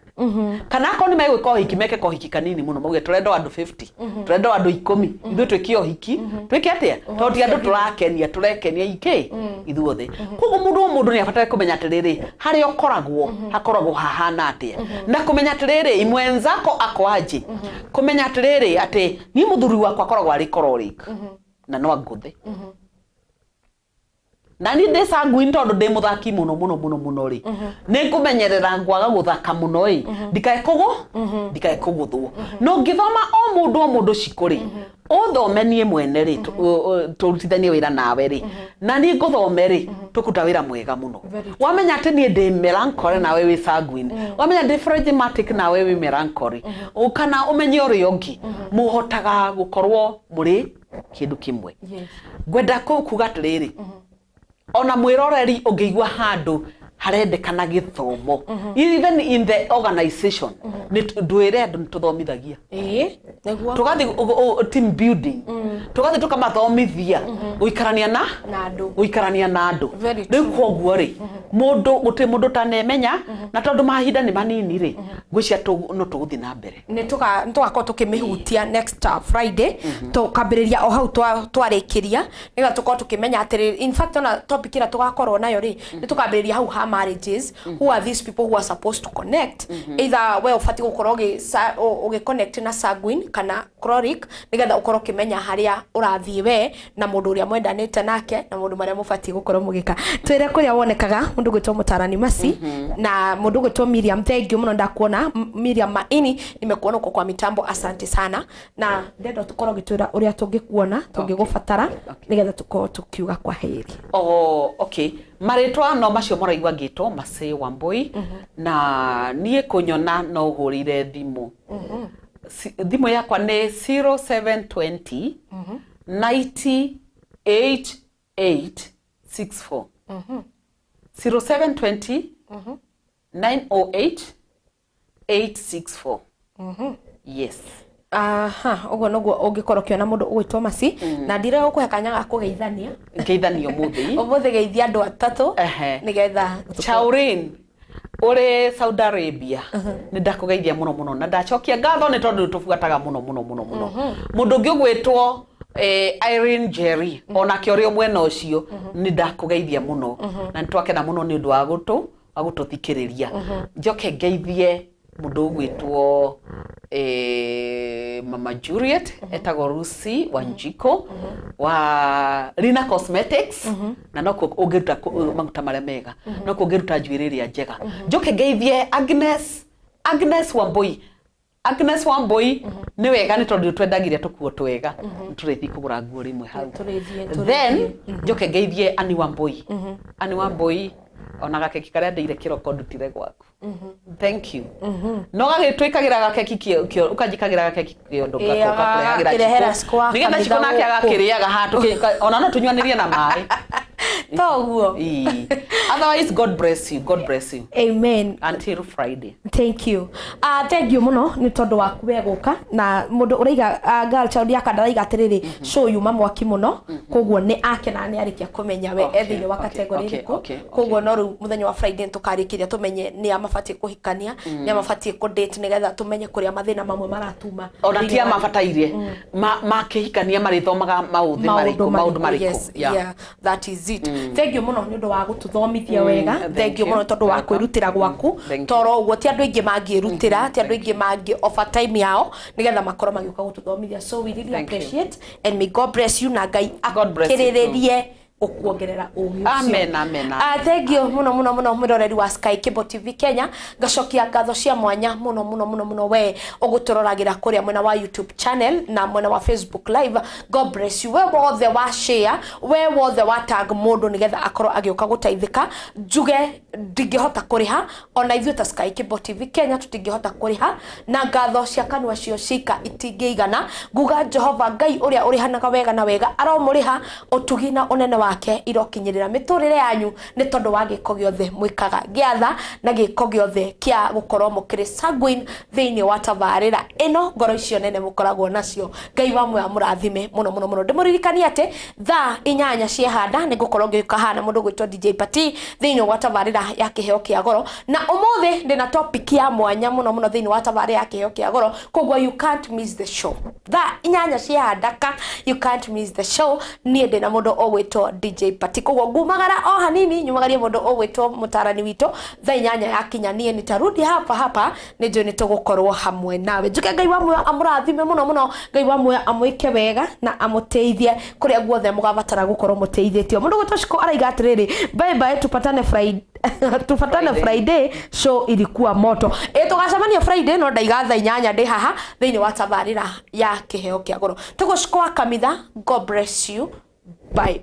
Speaker 8: kana ko ni megwe ko hiki meke ko hiki kanini muno muge turendo andu 50 turendo andu 10 ithu twikio hiki twike atia to ti andu turekenia ike ithuothe koguo mundu ni abatare kumenya atiriri hari okoragwo hakoragwo hahana atia na kumenya atiriri imwenzako akwaje kumenya atiriri ati ni muthuri wakwa akoragwo ari choleric na no aguthe na ni de sanguine tondu de muthaki muno ri ni kumenyerera ngwaga guthaka muno ri ndikae kuguthwo no ngithoma o mundu cikuri uthomenie mwene ri turutithanie wira nawe ri na ni nguthome ri tukuta wira mwega muno wamenya ati ni de melancholy nawe wi sanguine wamenya de phlegmatic nawe wi melancholy ukana umenye uri yongi muhotaga gukorwo muri kindu kimwe. Gwenda kuga atiriri ona mwiroreri ungeigwa handu harendekana githomo even in the organization ni ndwire andu tuthomithagia
Speaker 9: neguo
Speaker 8: tugathi team building tugathi tukamathomithia uikarania na andu riu koguo ri mundu tanemenya na tondu mahinda ni manini ri ngwicia no tuguthi na mbere
Speaker 9: ni tugakorwo tukimihutia next Friday tukambiriria o hau twarikiria niga tukorwo tukimenya atiri in fact ona topic ira tugakorwo nayo ri ni tukambiriria hau ha marriages who are these people who are supposed to connect either we ufati gukorwo ugi connect na sanguine kana choleric nigetha ukorwo kimenya haria urathii we na mundu uria mwendanite nake na mundu maria mufati gukorwo mugika twire kuria wonekaga mundu gwitwo mutarani masi na mundu gwitwo Miriam thank you muno ndakuona Miriam Maini nimekuona uko kwa mitambo asante sana na ndendo tukorwo gitwira uria tungikuona tungigubatara nigetha tukorwo tukiuga kwa heri.
Speaker 8: Okay maritwa no macio moraigwa ngitwo Mase Wambui na nie kunyona no hurire thimu thimu yakwa ni 0720 98864 0720 908 yes.
Speaker 9: Ogo nogo ungikorwo kiona mundu ugwitwo Masi na ndire gukuhe kanya ga kugeithania
Speaker 8: muthi
Speaker 9: umuthi geithia andu atatu nigetha
Speaker 8: Chaurin uri Saudi Arabia ni ndakugeithia muno na ndachokia ngatho ni tondu tufuataga muno mundu ngi ugwitwo Irene Jerry ona kiorio mwena ucio ni ndakugeithia muno na nitwakena muno ni undu wa gututhikiriria njoke ngeithie mundu ugwitwo Mama Juliet etago Rusi Wanjiko wa Rina Cosmetics na noko ugeruta maguta maria mega noko ugeruta njwiriria njega njoke ngeithie Agnes Wambui ni wega ni tondu twendagiria tukuo twega turithi kugura nguo rimwe hau then njoke ngeithie Ani Wambui ona gakeki karia ndeire kiroko ndutire gwaku thank you no gagitwikagira gakeki kio ukajikagira gakeki kio ndoka
Speaker 9: kirehera skwa
Speaker 8: nigetha ciko nake agakiriaga hatu ona no tunywaniririe na mai
Speaker 9: toguo
Speaker 8: otherwise God bless you
Speaker 9: amen
Speaker 8: until Friday
Speaker 9: thank you thank you muno ni tondu waku weguka na mundu uraiga girl child yakandaraiga atiriri show you mamwaki muno koguo ni akena ni arikia kumenya we ethire wa category iriku koguo no ru muthenya wa Friday tukarikiria tumenye ni amafati kuhikania ni amafati ku date nigetha tumenye kuria mathina mamwe maratuma
Speaker 8: ona tia mafatairie makihikania marithomaga maundu mariku
Speaker 9: yeah that is it thank you muno ni undu wa gututhomithia wega thank you muno tondu wa kwirutira gwaku toro uguo ti andu ingi mangirutira ti andu ingi mangi offer time yao nigetha makoro magiuka gututhomithia so we really appreciate and may God bless you na Ngai akiriririe okuongerera ugi
Speaker 8: amen
Speaker 9: thank you muno mwiroreri wa Sky Cable TV Kenya gacokia ngatho cia mwanya muno we uguturoragira kuria mwena wa YouTube channel na mwena wa Facebook live. God bless you we wothe wa share we wothe wa tag mundu nigetha akoro agioka gutaithika njuge ndingihota kuriha ona ithuĩ ta Sky Cable TV Kenya tutingihota kuriha na ngatho cia kanwa cio cika itingĩigana nguga Jehova Ngai uria urihanaga wega na wega aromuriha utugi na unene wake irokinyirira miturire yanyu ni tondu wa giko giothe mwikaga giatha na giko giothe kia gukorwo mukiri sanguine thiini wa tabarira ino ngoro icio nene mukoragwo nacio Ngai wa mwe amurathime muno ndimuririkani ate thaa 8 cia handa ni gukorwo ngika hana mundu gwitwo DJ Pati thiini wa tabarira ya kiheo kia goro na umuthi ndina topic ya mwanya muno thiini wa tabarira ya kiheo kia goro koguo you can't miss the show thaa 8 cia handaka you can't miss the show ni ndina mundu ogwitwo DJ Pati koguo ngumagara o hanini nyumagarie mundu ogwitwo mutarani wito thaa 8 yakinya nie nitarudi hapa nijo nitugukorwo hamwe nawe njuke Ngai wamwe amurathime muno Ngai wamwe amwike wega na amuteithie kuria guothe mugabatara gukorwo muteithitio mundu gwitwo Shiku araiga atiriri bye tupatane Friday show ilikuwa moto tugacemania Friday no ndaiga thaa 8 ndi haha thiini wa tabarira ya kiheo kia goro tugo Shiku Kamitha. God bless you. Bye.